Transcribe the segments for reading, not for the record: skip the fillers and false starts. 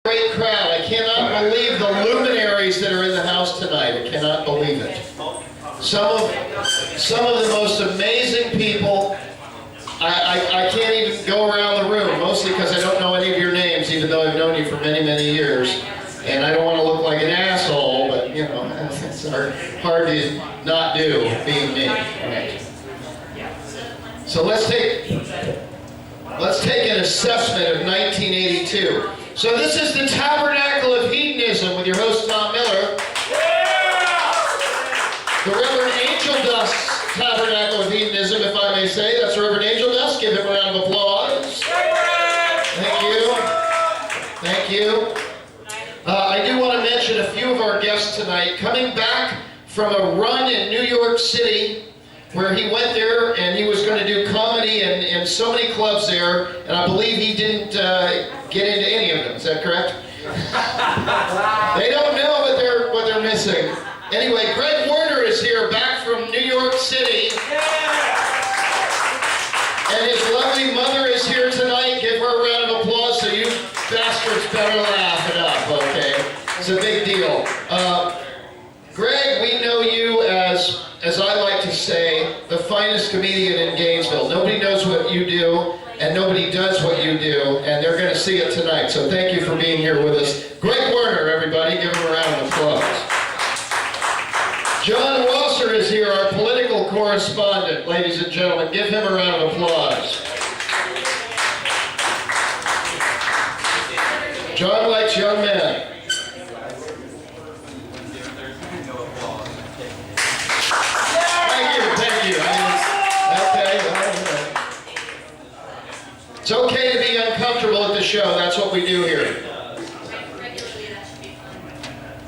Great crowd. I cannot believe the luminaries that are in the house tonight. I cannot believe it. Some of the most amazing people. I can't even go around the room, mostly because I don't know any of your names, even though I've known you for many, many years. And I don't want to look like an asshole, but you know, it's hard to not do, being me. Right. So let's take an assessment of 1982. So this is the Tabernacle of Hedonism with your host Tom Miller. The Reverend Angel Dust's Tabernacle of Hedonism, if I may say. That's Reverend Angel Dust. Give him a round of applause. Thank you. Thank you. I do want to mention a few of our guests tonight. Coming back from a run in New York City, where he went there and he was going to do comedy in so many clubs there, and I believe he didn't get into any of them. Is that correct? They don't know what they're missing. Anyway, Greg Warner is here, back from New York City. And his lovely mother is here tonight. Give her a round of applause so you bastards better laugh it up, okay? It's a big deal. Greg, we know you as I like to say, the finest comedian in Gainesville. Nobody knows what you do, and nobody does what you do, and they're going to see it tonight. So thank you for being here with us. Greg Warner, everybody, give him a round of applause. John Wasser is here, our political correspondent, ladies and gentlemen. Give him a round of applause. John likes young men. It's okay to be uncomfortable at the show. That's what we do here.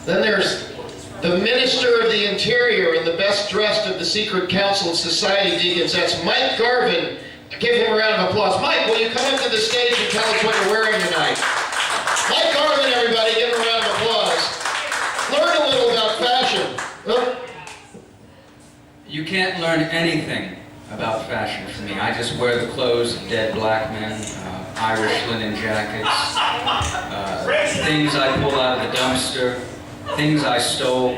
Then there's the Minister of the Interior and the best dressed of the Secret Council of Society Deacons. That's Mike Garvin. Give him a round of applause. Mike, will you come up to the stage and tell us what you're wearing tonight? Mike Garvin, everybody, give him a round of applause. Learn a little about fashion. Well, you can't learn anything about fashion for me. I just wear the clothes of dead black men, Irish linen jackets, things I pulled out of the dumpster, things I stole.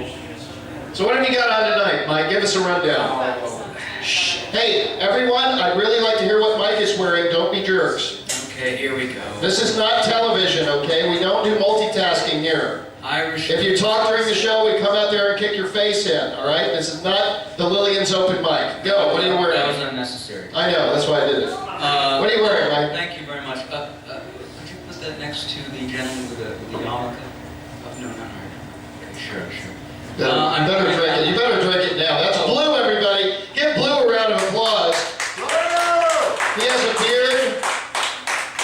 So what have you got on tonight, Mike? Give us a rundown. Shh. Hey, everyone, I'd really like to hear what Mike is wearing. Don't be jerks. Okay, here we go. This is not television, okay? We don't do multitasking here. Irish. If you talk during the show, we come out there and kick your face in, all right? This is not the Lillian's open mic. Go, what are you wearing? That was unnecessary. I know, that's why I did it. What are you wearing, Mike? Thank you very much. Could you put that next to the gentleman with the yarmulke? No, not right. Okay, sure. You better drink it. You better drink it now. That's Blue, everybody. Give Blue a round of applause. He has a beard.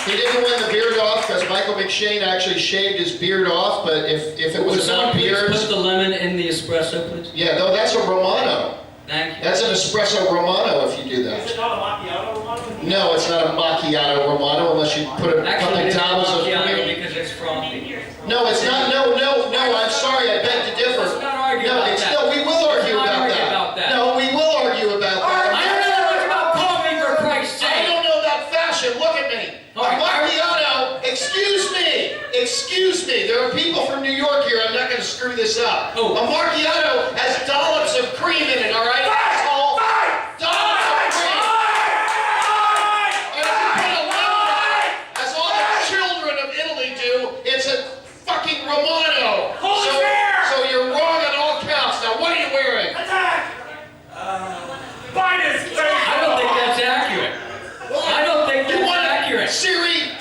He didn't win the beard off because Michael McShane actually shaved his beard off, but if it was not beard... Put the lemon in the espresso, please? Yeah, no, that's a Romano. Thank you. That's an espresso Romano if you do that. Is it not a macchiato Romano? No, it's not a macchiato Romano unless you put a couple towels of cream. Because it's frothy. No, it's not. No, I'm sorry, I beg to differ. Let's not argue No, about it's that. no, we will argue Let's not about argue that. about that. No, we will argue about that. I don't know much about coffee, for Christ's I sake. don't know about fashion. Look at me. All right. A macchiato. Excuse me. Excuse me. There are people from New York here. I'm not going to screw this up. Oh. A macchiato has dollops of cream in it. All right. Asshole. Dollops of cream. And if you put a lemon on it, as all the children of Italy do, it's a fucking Romano. So you're wrong on all counts. Now, what are you wearing? I don't think that's accurate. I don't think that's accurate. Siri,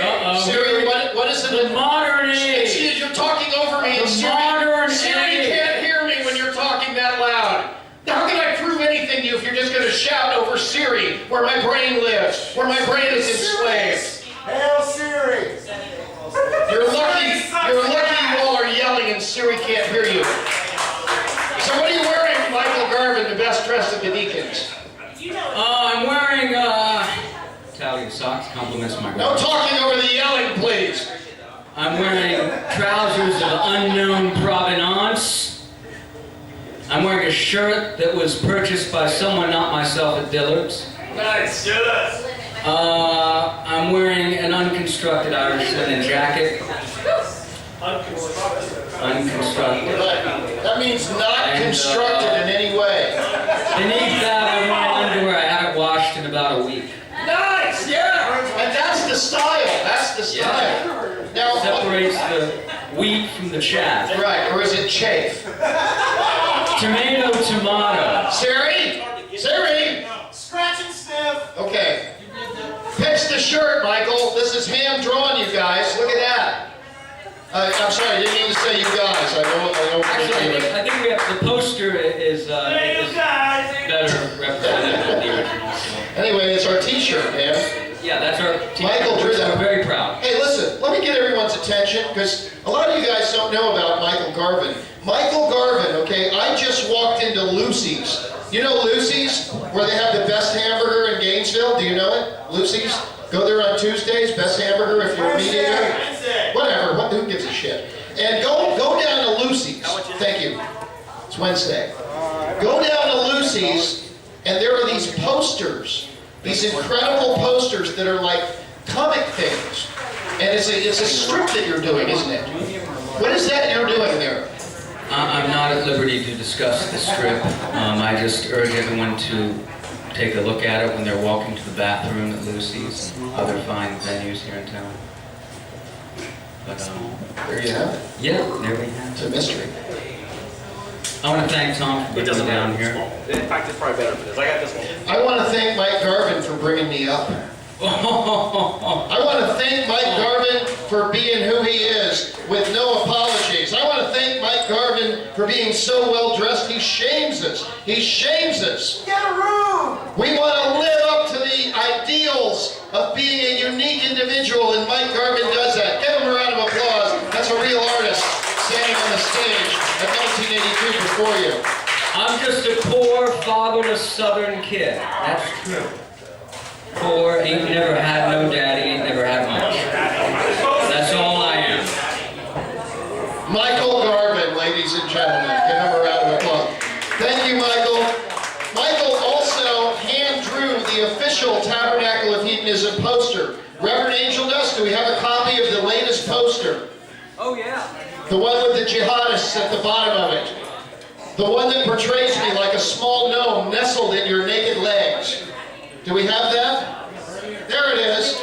Uh-oh. Siri, what is it? The modern age. Excuse, you're talking over me. And modern Siri age. can't hear me when you're talking that loud. How can I prove anything to you if you're just going to shout over Siri, where my brain lives, where my brain is enslaved? Hail Siri! You're lucky you all are yelling and Siri can't hear you. So what are you wearing, Michael Garvin, the best dressed of the deacons? I'm wearing Italian socks, compliments my No talking over the yelling, please. I'm wearing trousers of unknown provenance. I'm wearing a shirt that was purchased by someone not myself at Dillard's. Nice, do this. I'm wearing an unconstructed Irish linen jacket. Unconstructed. That means not constructed in any way. Beneath that, I'm wearing underwear. I haven't washed in about a week. Nice, yeah. And that's the style. That's the style. Now, Separates the wheat from the chaff. right, or is it chafe? Tomato, tomato. Siri? Siri? Scratch and sniff. Okay. Pitch the shirt, Michael. This is hand-drawn, you guys. Look at that. I'm sorry, I didn't mean to say you guys. I know. Actually, I think we have the poster is better representative of the original. So. Anyway, it's our T-shirt, man. Yeah, that's our T-shirt. Michael drew that. We're very proud. Hey, listen. Let me get everyone's attention because a lot of you guys don't know about Michael Garvin. Michael Garvin. Okay, I just walked into Lucy's. You know Lucy's, where they have the best hamburger in Gainesville? Do you know it? Lucy's. Go there on Tuesdays. Best hamburger if you're a meat eater. Whatever. Who gives a shit? And go down to Lucy's. Thank you. It's Wednesday. Go down to Lucy's, and there are these posters, these incredible posters that are like comic things. And it's a strip that you're doing, isn't it? What is that you're doing there? I'm not at liberty to discuss the strip. I just urge everyone to take a look at it when they're walking to the bathroom at Lucy's and other fine venues here in town. But There you have it. yeah, there we have It's it. a mystery. I want to thank Tom for bringing me down here. In fact, it's probably better for this. I got this one. I want to thank Mike Garvin for bringing me up. I want to thank Mike Garvin for being who he is with no apologies. I want to thank Mike Garvin for being so well dressed. He shames us. He shames us. Get a room. We want to live up to the ideals of being a unique individual, and Mike Garvin does that. Give him a round of applause. That's a real artist standing on the stage at 1982 before you. I'm just a poor, fatherless Southern kid. That's true. Poor, ain't never had no daddy, ain't never had much. That's all I am. Michael Garvin, ladies and gentlemen. Give him a round of applause. Thank you, Michael. Michael also hand-drew the official Tabernacle of Hedonism poster. Reverend Angel Dust, do we have a copy of the latest poster? Oh, yeah. The one with the jihadists at the bottom of it. The one that portrays me like a small gnome nestled in your naked legs. Do we have that? There it is.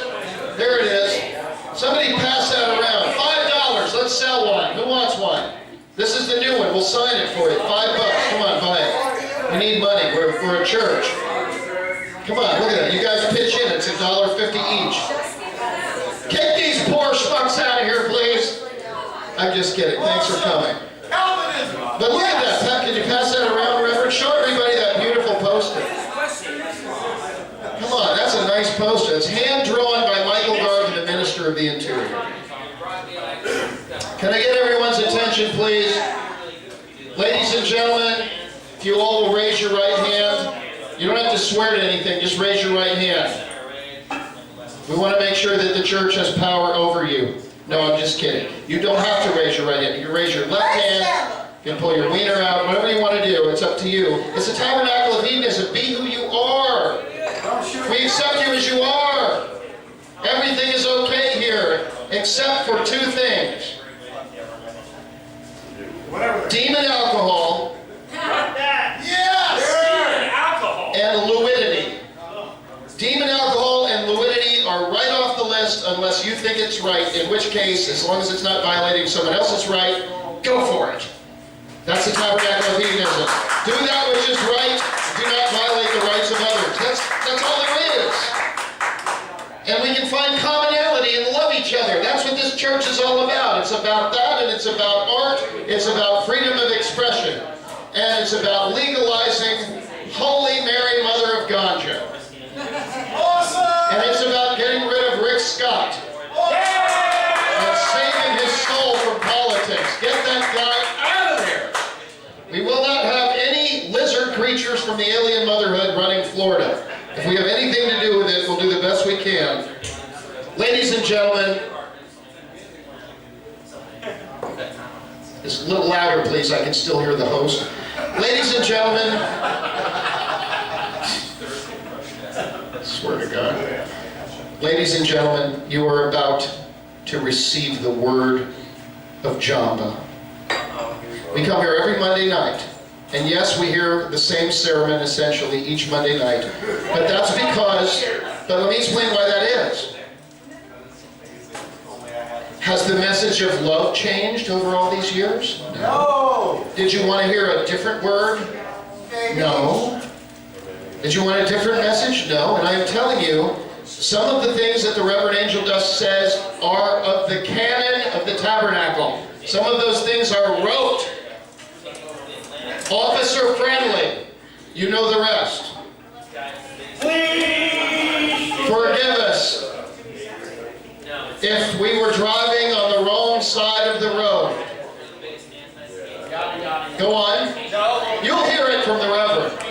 There it is. Somebody pass that around. $5. Let's sell one. Who wants one? This is the new one. We'll sign it for you. $5. Come on, buy it. We need money. We're a church. Come on, look at that. You guys pitch in. It's $1.50 each. Kick these poor schmucks out of here, please. I'm just kidding. Thanks for coming. Calvinism. But look at that. Pat, can you pass that around, Reverend? Show everybody that beautiful poster. Come on, that's a nice poster. It's hand-drawn by Michael Garvin, the Minister of the Interior. Can I get everyone's attention, please? Ladies and gentlemen, if you all will raise your right hand. You don't have to swear to anything, just raise your right hand. We want to make sure that the church has power over you. No, I'm just kidding. You don't have to raise your right hand. You can raise your left hand. You can pull your wiener out. Whatever you want to do, it's up to you. It's the Tabernacle of Hedonism. Be who you are. We accept you as you are. Everything is okay here, except for two things. Demon alcohol Yes. Alcohol. and luidity. Demon alcohol and luidity are right off the list unless you think it's right, in which case, as long as it's not violating someone else's right, go for it. That's the Tabernacle of Hedonism. Do that which is right, do not violate the rights of others. That's all there is. And we can find commonality and love each other. That's what this church is all about. It's about that, and it's about art, it's about freedom of expression, and it's about legalizing Holy Mary, Mother of Ganja. Awesome. And it's about getting rid of Rick Scott and saving his soul from politics. Get that guy out of there. We will not have any lizard creatures from the alien motherhood running Florida. If we have anything to do with it, we'll do the best we can. Ladies and gentlemen, just a little louder, please. I can still hear the host. Ladies and gentlemen, I swear to God. Ladies and gentlemen, you are about to receive the word of Jamba. We come here every Monday night. And yes, we hear the same sermon essentially each Monday night. But that's because, but let me explain why that is. Has the message of love changed over all these years? No. Did you want to hear a different word? No. Did you want a different message? No. And I am telling you, some of the things that the Reverend Angel Dust says are of the canon of the tabernacle. Some of those things are rote. Officer friendly. You know the rest. Forgive us if we were driving on the wrong side of the road. Go on. You'll hear it from the Reverend.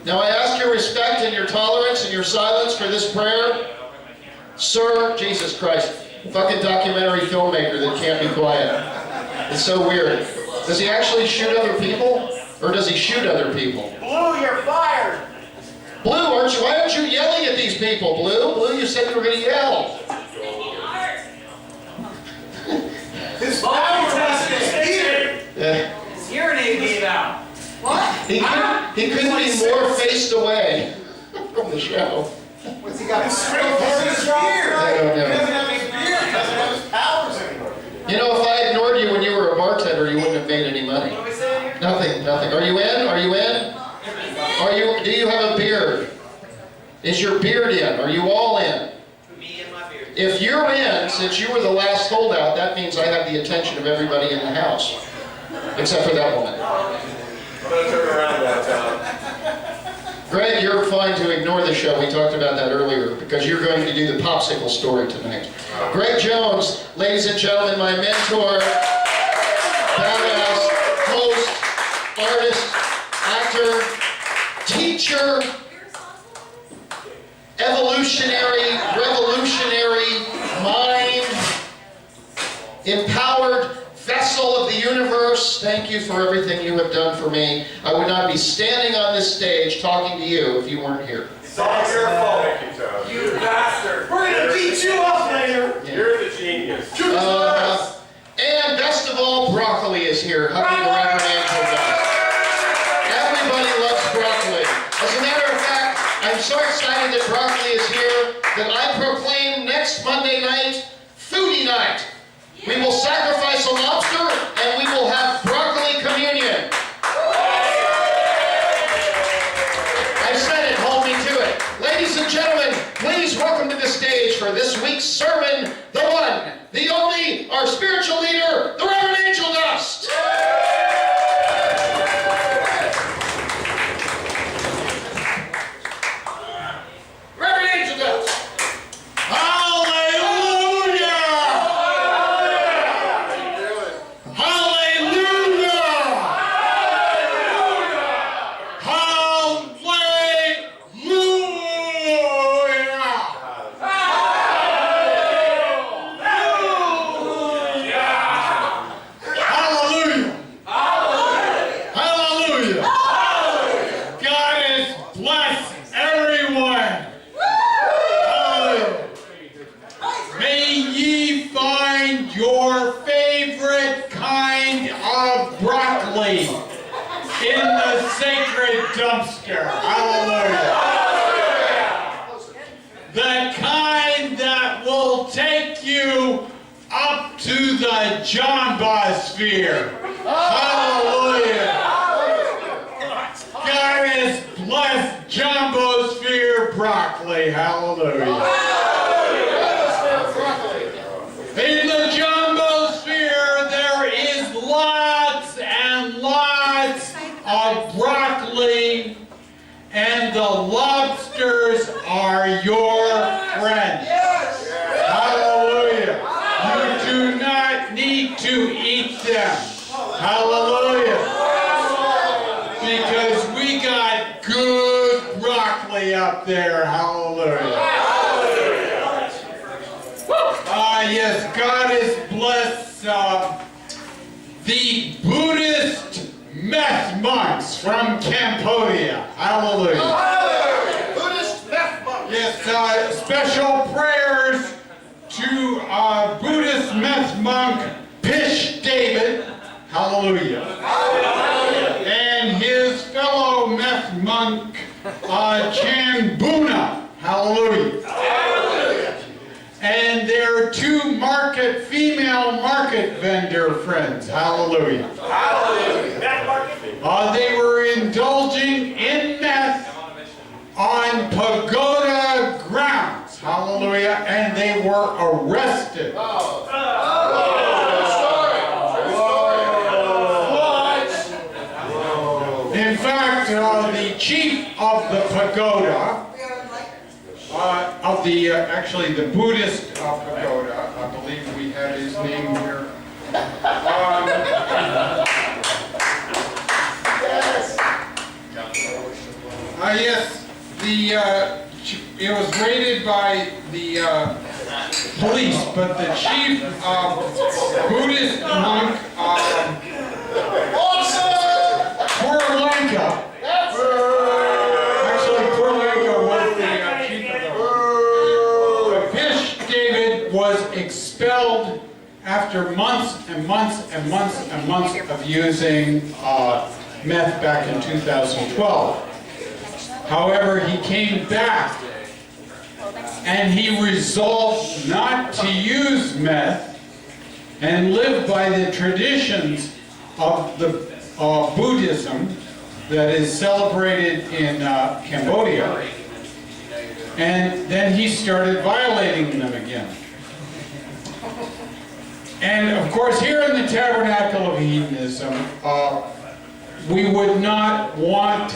Now I ask your respect and your tolerance and your silence for this prayer. Sir, Jesus Christ, fucking documentary filmmaker that can't be quiet. It's so weird. Does he actually shoot other people? Or does he shoot other people? Blue, you're fired. Blue, why aren't you yelling at these people, Blue? Blue, you said you were going to yell. His power wasn't here. His hearing aid gave out. What? He couldn't be more faced away from the show. What's he got? His strength is his beard. I don't He know. doesn't have his beard. He doesn't have his powers anymore. You know, if I ignored you when you were a bartender, you wouldn't have made any money. What are we saying here? Nothing. Are you in? Are you in? Do you have a beard? Is your beard in? Are you all in? Me and my beard. If you're in, since you were the last holdout, that means I have the attention of everybody in the house. Except for that woman. I'm going to turn around now, Tom. Greg, you're fine to ignore the show. We talked about that earlier because you're going to do the popsicle story tonight. Greg Jones, ladies and gentlemen, my mentor, badass, host, artist, actor, teacher, evolutionary, revolutionary mind, empowered vessel of the universe. Thank you for everything you have done for me. I would not be standing on this stage talking to you if you weren't here. It's all your fault. You bastard. We're going to beat you up later. You're the genius. And best of all, broccoli is here, hugging the Reverend Angel Dust. Everybody loves broccoli. As a matter of fact, I'm so excited that broccoli is here that I proclaim next Monday night, Foodie Night. We will sacrifice a lobster and we will have broccoli communion. I said it, hold me to it. Ladies and gentlemen, please welcome to the stage for this week's sermon, the one, the only, our spiritual leader, the Reverend Angel Dust. Reverend Angel Dust. Your favorite kind of broccoli in the sacred dumpster. Hallelujah. The kind that will take you up to the Jambosphere. Hallelujah. God has blessed Jambosphere broccoli. Hallelujah. In the Jambosphere, there is lots and lots of broccoli, and the lobsters are your friends. Hallelujah. You do not need to eat them. Hallelujah. Because we got good broccoli up there. Hallelujah. Yes, God has blessed the Buddhist meth monks from Cambodia. Hallelujah. Buddhist meth monks. Yes, special prayers to Buddhist meth monk Pish David, hallelujah, and his fellow meth monk Chan Buna, hallelujah, and their two female market vendor friends, hallelujah. They were indulging in meth on pagoda grounds, hallelujah, and they were arrested. In fact, the chief of the pagoda, actually the Buddhist pagoda, I believe we have his name here. Yes, it was raided by the police, but the chief Buddhist monk, Kurlanka, actually Kurlanka was the chief of the Pish David was expelled after months and months and months and months of using meth back in 2012. However, he came back and he resolved not to use meth and live by the traditions of the Buddhism that is celebrated in Cambodia. And then he started violating them again. And of course, here in the Tabernacle of Hedonism, we would not want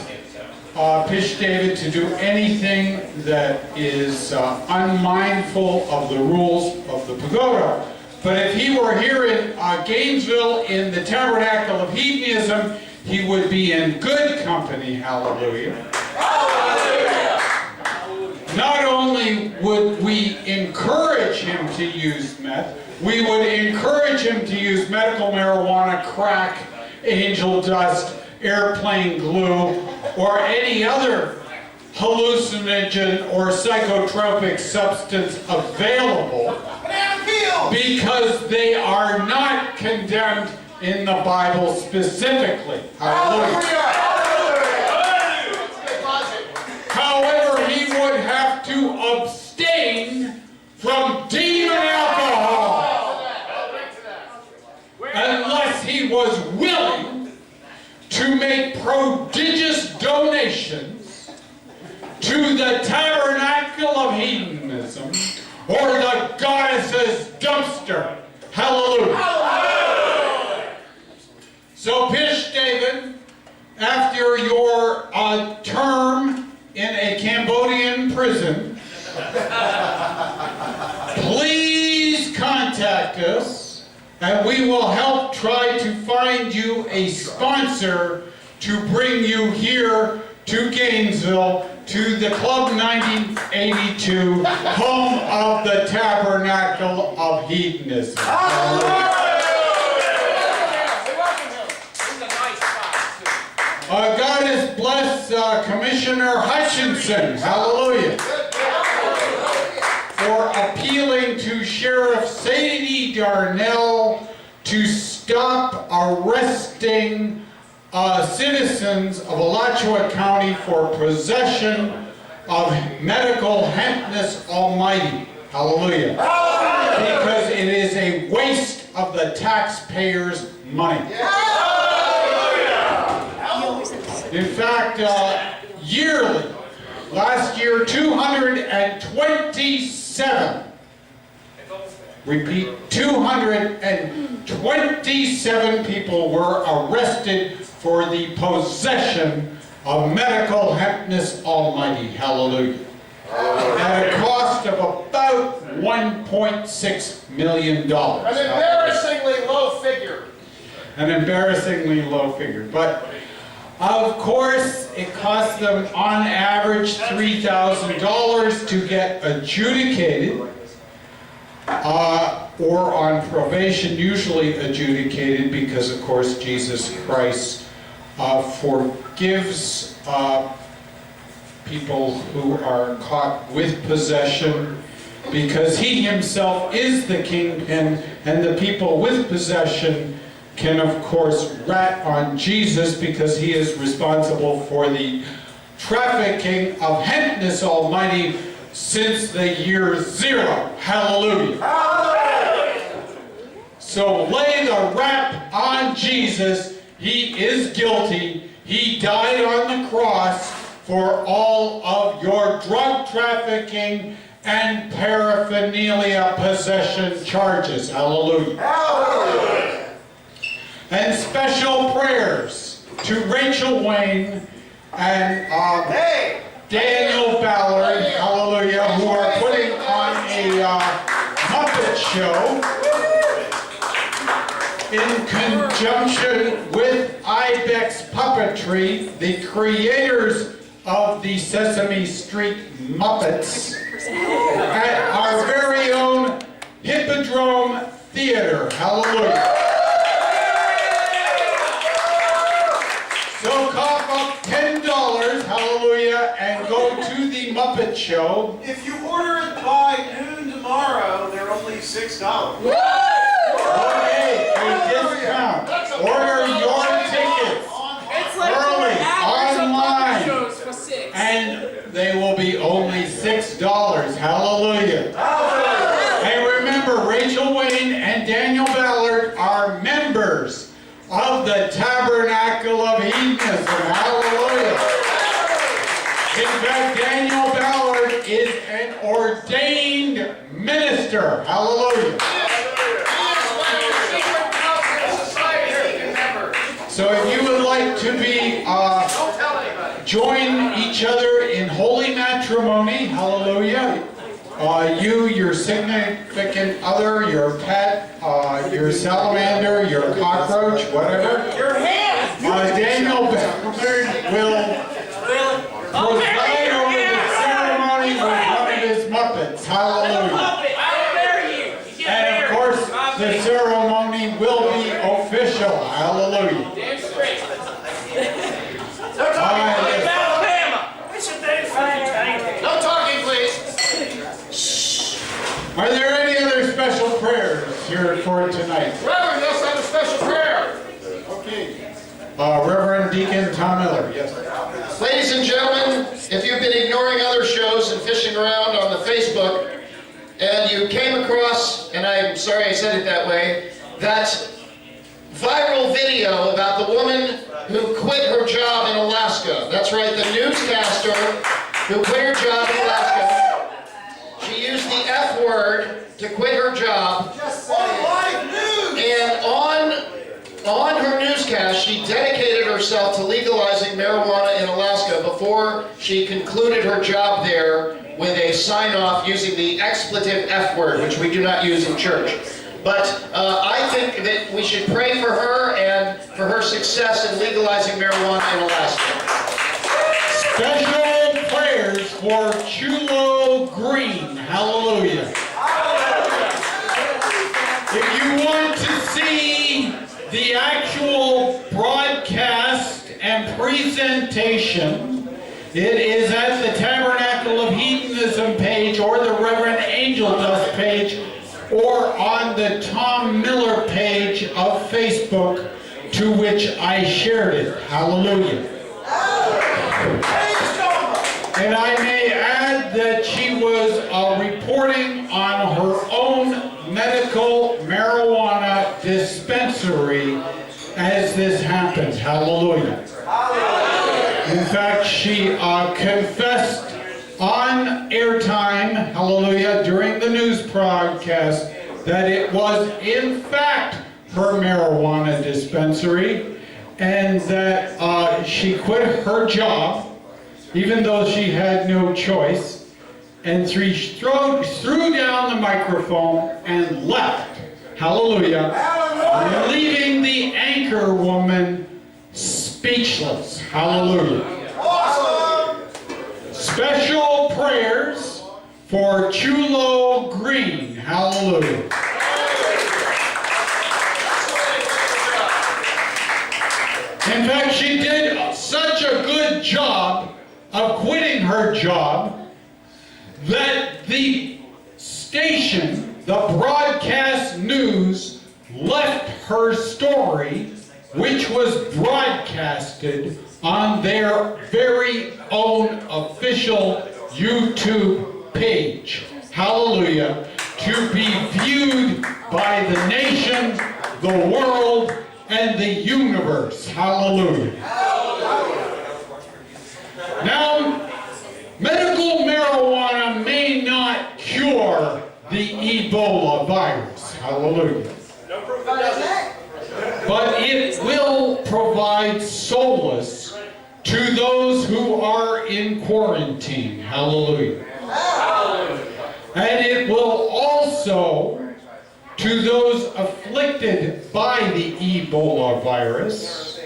Pish David to do anything that is unmindful of the rules of the pagoda. But if he were here in Gainesville in the Tabernacle of Hedonism, he would be in good company, hallelujah. Not only would we encourage him to use meth, we would encourage him to use medical marijuana, crack, angel dust, airplane glue, or any other hallucinogen or psychotropic substance available, because they are not condemned in the Bible specifically. Hallelujah. However, he would have to abstain from demon alcohol unless he was willing to make prodigious donations to the Tabernacle of Hedonism or the goddess's dumpster. Hallelujah. So Pish David, after your term in a Cambodian prison, please contact us and we will help try to find you a sponsor to bring you here to Gainesville, to the Club 1982, home of the Tabernacle of Hedonism. God has blessed Commissioner Hutchinson, hallelujah, for appealing to Sheriff Sadie Darnell to stop arresting citizens of Alachua County for possession of medical hempness almighty, hallelujah, because it is a waste of the taxpayers' money. In fact, yearly, last year, 227, repeat, 227 people were arrested for the possession of medical hempness almighty, hallelujah, at a cost of about $1.6 million. An embarrassingly low figure. An embarrassingly low figure. But of course, it costs them on average $3,000 to get adjudicated, or on probation, usually adjudicated, because of course Jesus Christ forgives people who are caught with possession, because he himself is the kingpin, and the people with possession can, of course, rat on Jesus because he is responsible for the trafficking of Hentness Almighty since the year 0. Hallelujah. So lay the rap on Jesus. He is guilty. He died on the cross for all of your drug trafficking and paraphernalia possession charges. Hallelujah. And special prayers to Rachel Wayne and Daniel Ballard, hallelujah, who are putting on a Muppet show in conjunction with Ibex Puppetry, the creators of the Sesame Street Muppets, at our very own Hippodrome Theater. Hallelujah. So cough up $10, hallelujah, and go to the Muppet Show. If you order it by noon tomorrow, they're only $6. Okay, a discount. Order your tickets It's like early, 4 hours of online, Muppet shows for $6. and they will be only $6. Hallelujah. And remember, Rachel Wayne and Daniel Ballard are members of the Tabernacle of Hedonism. Hallelujah. In fact, Daniel Ballard is an ordained minister. Hallelujah. So if you would like to be, join each other in holy matrimony, hallelujah. You, your significant other, your pet, your salamander, your cockroach, whatever. Your hand! Daniel Ballard will preside over the ceremony with one of his Muppets. Hallelujah. And of course, the ceremony will be official. Hallelujah. No talking, please. Are there any other special prayers here for tonight? Reverend, let's have a special prayer. Okay. Reverend Deacon Tom Miller. Yes. Ladies and gentlemen, if you've been ignoring other shows and fishing around on the Facebook, and you came across, and I'm sorry I said it that way, that viral video about the woman who quit her job in Alaska. That's right, the newscaster who quit her job in Alaska. She used the F word to quit her job. On live news! And on her newscast, she dedicated herself to legalizing marijuana in Alaska before she concluded her job there with a sign-off using the expletive F word, which we do not use in church. But I think that we should pray for her and for her success in legalizing marijuana in Alaska. Special prayers for Chulo Green. Hallelujah. If you want to see the actual broadcast and presentation, it is at the Tabernacle of Hedonism page or the Reverend Angel Dust page or on the Tom Miller page of Facebook, to which I shared it. Hallelujah. And I may add that she was reporting on her own medical marijuana dispensary as this happened. Hallelujah. In fact, she confessed on airtime, hallelujah, during the news broadcast, that it was in fact her marijuana dispensary, and that she quit her job, even though she had no choice, and she threw down the microphone and left. Hallelujah. Leaving the anchor woman speechless. Hallelujah. Awesome! Special prayers for Chulo Green. Hallelujah. In fact, she did such a good job of quitting her job, that the station, the broadcast news, left her story, which was broadcasted on their very own official YouTube page. Hallelujah. To be viewed by the nation, the world, and the universe. Hallelujah. Now, medical marijuana may not cure the Ebola virus. Hallelujah. No proof it doesn't. But it will provide solace to those who are in quarantine. Hallelujah. And it will also, to those afflicted by the Ebola virus,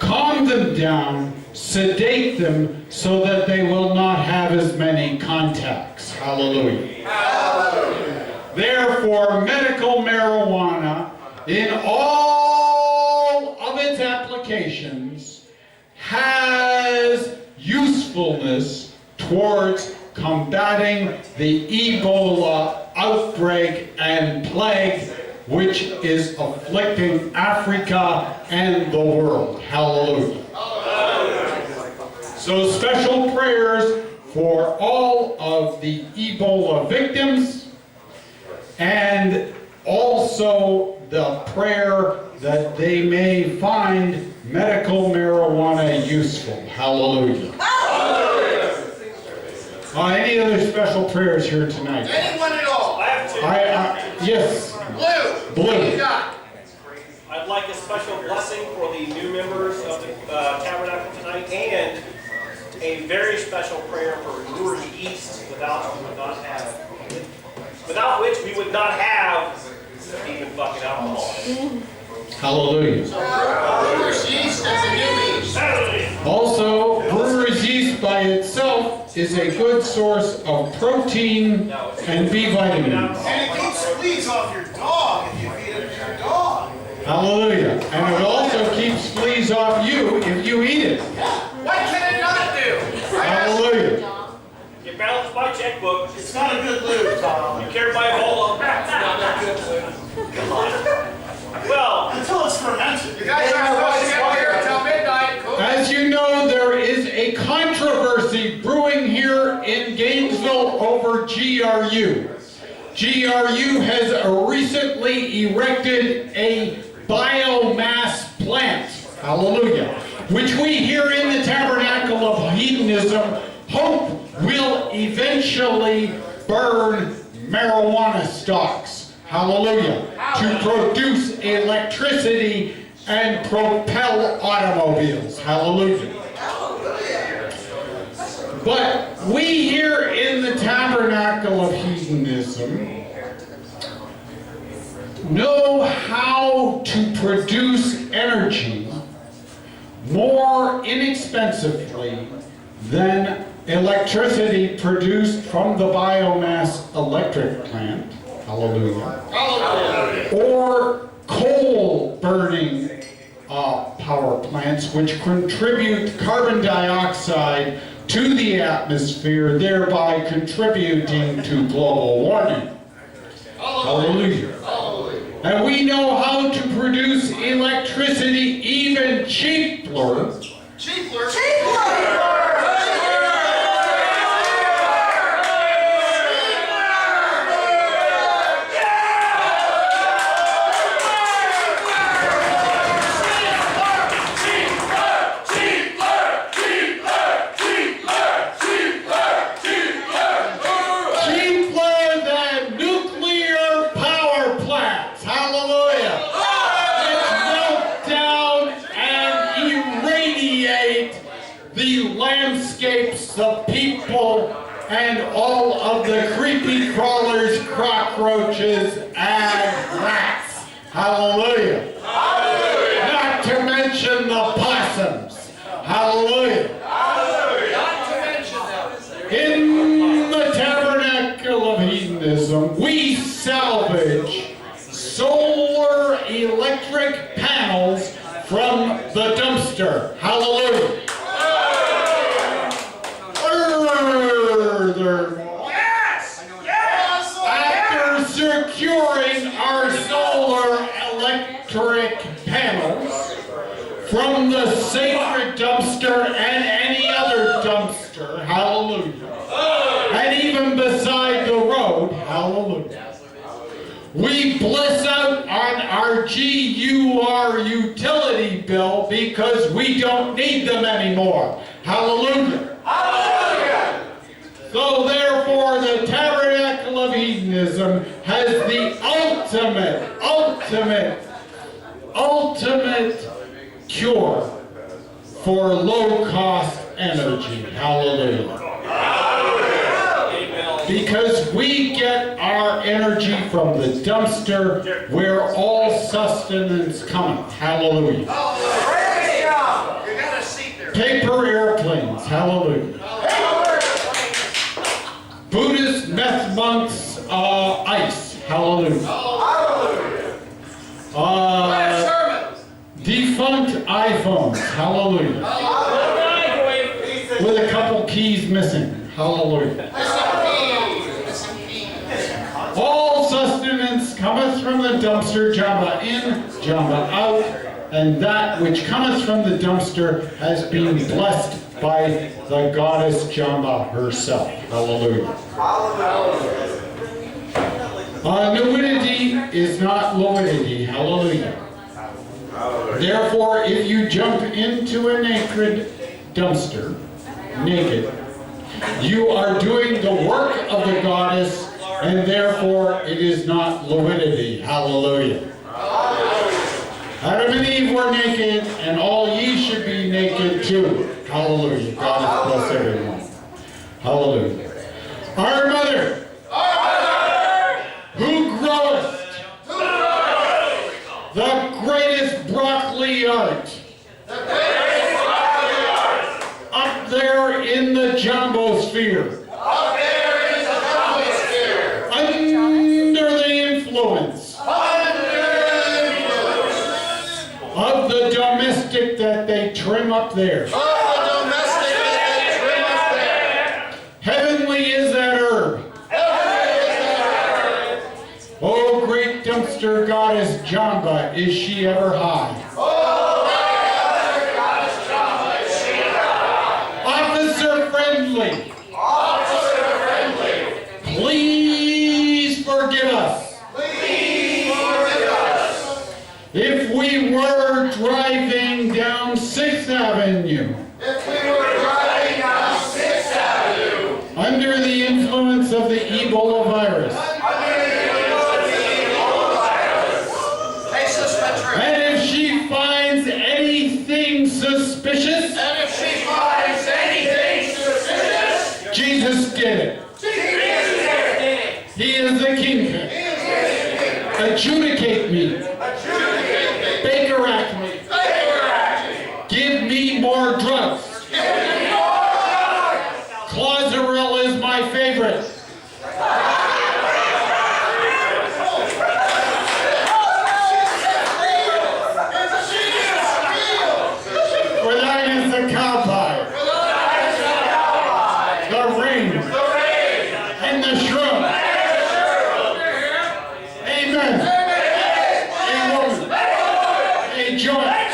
calm them down, sedate them, so that they will not have as many contacts. Hallelujah. Therefore, medical marijuana, in all of its applications, has usefulness towards combating the Ebola outbreak and plague which is afflicting Africa and the world. Hallelujah. So special prayers for all of the Ebola victims, and also the prayer that they may find medical marijuana useful. Hallelujah. Any other special prayers here tonight? Anyone at all? I have two. Yes. Blue. Blue. What do you got? I'd like a special blessing for the new members of the Tabernacle tonight, and a very special prayer for Brewers East, without which we would not have even fucking alcohol. Hallelujah. Brewers Yeast, that's a new yeast. Also, brewer's yeast by itself is a good source of protein and B vitamins. And it keeps fleas off your dog if you feed it to your dog. Hallelujah. And it also keeps fleas off you if you eat it. What can it not do? Hallelujah. You balance my checkbook. It's not a good lube, Tom. You care my Ebola. It's not that good. God. Well, Until it's fermented. You guys are supposed to get here until midnight. Cool. As you know, there is a controversy brewing here in Gainesville over GRU. GRU has recently erected a biomass plant, hallelujah, which we here in the Tabernacle of Hedonism hope will eventually burn marijuana stalks, hallelujah, to produce electricity and propel automobiles, hallelujah. But we here in the Tabernacle of Hedonism know how to produce energy more inexpensively than electricity produced from the biomass electric plant, hallelujah, or coal burning power plants, which contribute carbon dioxide to the atmosphere, thereby contributing to global warming. Hallelujah. And we know how to produce electricity even cheaper. Cheapler. Cheaper than nuclear power plants. Hallelujah. Which melt down and irradiate the landscapes, the people, and all of the creepy crawlers, cockroaches, and rats. Hallelujah. Not to mention the possums. Hallelujah. In the Tabernacle of Hedonism, we salvage solar electric panels from the dumpster. Hallelujah. securing our solar electric panels from the sacred dumpster and any other dumpster, hallelujah, and even beside the road, hallelujah. We bliss out on our GUR utility bill because we don't need them anymore, hallelujah. Hallelujah! So therefore, the Tabernacle of Hedonism has the ultimate cure for low-cost energy. Hallelujah. Because we get our energy from the dumpster where all sustenance cometh. Hallelujah. Praise God! You got a seat there. Paper airplanes. Hallelujah. Buddhist meth monks, ice. Hallelujah. Hallelujah! Defunct iPhones. Hallelujah. With a couple keys missing. Hallelujah. All sustenance cometh from the dumpster, Jamba in, Jamba out, and that which cometh from the dumpster has been blessed by the goddess Jamba herself. Hallelujah. Nudity is not loidity. Hallelujah. Therefore, if you jump into a naked dumpster, naked, you are doing the work of the goddess, and therefore it is not loidity. Hallelujah. Adam and Eve were naked, and all ye should be naked too. Hallelujah. God bless everyone. Hallelujah. Our mother, who groweth the greatest broccoli art up there in the Jambosphere. Under the influence of the domestic that they trim up there. Heavenly is that herb. Oh, great dumpster goddess Jamba, is she ever high? Officer friendly. Please forgive us. If we were driving down 6th Avenue. Under the influence of the Ebola virus. And if she finds anything suspicious, Jesus did it. He is the kingpin. Adjudicate me. Baker Act me. Give me more drugs. Clozaril is my favorite. For thine is the cow pie, the ring, and the shroom. Amen. A woman, a joint,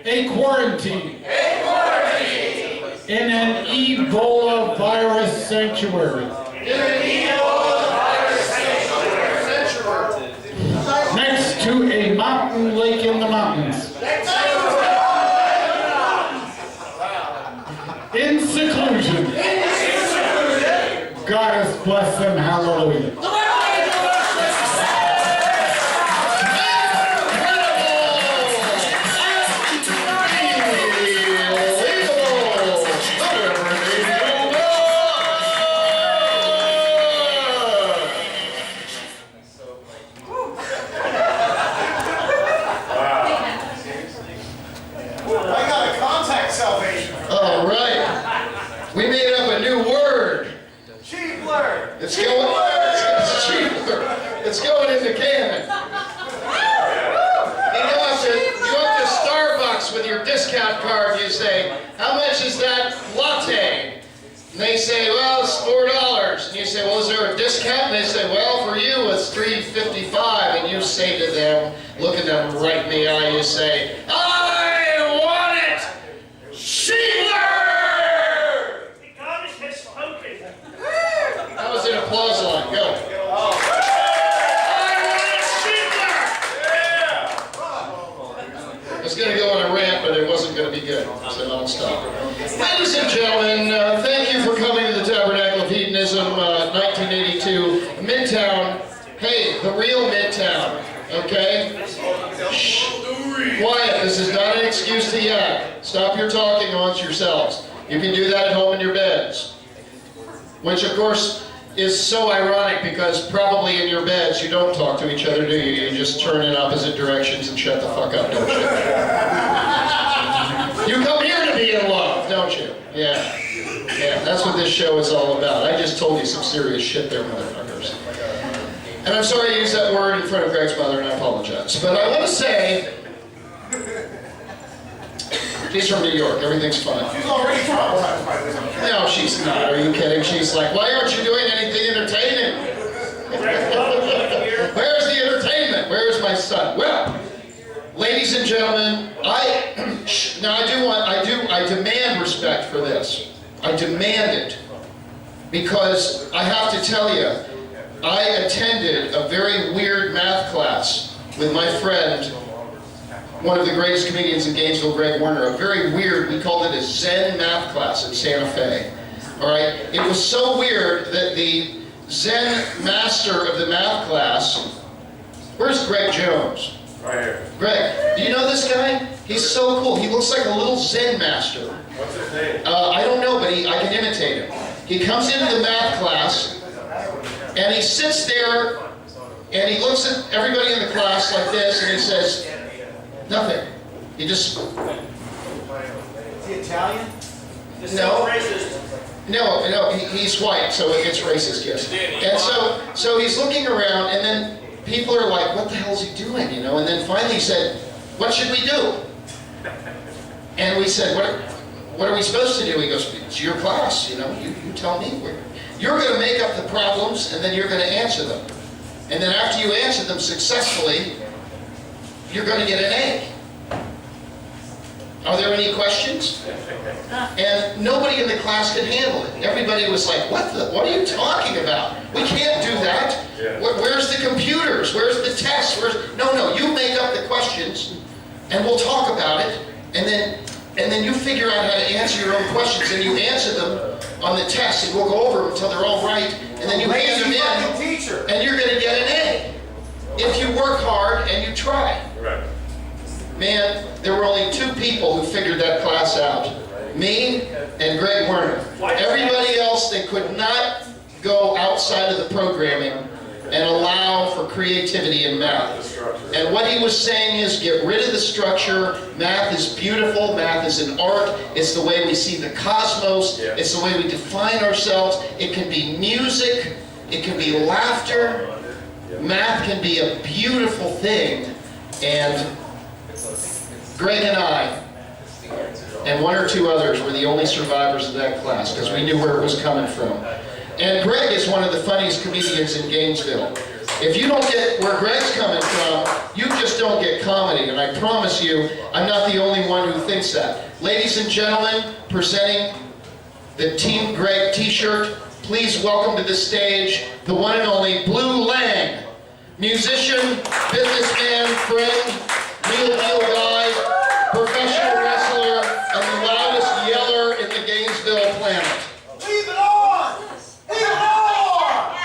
a quarantine, in an Ebola virus sanctuary. Next to a mountain lake in the mountains. In seclusion. God bless them. Hallelujah. It's going in the canon. You go up to Starbucks with your discount card, you say, how much is that latte? And they say, well, it's $4. And you say, well, is there a discount? And they say, well, for you, 3:55 and you say to them, look at them right in the eye, you say, I want it! Sheila! God has spoken. That was an applause line. Go. I was going to go on a rant, but it wasn't going to be good, so I'll stop. Ladies and gentlemen, thank you for coming to the Tabernacle of Hedonism, 1982, Midtown. Hey, the real Midtown, okay? Shh. Quiet, this is not an excuse to yak. Stop your talking amongst yourselves. You can do that at home in your beds. Which, of course, is so ironic because probably in your beds you don't talk to each other, do you? You just turn in opposite directions and shut the fuck up, don't you? You come here to be in love, don't you? Yeah. Yeah, that's what this show is all about. I just told you some serious shit there, motherfuckers. And I'm sorry to use that word in front of Greg's mother, and I apologize. But I want to say, she's from New York, everything's fine. She's already traumatized by this. No, she's not. Are you kidding? She's like, why aren't you doing anything entertaining? Where's the entertainment? Where's my son? Well, ladies and gentlemen, I demand respect for this. I demand it. Because I have to tell you, I attended a very weird math class with my friend, one of the greatest comedians in Gainesville, Greg Werner. A very weird, we called it a Zen math class in Santa Fe. All right? It was so weird that the Zen master of the math class, where's Greg Jones? Right here. Greg, do you know this guy? He's so cool. He looks like a little Zen master. What's his name? I don't know, but I can imitate him. He comes into the math class, and he sits there, and he looks at everybody in the class like this, and he says, nothing. He just... Is he Italian? No. Racist. No, he's white, so it gets racist, yes. And so he's looking around, and then people are like, what the hell is he doing, you know? And then finally he said, what should we do? And we said, what are we supposed to do? He goes, it's your class, you know, you tell me. You're going to make up the problems, and then you're going to answer them. And then after you answer them successfully, you're going to get an A. Are there any questions? And nobody in the class could handle it. Everybody was like, what are you talking about? We can't do that. Where's the computers? Where's the tests? No, you make up the questions, and we'll talk about it, and then you figure out how to answer your own questions, and you answer them on the test, and we'll go over them until they're all right, and then you hand them in, Teacher. and you're going to get an A. If you work hard and you try. Right. Man, there were only two people who figured that class out. Me and Greg Werner. Everybody else, they could not go outside of the programming and allow for creativity in math. And what he was saying is, get rid of the structure. Math is beautiful. Math is an art. It's the way we see the cosmos. It's the way we define ourselves. It can be music. It can be laughter. Math can be a beautiful thing. And Greg and I, and one or two others, were the only survivors of that class because we knew where it was coming from. And Greg is one of the funniest comedians in Gainesville. If you don't get where Greg's coming from, you just don't get comedy. And I promise you, I'm not the only one who thinks that. Ladies and gentlemen, presenting the Team Greg t-shirt, please welcome to the stage the one and only Blue Lang. Musician, businessman, friend, real deal guy, professional wrestler, and the loudest yeller in the Gainesville planet. Leave it on! Leave it on!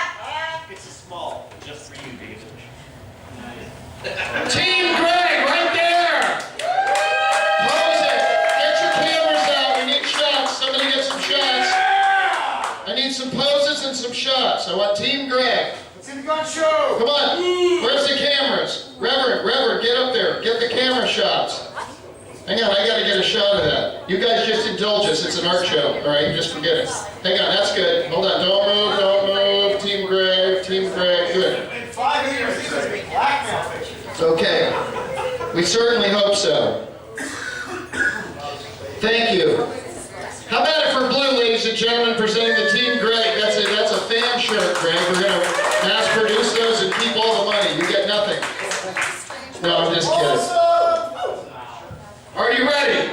It's a small, just for you, David. Team Greg, right there! Pose it! Get your cameras out, we need shots. Somebody get some shots. I need some poses and some shots. I want Team Greg. Let's see the gun show! Come on, where's the cameras? Reverend, get up there. Get the camera shots. Hang on, I gotta get a shot of that. You guys just indulge us, it's an art show. All right, just forget it. Hang on, that's good. Hold on, don't move. Team Greg, good. In 5 years, these are being blackmail pictures. Okay, we certainly hope so. Thank you. How about it for Blue, ladies and gentlemen, presenting the Team Greg. That's a fan shirt, Greg. We're gonna mass produce those and keep all the I'm just kidding. Are you ready?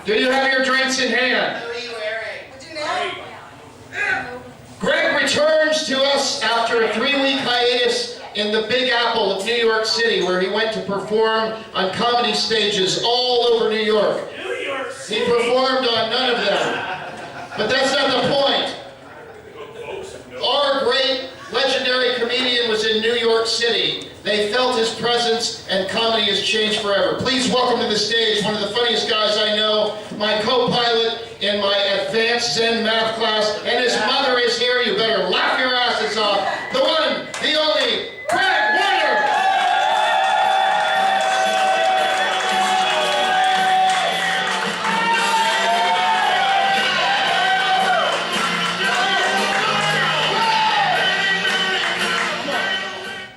Do you have your drinks in hand? Greg returns to us after a 3-week hiatus in the Big Apple of New York City, where he went to perform on comedy stages all over New York. He performed on none of them. But that's not the point. Our great legendary comedian was in New York City. They felt his presence, and comedy has changed forever. Please welcome to the stage one of the funniest guys I know, my co-pilot in my advanced Zen math class, and his mother is here. You better laugh your asses off. The one, the only, Greg Warner!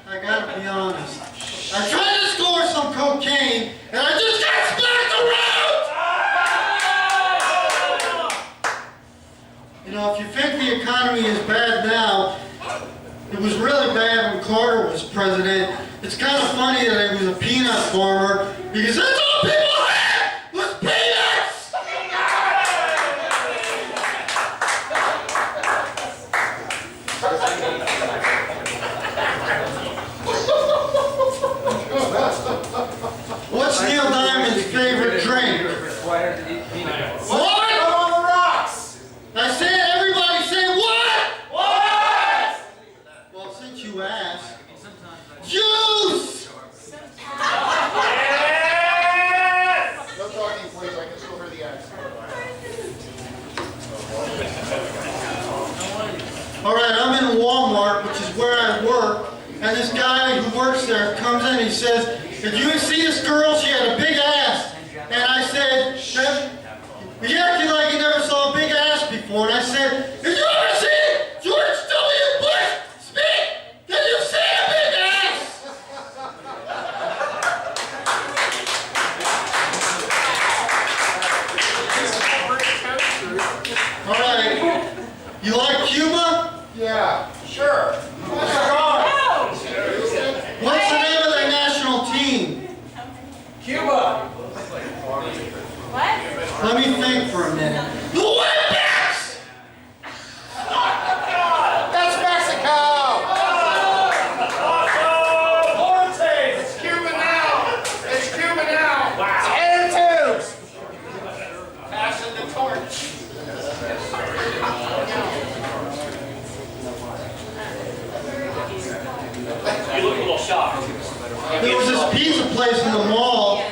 I gotta be honest. I tried to score some cocaine, and I just got smacked around! You know, if you think the economy is bad now, it was really bad when Carter was president. It's kind of funny that he was a peanut farmer, because that's all people had was peanuts! What's Neil Diamond's favorite drink? What? On the rocks. I said, everybody say what? What? Well, since you asked, juice! Yes! No talking, please. I can still hear the accent. All right, I'm in Walmart, which is where I work, and this guy who works there comes in and he says, did you see this girl? She had a big ass. And I said, he acted like he never saw a big ass before. And I said, did you ever see George W. Bush speak? Did you see a big ass? All right, you like Cuba? Yeah. Sure. What's the name of their national team? Cuba. Let me think for a minute. The Olympics! That's Mexico! Forte. It's Cuba now. It's Cuba now. Wow. Air tubes! Passing the torch. You look a little shocked. There was this pizza place in the mall,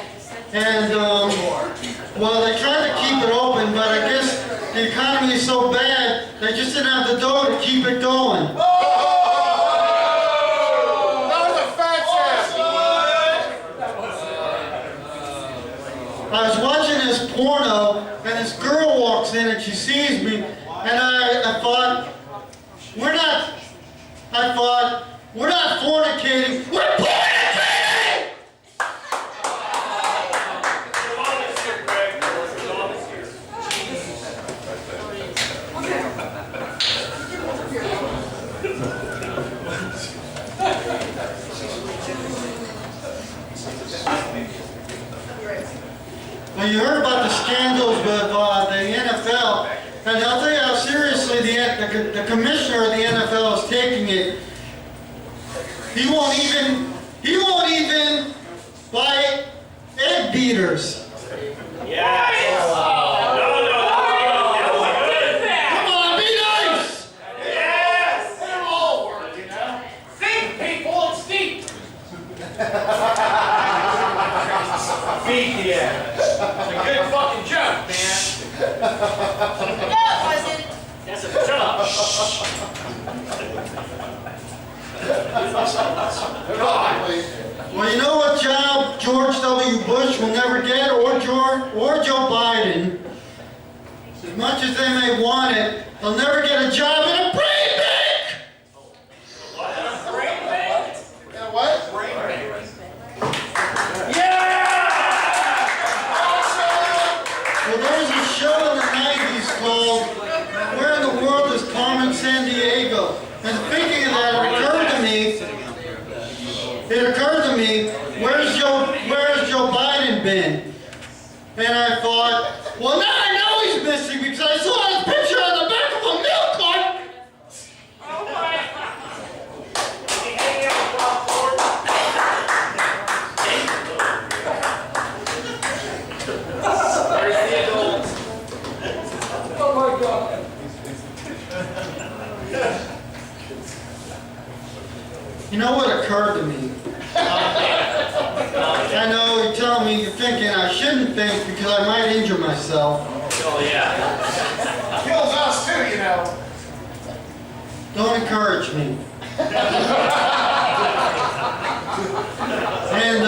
and well, they tried to keep it open, but I guess the economy is so bad, they just didn't have the dough to keep it going. That was offensive! I was watching this porno, and this girl walks in and she sees me, and I thought, we're not fornicating, we're fornicating! Well, you heard about the scandals with the NFL, and I'll tell you how seriously the commissioner of the NFL is taking it. He won't even buy egg beaters. Yes. Come on, be nice! Yes. It'll all work, you know. Think, people, it's deep. Beat the ass. It's a good fucking joke, man. That's a job. Well, you know what job George W. Bush will never get, or Joe Biden? As much as they may want it, they'll never get a job in a brain bank! Yeah, what? Well, there was a show in the 90s called Where in the World is Carmen Sandiego? And thinking of that, it occurred to me where's Joe Biden been? And I thought, well, now I know he's missing because I saw his picture on the back of a milk carton. You know what occurred to me? I know you're telling me you're thinking I shouldn't think because I might injure myself. Oh, yeah. Kills us too, you know. Don't encourage me. And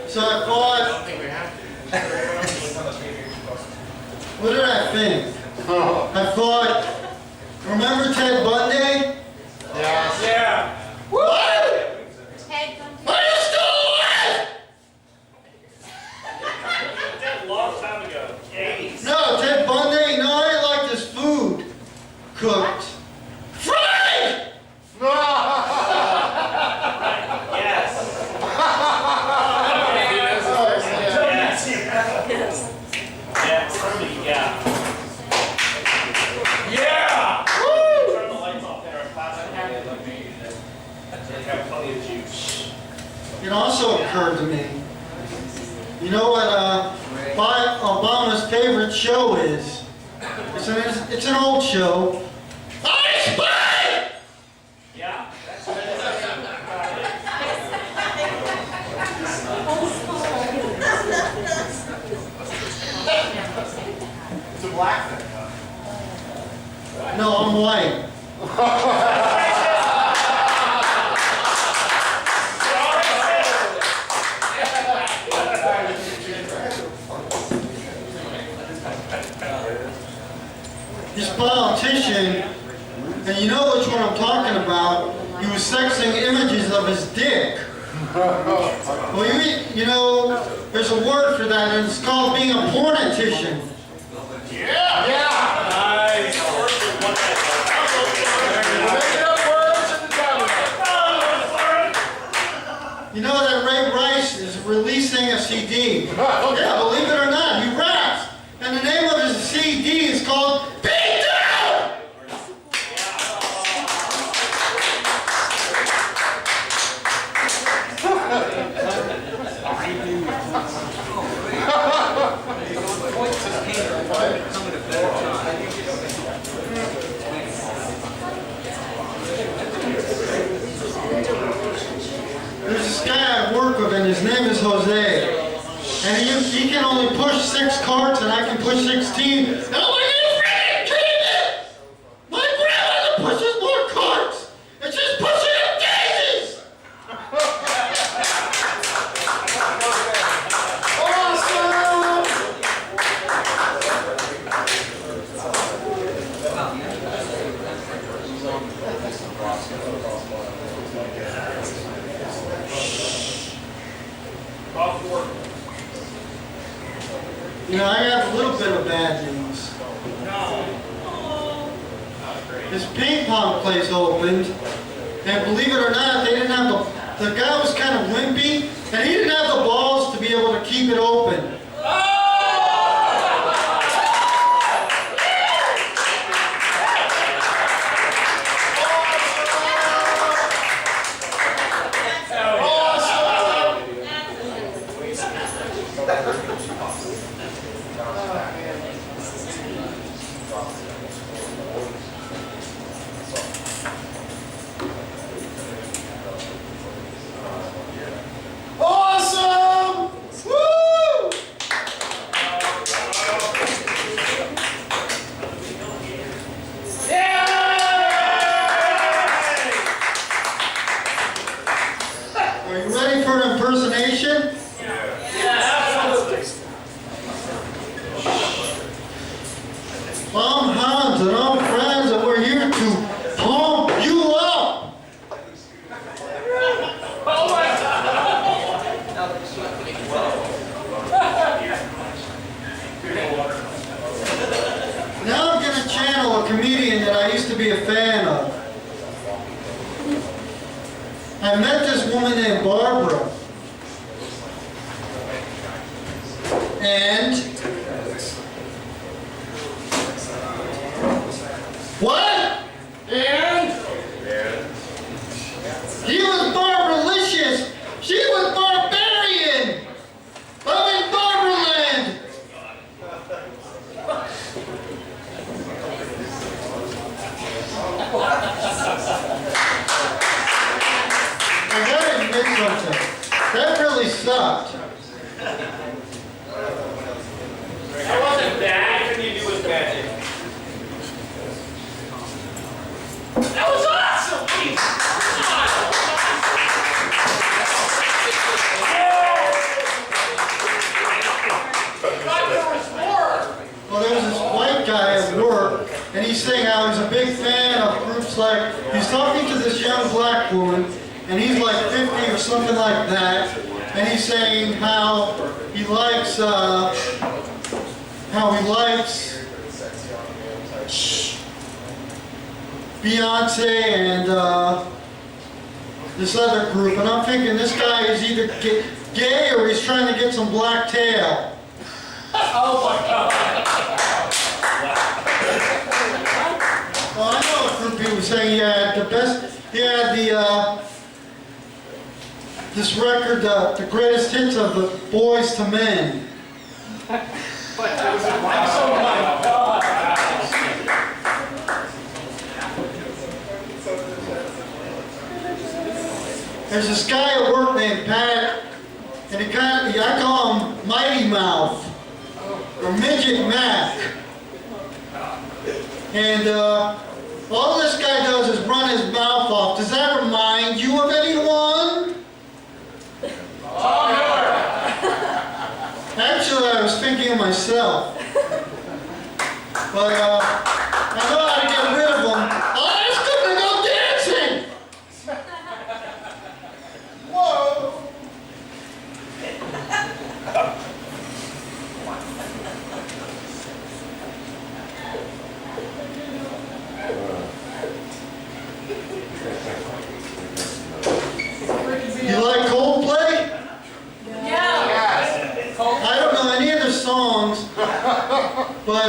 so I thought, what did I think? I thought, remember Ted Bundy? Yeah. What? Ted Bundy. Are you still alive? Dead a long time ago. 80s. No, Ted Bundy, no, I didn't like this food cooked. Fried! Yes. Yes. Yeah, Kirby, yeah. Yeah. Turn the lights off in our class. We have plenty of juice. It also occurred to me, you know what Obama's favorite show is? It's an old show. I Spy! Yeah. It's a black thing. No, I'm white. This politician, and you know which one I'm talking about, he was sexting images of his dick. Well, you know, there's a word for that, and it's called being a pornitician. Nice. Making up words in the Tabernacle. You know that Ray Rice is releasing a CD. Yeah, believe it or not, he raps. And the name of his CD is called Beat Down! There's this guy I work with, and his name is Jose. And he can only push 6 carts, and I can push 16. And I'm like, are you freaking kidding me? My grandmother pushes more carts, and she's pushing up daisies! Off work. You know, I have a little bit of bad news. This ping pong place opened, and believe it or not, they didn't have the guy was kind of wimpy, and he didn't have the balls to be able to keep it open. Awesome! Woo! Are you ready for an impersonation? I'm Hans, and I'm friends, and we're here to pump you up. Now I'm going to channel a comedian that I used to be a fan of. I met this woman named Barbara. She was barbarian. I'm in Barberland. I gotta admit something. That really sucked. That wasn't bad. What can you do with magic? That was awesome! Well, there was this white guy at work, and he's saying how he's a big fan of groups like, he's talking to this young black woman, and he's like 50 or something like that, and he's saying how he likes Beyonce and this other group, and I'm thinking this guy is either gay or he's trying to get some black tail. Oh my God. Well, I know a group people saying he had the best, he had this record, the greatest hits of the Boys to Men. Oh my God. There's this guy at work named Pat, and I call him Mighty Mouth, or Midget Mac. And all this guy does is run his mouth off. Does that remind you of anyone? Actually, I was thinking of myself. But I know how to get rid of them. Oh, let's go dancing! Whoa! You like Coldplay? I don't know any of the songs, but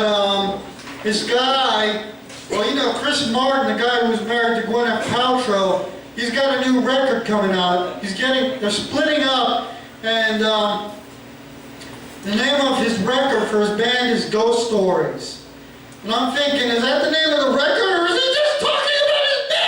this guy, well, you know, Chris Martin, the guy who was married to Gwyneth Paltrow, he's got a new record coming out. They're splitting up, and the name of his record for his band is Ghost Stories. And I'm thinking, is that the name of the record, or is he just talking about his marriage?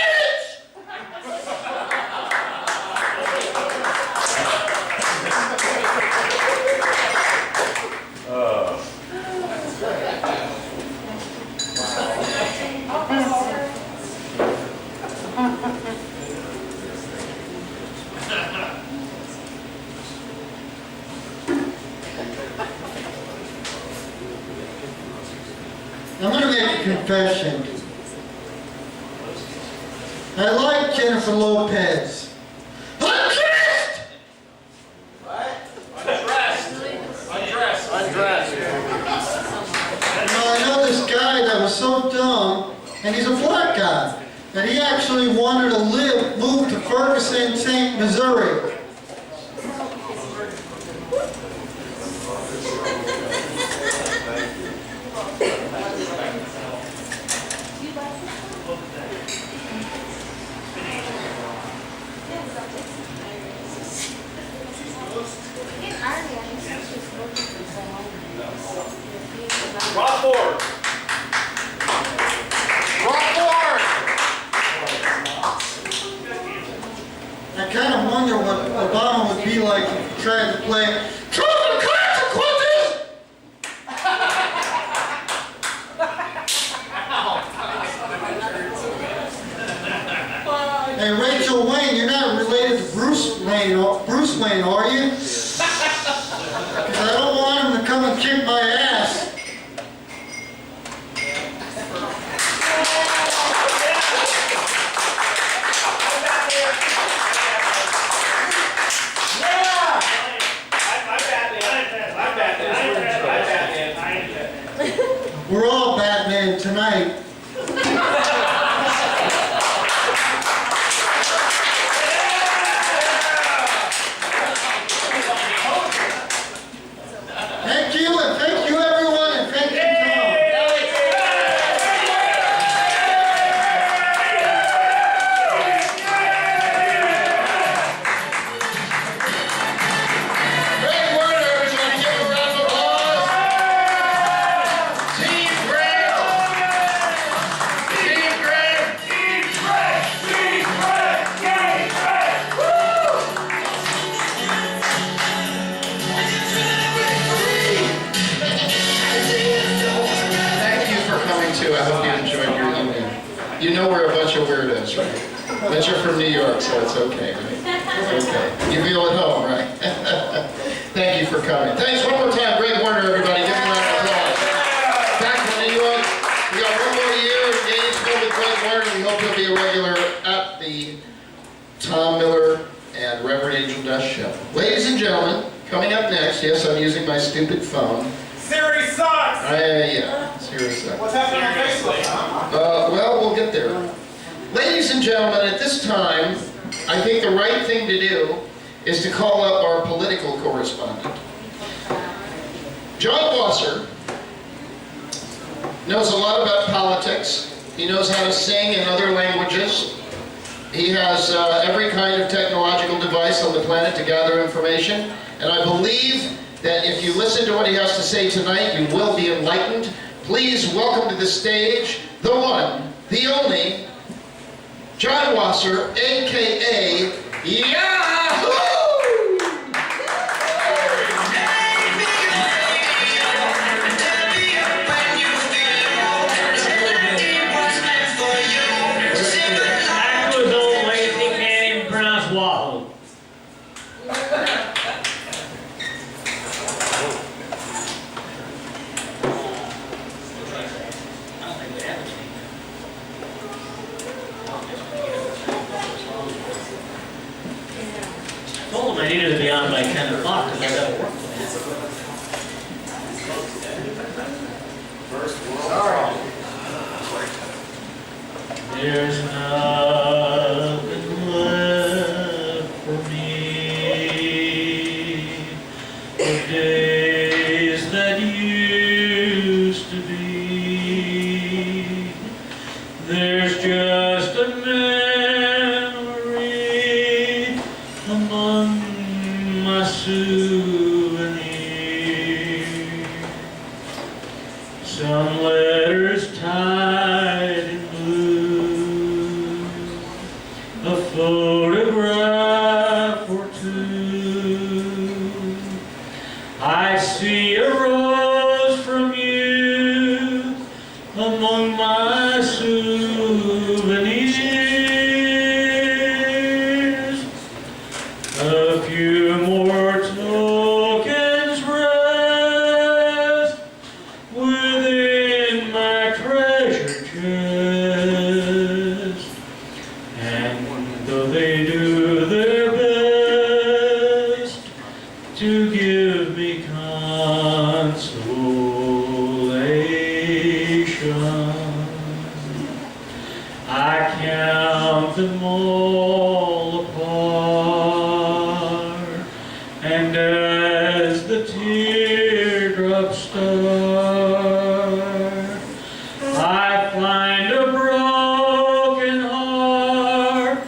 I'm going to make a confession. I like Jennifer Lopez. Undressed! Undressed. I know this guy that was so dumb, and he's a black guy, that he actually wanted to move to Ferguson, St. Missouri. Rock forward. I kind of wonder what Obama would be like if he tried to play Truth and Consequences! Hey, Rachel Wayne, you're not related to Bruce Wayne, are you? Because I don't want him to come and kick my ass. We're all Batman tonight. Thank you, and thank you know we're a bunch of weirdos, right? But you're from New York, so it's okay, right? It's okay. You feel at home, right? Thank you for coming. Thanks one more time, Greg Warner, everybody. Give him a round of applause. Back to New York. We got one more year engaged with Greg Warner. We hope he'll be a regular at the Tom Miller and Reverend Angel Dust show. Ladies and gentlemen, coming up next, yes, I'm using my stupid phone. Siri sucks! Yeah, seriously. What's happening on Facebook, huh? Well, we'll get there. Ladies and gentlemen, at this time, I think the right thing to do is to call up our political correspondent. John Wasser knows a lot about politics. He knows how to sing in other languages. He has every kind of technological device on the planet to gather information. And I believe that if you listen to what he has to say tonight, you will be enlightened. Please welcome to the stage the one, the only, John Wasser, a.k.a. Yahoo! Back to his old ways, he can't even pronounce Wahoo. I told him I needed to be on by 10 o'clock because I got to work tonight. There's nothing left for me. The days that used to be. There's just a memory among my souvenirs. Some letters tied in blue, a photograph or two. I see a rose from you among my souvenirs. A few more tokens rest within my treasure chest, and though they do their best to give me consolation, I count them all apart, and as the teardrops start, I find a broken heart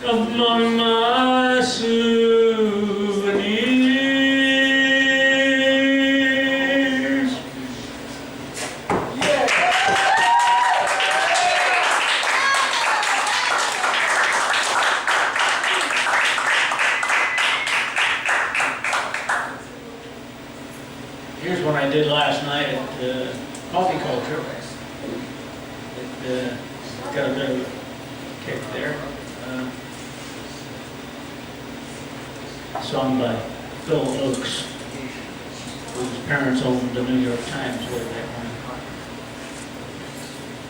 among my souvenirs. Here's what I did last night at Coffee Culture. It got a bit of a kick there. Sung by Phil Oakes, whose parents owned the New York Times way back when.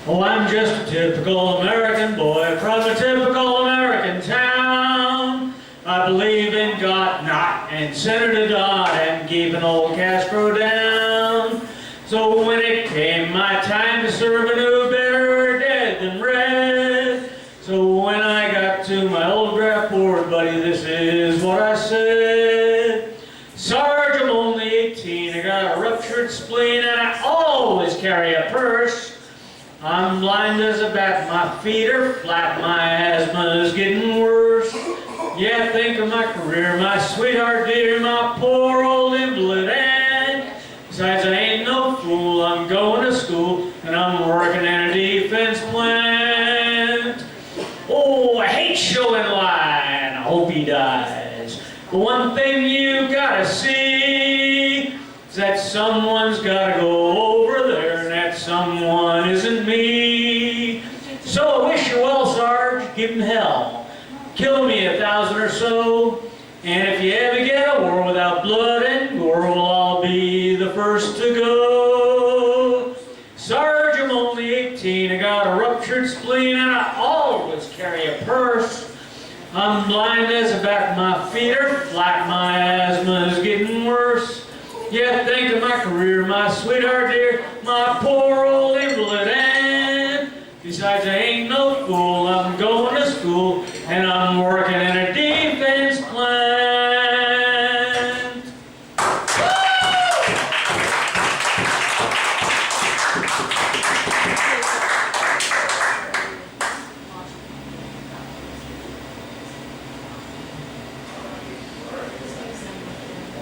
Oh, I'm just a typical American boy from a typical American town. I believe in God, not in Senator Dodd, and keeping old Castro down. So when it came my time to serve a new better dead than red. So when I got to my old draft board, buddy, this is what I said. Sarge, I'm only 18, I got a ruptured spleen, and I always carry a purse. I'm blind as a bat, my feet are flat, my asthma is getting worse. Yeah, think of my career, my sweetheart dear, my poor old invalid aunt. Besides, I ain't no fool, I'm going to school, and I'm working in a defense plant. Oh, I hate showing line, I hope he dies. But one thing you gotta see is that someone's gotta go over there, and that someone isn't me. So I wish kill me 1,000 or so. And if you ever get a war without blood and gore, we'll all be the first to go. Sarge, I'm only 18, I got a ruptured spleen, and I always carry a purse. I'm blind as the back of my feet are flat, my asthma is getting worse. Yeah, think of my career, my sweetheart dear, my poor old invalid aunt. Besides, I ain't no fool, I'm going to school, and I'm working in a defense plant.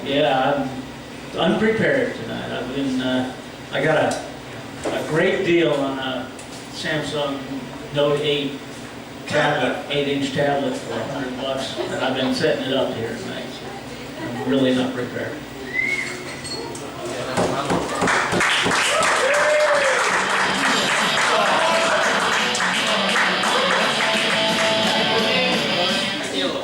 Yeah, I'm unprepared tonight. I got a great deal on a Samsung Note 8 tablet, 8-inch tablet for $100, and I've been setting it up here tonight. So I'm really not prepared.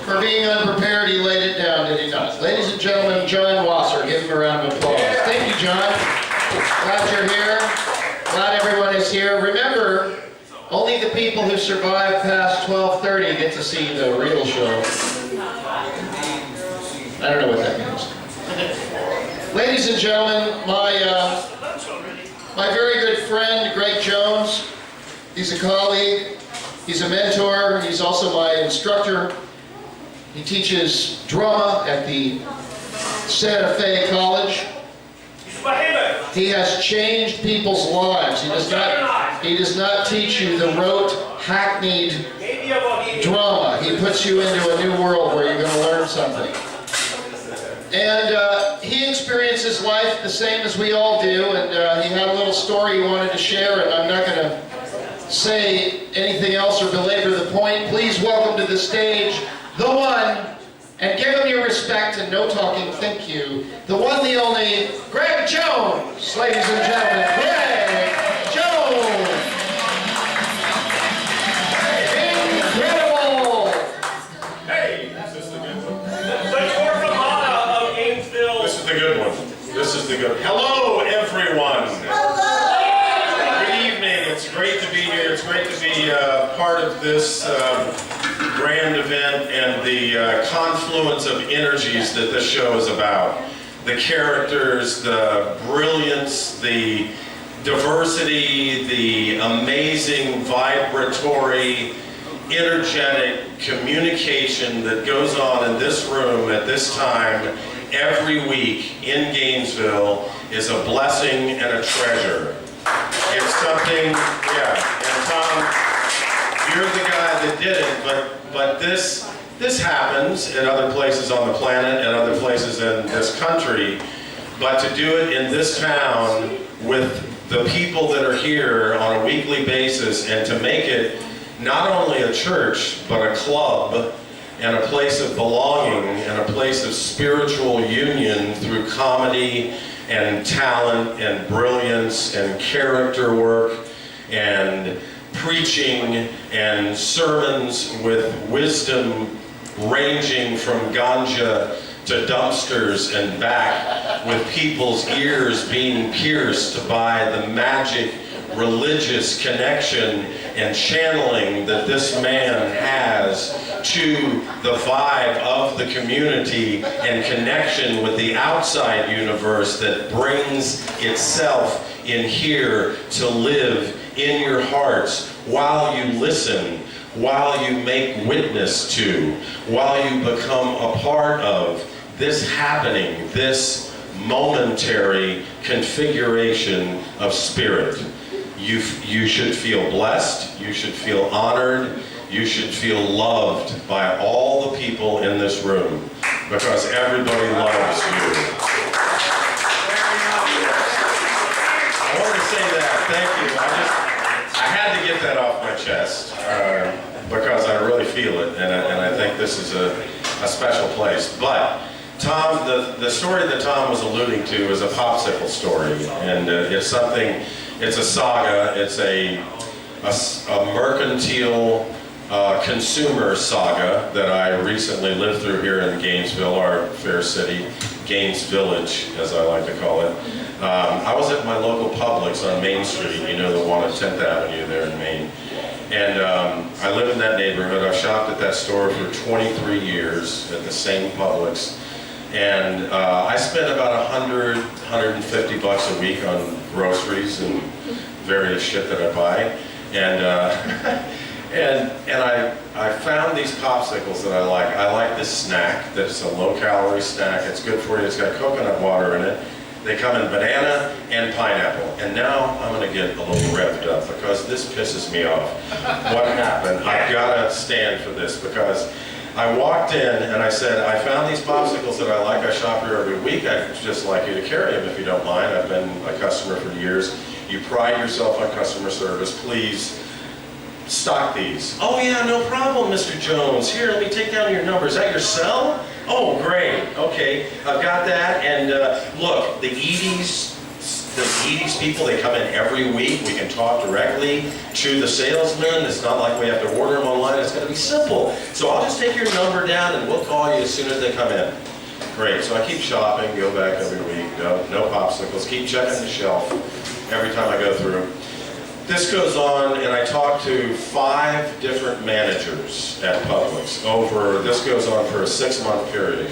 For being unprepared, he laid it down, did he not? Ladies and gentlemen, John Wasser, give him a round of applause. Thank you, John. Glad you're here. Glad everyone is here. Remember, only the people who survive past 12:30 get to see the real show. I don't know what that means. Ladies and gentlemen, my very good friend, Greg Jones, he's a colleague, he's a mentor, he's also my instructor. He teaches drama at the Santa Fe College. He has changed people's lives. He does not teach you the rote, hackneyed drama. He puts you into a new world where you're going to learn something. And he experiences life the same as we all do, and he had a little story he wanted to share, and I'm not going to say anything else or belabor the point. Please welcome to the stage the one, and give him your respect and no talking, thank you, the one, the only, Greg Jones, ladies and gentlemen, Greg Jones. Incredible. Hey, is this the good one? The tour from Hana of Gainesville. This is the good one. This is the good one. Hello, everyone. Good evening. It's great to be here. It's great to be part of this grand event and the confluence of energies that this show is about. The characters, the brilliance, the diversity, the amazing, vibratory, energetic communication that goes on in this room at this time every week in Gainesville is a blessing and a treasure. It's something, yeah, and Tom, you're the guy that did it, but this happens in other places on the planet and other places in this country, but to do it in this town with the people that are here on a weekly basis and to make it not only a church, but a club and a place of belonging and a place of spiritual union through comedy and talent and brilliance and character work and preaching and sermons with wisdom ranging from ganja to dumpsters and back, with people's ears being pierced by the magic religious connection and channeling that this man has to the vibe of the community and connection with the outside universe that brings itself in here to live in your hearts while you listen, while you make witness to, while you become a part of this happening, this momentary configuration of spirit. You should feel blessed, you should feel honored, you should feel loved by all the people in this room, because everybody loves you. I want to say that, thank you. I had to get that off my chest, because I really feel it, and I think this is a special place. But Tom, the story that Tom was alluding to is a popsicle story, and it's something, it's a saga, it's a mercantile consumer saga that I recently lived through here in Gainesville, our fair city, Gaines Village, as I like to call it. I was at my local Publix on Main Street, you know, the one at 10th Avenue there in Maine. And I live in that neighborhood. I've shopped at that store for 23 years at the same Publix. And I spend about $150 a week on groceries and various shit that I buy. And I found these popsicles that I like. I like this snack that's a low-calorie snack. It's good for you. It's got coconut water in it. They come in banana and pineapple. And now I'm going to get a little revved up because this pisses me off. What happened? I've got to stand for this because I walked in and I said, I found these popsicles that I like. I shop here every week. I'd just like you to carry them if you don't mind. I've been a customer for years. You pride yourself on customer service. Please stock these. Oh yeah, no problem, Mr. Jones. Here, let me take down your number. Is that your cell? Oh, great. Okay, I've got that. And look, the Edie's people, they come in every week. We can talk directly to the salesman. It's not like we have to order them online. It's going to be simple. So I'll just take your number down and we'll call you as soon as they come in. Great. So I keep shopping, go back every week. No popsicles. Keep checking the shelf every time I go through. This goes on, and I talked to 5 different managers at Publix this goes on for a 6-month period.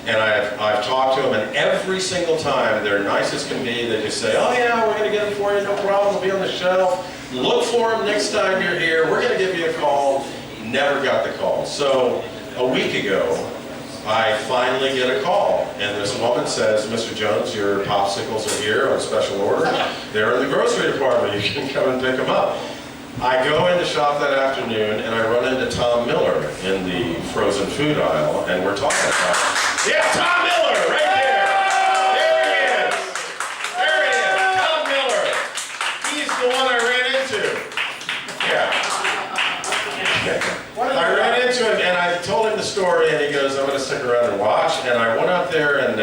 And I've talked to them, and every single time, they're nice as can be. They just say, oh yeah, we're going to get them for you, no problem, they'll be on the shelf. Look for them next time you're here. We're going to give you a call. Never got the call. So a week ago, I finally get a call, and this woman says, Mr. Jones, your popsicles are here on special order. They're in the grocery department. You can come and pick them up. I go in to shop that afternoon, and I run into Tom Miller in the frozen food aisle, and we're talking about it. Yeah, Tom Miller, right there. There he is. There he is, Tom Miller. He's the one I ran into. Yeah. I ran into him and I told him the story and he goes, I'm going to stick around and watch. And I went up there and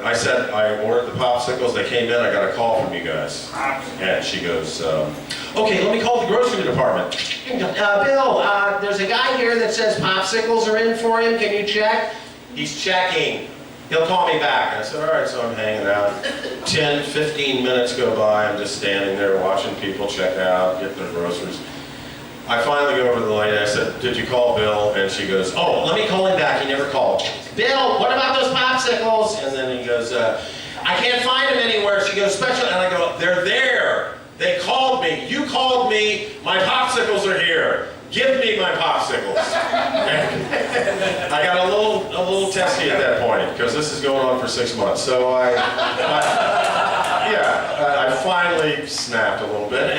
I said, I ordered the popsicles, they came in, I got a call from you guys. And she goes, okay, let me call the grocery department. Bill, there's a guy here that says popsicles are in for him, can you check? He's checking. He'll call me back. And I said, all right, so I'm hanging out. 10, 15 minutes go by, I'm just standing there watching people check out, get their groceries. I finally go over to the lady, I said, did you call Bill? And she goes, oh, let me call him back, he never called. Bill, what about those popsicles? And then he goes, I can't find them anywhere. She goes, special, and I go, they're there. They called me, you called me, my popsicles are here. Give me my popsicles. I got a little testy at that point, because this is going on for 6 months. So I finally snapped a little bit,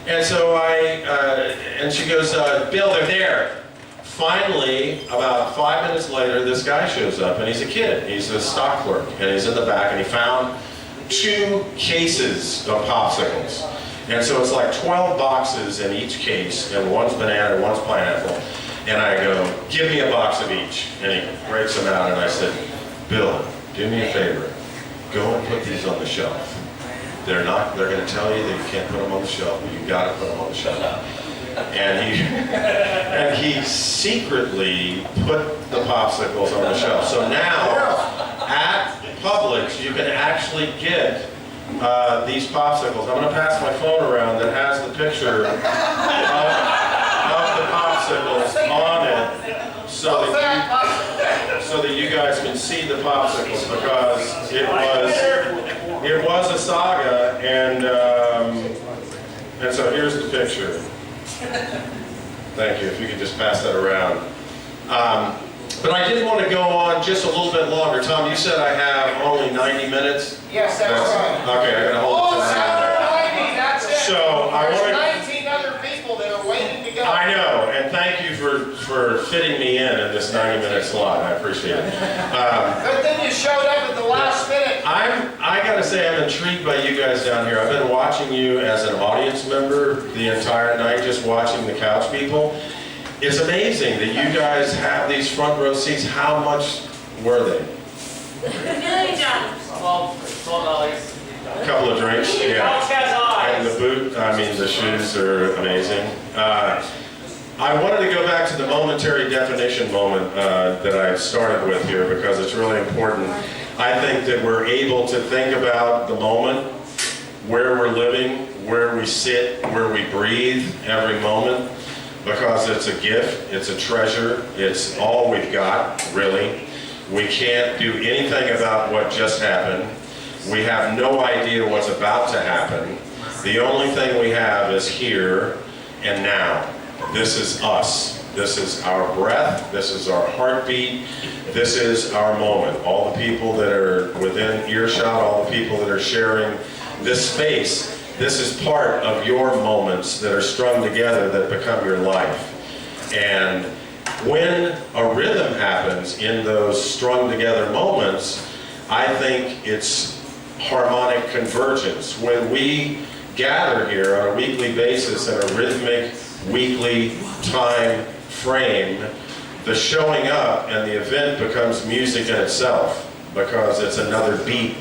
and so and she goes, Bill, they're there. Finally, about 5 minutes later, this guy shows up, and he's a kid. He's a stock clerk, and he's in the back, and he found 2 cases of popsicles. And so it's like 12 boxes in each case, and one's banana, one's pineapple. And I go, give me a box of each. And he breaks them out, and I said, Bill, do me a favor. Go and put these on the shelf. They're going to tell you that you can't put them on the shelf, but you got to put them on the shelf. And he secretly put the popsicles on the shelf. So now, at Publix, you can actually get these popsicles. I'm going to pass my phone around that has the picture of the popsicles on it so that you guys can see the popsicles, because it was a saga, and so here's the picture. Thank you. If you could just pass that around. But I did want to go on just a little bit longer. Tom, you said I have only 90 minutes? Yes, that's right. Okay, I got to hold it to 90, that's it. So I There's want 19 other people that are waiting to go. I know, and thank you for fitting me in this 90-minute slot. I appreciate it. But then you showed up at the last minute. I got to say, I'm intrigued by you guys down here. I've been watching you as an audience member the entire night, just watching the couch people. It's amazing that you guys have these front row seats. How much were they? $12. A couple of drinks, Couch yeah. has And eyes. the boot, I mean, the shoes are amazing. I wanted to go back to the momentary definition moment that I started with here because it's really important. I think that we're able to think about the moment, where we're living, where we sit, where we breathe every moment, because it's a gift, it's a treasure, it's all we've got, really. We can't do anything about what just happened. We have no idea what's about to happen. The only thing we have is here and now. This is us. This is our breath. This is our heartbeat. This is our moment. All the people that are within earshot, all the people that are sharing this space, this is part of your moments that are strung together that become your life. And when a rhythm happens in those strung together moments, I think it's harmonic convergence. When we gather here on a weekly basis in a rhythmic weekly time frame, the showing up and the event becomes music in itself because it's another beat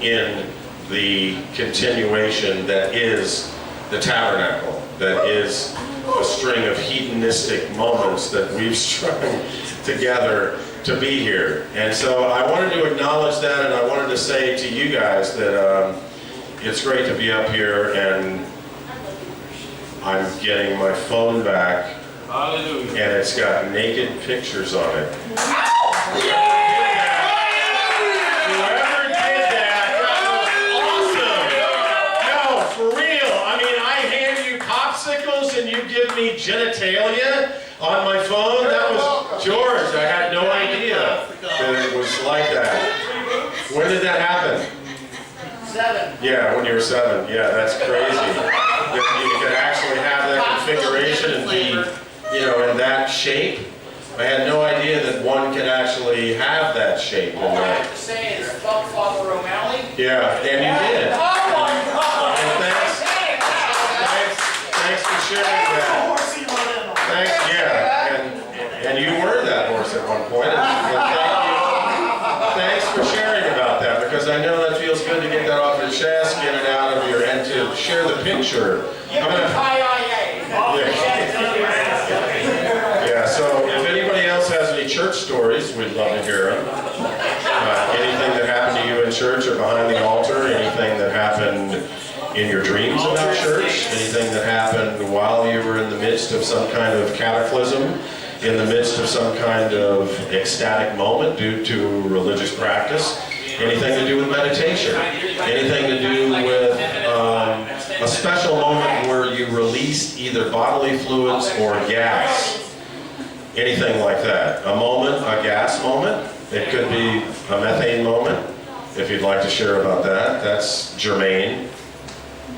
in the continuation that is the tabernacle, that is a string of hedonistic moments that we've strung together to be here. And so I wanted to acknowledge that, and I wanted to say to you guys that it's great to be up here, and I'm getting my phone back, and it's got naked pictures on it. Whoever did that was awesome. No, for real. I mean, I hand you popsicles and you give me genitalia on my phone. That was George. I had no idea that it was like that. When did that happen? 7. Yeah, when you were 7. Yeah, that's crazy. That you could actually have that configuration and be, you know, in that shape. I had no idea that one could actually have that shape. All I have to say is, fuck Father O'Malley. Yeah, and you did. Oh my God! And thanks for sharing that. Thanks, yeah. And you were that horse at one point. And thanks for sharing about that, because I know that feels good to get that off your chest, get it out of your, and to share the picture. Yeah, so if anybody else has any church stories, we'd love to hear them. Anything that happened to you in church or behind the altar, anything that happened in your dreams about church, anything that happened while you were in the midst of some kind of cataclysm, in the midst of some kind of ecstatic moment due to religious practice, anything to do with meditation, anything to do with a special moment where you released either bodily fluids or gas, anything like that. A moment, a gas moment. It could be a methane moment. If you'd like to share about that, that's germane.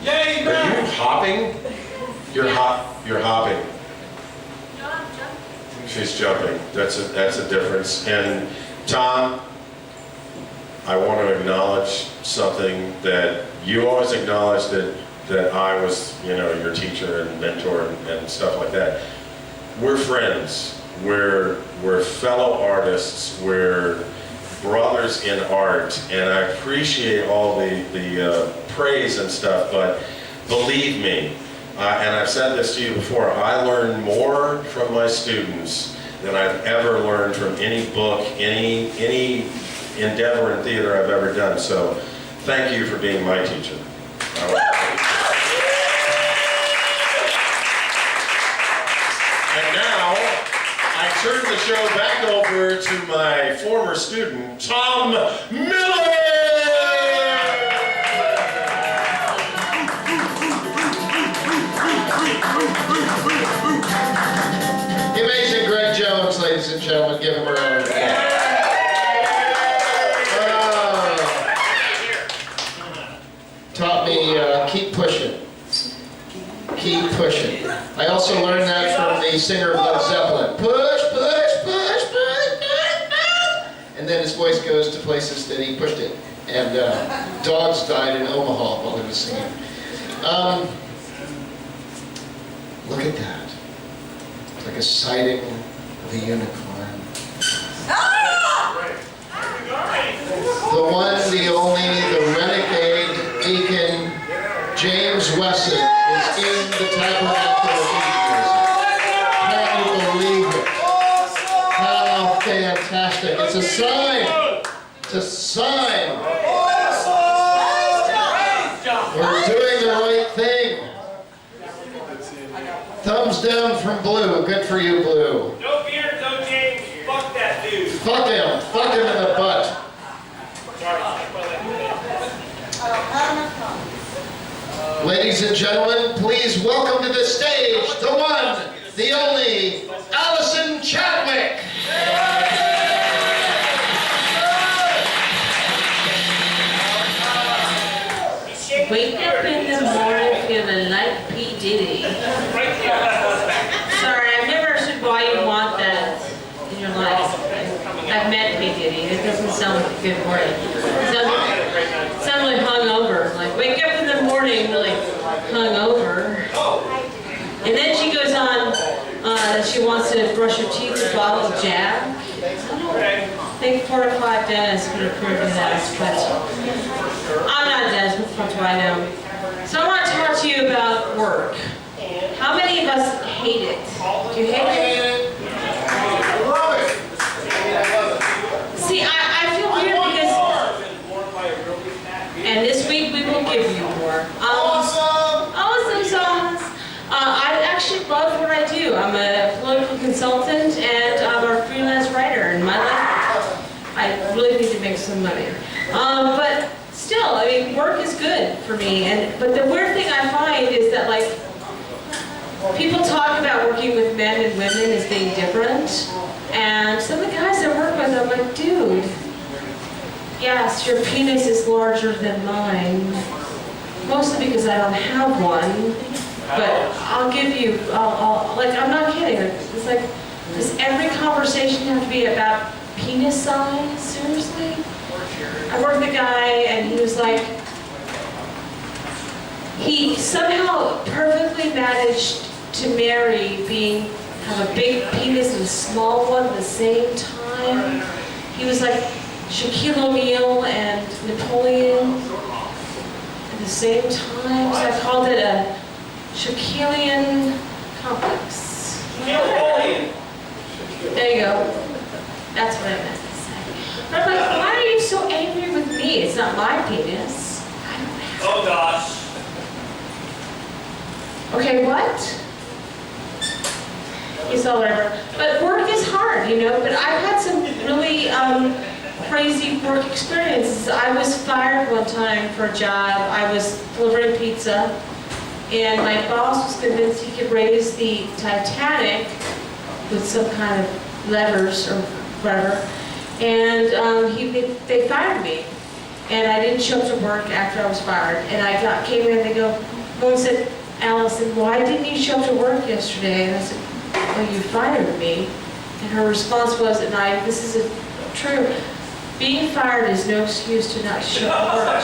Yay, Are you hopping? You're hopping. She's jumping. That's a difference. And Tom, I want to acknowledge something that you always acknowledge, that I was, you know, your teacher and mentor and stuff like that. We're friends. We're fellow artists. We're brothers in art, and I appreciate all the praise and stuff. But believe me, and I've said this to you before, I learn more from my students than I've ever learned from any book, any endeavor in theater I've ever done. So thank you for being my teacher. And now I turn the show back over to my former student, Tom Miller! The amazing Greg Jones, ladies and gentlemen, give him a round of applause. Taught me keep pushing. Keep pushing. I also learned that from the singer of Led Zeppelin. Push, push, push, push, push, push. And then his voice goes to places that he pushed it. And dogs died in Omaha while he was singing. Look at that. It's like a sighting of a unicorn. The one, the only, the renegade, James Wesson is in the Tabernacle of Hedonism. Can you believe it? How fantastic. It's a sign. It's a sign. We're doing the right thing. Thumbs down from Blue. Good for you, Blue. No beard, no James. Fuck that dude. Fuck him. Fuck him in the butt. Ladies and gentlemen, please welcome to the stage the one, the only, Allison Chadwick. Wake up in the morning feeling like P. Diddy. Sorry, I've never understood why you want that in your life. I've met P. Diddy. It doesn't sound like a good word. It sounds like hungover. Like, wake up in the morning really hungover. And then she goes on that she wants to brush her teeth with a bottle of Jack. I think 4 or 5 dentists would approve of that, but I'm not a dentist, what the fuck do I know? So I want to talk to you about work. How many of us hate it? Do you hate it? Love it. See, I feel weird because, and this week we will give you more. Awesome songs. I actually love what I do. I'm a political consultant and I'm a freelance writer. In my life, I really need to make some money. But still, I mean, work is good for me. But the weird thing I find is that, like, people talk about working with men and women as being different. And some of the guys I work with, I'm like, dude, yes, your penis is larger than mine. Mostly because I don't have one. But I'll give you, like, I'm not kidding. It's like, does every conversation have to be about penis size? Seriously? I worked with a guy and he was like, he somehow perfectly managed to marry have a big penis and a small one at the same time. He was like Shaquille O'Neal and Napoleon at the same time. So I called it a Shaquillean complex. There you go. That's what I meant to say. But I'm like, why are you so angry with me? It's not my penis. I don't have it. Oh gosh. Okay, what? It's all whatever. But work is hard, you know, but I've had some really crazy work experiences. I was fired one time for a job. I was delivering pizza. And my boss was convinced he could raise the Titanic with some kind of levers or whatever. And they fired me. And I didn't show up to work after I was fired. And I came in and they go, one said, Allison, why didn't you show up to work yesterday? And I said, well, you fired me. And her response was, and this is true, being fired is no excuse to not show up to work.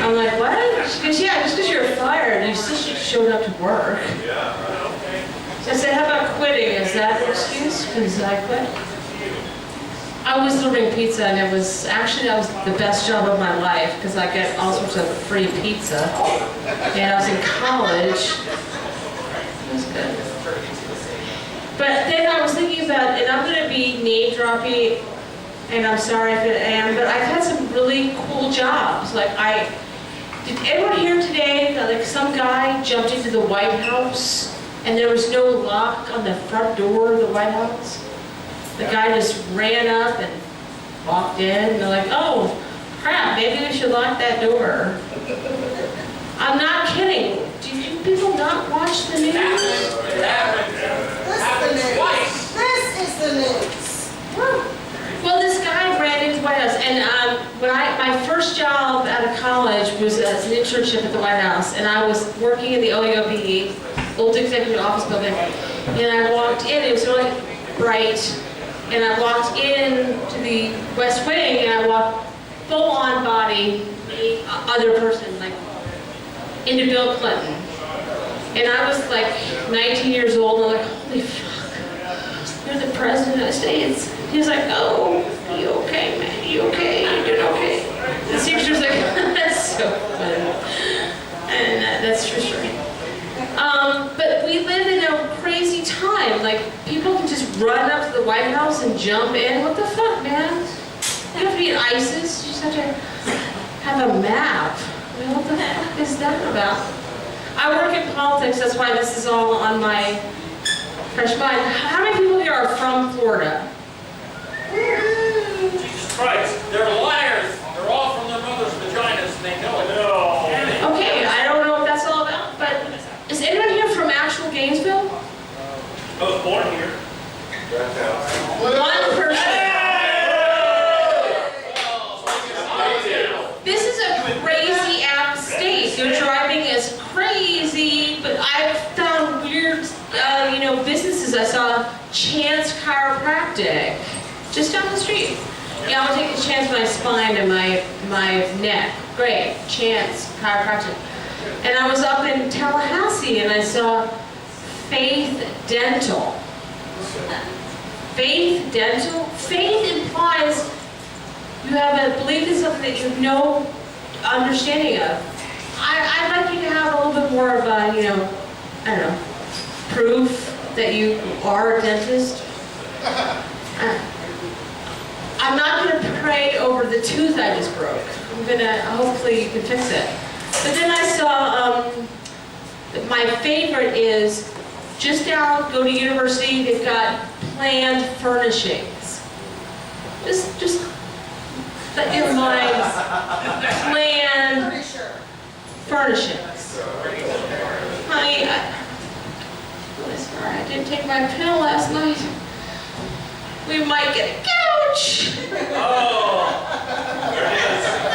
I'm like, what? She goes, yeah, just because you're fired, you still should have showed up to work. So I said, how about quitting? Is that an excuse? Because I quit. I was delivering pizza, and that was the best job of my life because I get all sorts of free pizza. And I was in college. It was good. But then I was thinking about, and I'm going to be name dropping, and I'm sorry if I am, but I've had some really cool jobs. Like did anyone hear today that like some guy jumped into the White House and there was no lock on the front door of the White House? The guy just ran up and walked in and they're like, oh crap, maybe we should lock that door. I'm not kidding. Do people not watch the news? This is the news. Well, this guy ran into the White House, and my first job out of college was as an internship at the White House, and I was working in the OEOB, Old Executive Office Building, and I walked in, it was really bright, and I walked in to the West Wing, and I walked full-on body, the other person, like, into Bill Clinton. And I was like 19 years old, and I'm like, holy fuck, you're the President of the United States. He was like, oh, are you okay, man? you okay? You doing okay? The seamstress was like, that's so funny. And that's true story. But we live in a crazy time. Like, people can just run up to the White House and jump in. What the fuck, man? You don't have to be in ISIS. You just have to have a map. I mean, what the fuck is that about? I work in politics, that's why this is all on my fresh mind. How many people here are from Florida? Jesus Christ, they're liars. They're all from their mother's vaginas and they know it. No. Okay, I don't know what that's all about, but is anyone here from actual Gainesville? I was born here. One person. This is a crazy ass state. Their driving is crazy, but I've found weird, businesses. I saw Chance Chiropractic just down the street. Yeah, I'm gonna take a chance with my spine and my neck. Great, Chance Chiropractic. And I was up in Tallahassee and I saw Faith Dental. Faith Dental? Faith implies you have a belief in something that you have no understanding of. I'd like you to have a little bit more of a, proof that you are a dentist. I'm not going to pray over the tooth I just broke. I'm going to, hopefully you can fix it. But then I saw, my favorite is, just down, go to university, they've got planned furnishings. Just let your mind plan furnishings. Honey, I didn't take my pill last night. We might get a couch. Oh.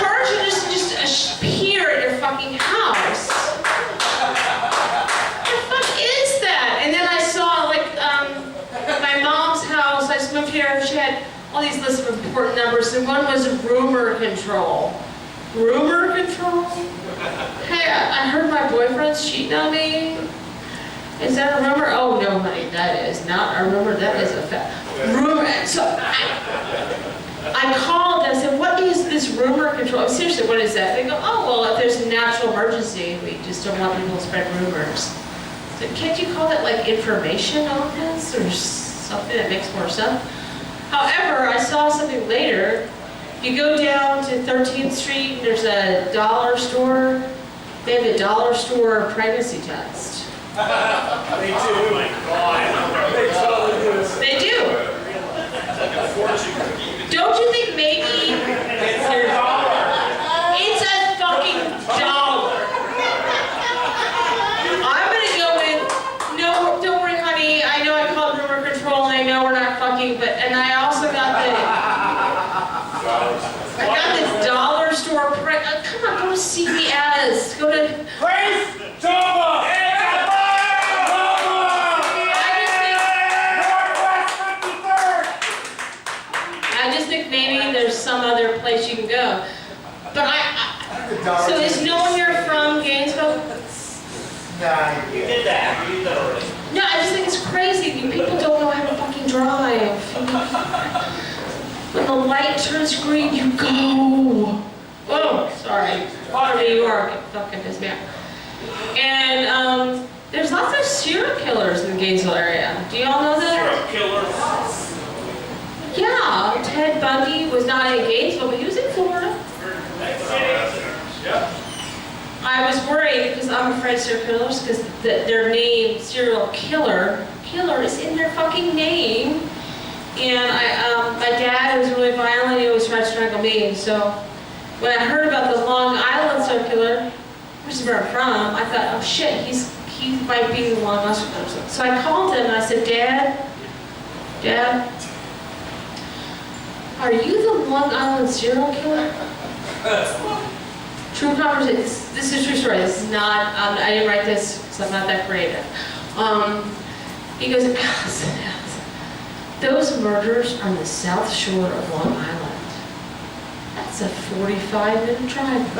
Furniture just appear at your fucking house. What the fuck is that? And then I saw my mom's house. I just moved here. She had all these lists of important numbers, and one was rumor control. Rumor control? Hey, I heard my boyfriend's cheating on me. Is that a rumor? Oh no, honey, that is not a rumor. That is a fact. Rumor. So I called and I said, "What is this rumor control? Seriously, what is that?" They go, "Oh well, if there's a natural emergency, we just don't want people to spread rumors." I said, "Can't you call that like information office or something that makes more sense?" However, I saw something later. You go down to 13th Street, there's a dollar store. They have a dollar store pregnancy test. They do. Oh my God. They totally do. They do. Don't you think maybe It's a dollar. it's a fucking dollar? I'm gonna go with, no, don't worry, honey. I know I called rumor control and I know we're not fucking, and I also got the dollar store come on, go to CVS. Go to Grace Toma. I just think maybe there's some other place you can go. But so is no one here from Gainesville? You did that. You did that already. No, I just think it's crazy. People don't know how to fucking drive. When the light turns green, you go. Oh, sorry. New York, it fucking is bad. And there's lots of serial killers in the Gainesville area. Do y'all know that? Serial killers. Yeah, Ted Bundy was not in Gainesville, but he was in Florida. Yeah. I was worried because I'm afraid of serial killers because their name, serial killer is in their fucking name. And my dad was really violent. He always tried to strangle me. So when I heard about the Long Island serial killer, which is where I'm from, I thought, oh shit, he might be the Long Island serial killer. So I called him and I said, Dad, are you the Long Island serial killer? True conversation. This is a true story. This is not. I didn't write this because I'm not that creative. He goes, those murders are on the south shore of Long Island. That's a 45-minute drive.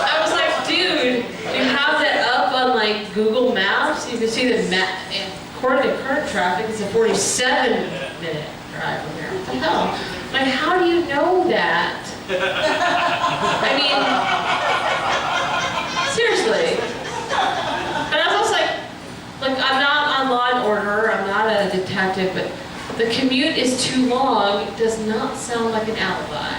I was like, dude, do you have that up on like Google Maps? You can see the map. According to current traffic. It's a 47-minute drive from here. What the hell? Like, how do you know that? I mean, seriously. And I was also like, I'm not on Law and Order, I'm not a detective, but the commute is too long. It does not sound like an alibi.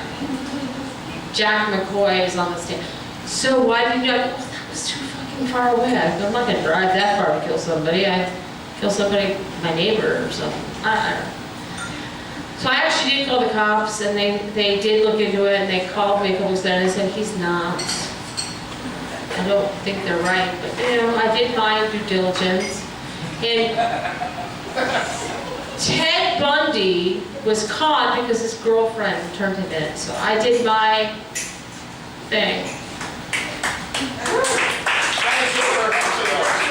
Jack McCoy is on the stand. So why did you? That was too fucking far away. I'm not gonna drive that far to kill somebody. I kill somebody, my neighbor or something. I don't know. So I actually did call the cops, and they did look into it, and they called me a couple weeks later, and they said he's not. I don't think they're right, but you know, I did my due diligence. And Ted Bundy was caught because his girlfriend turned him in. So I did my thing.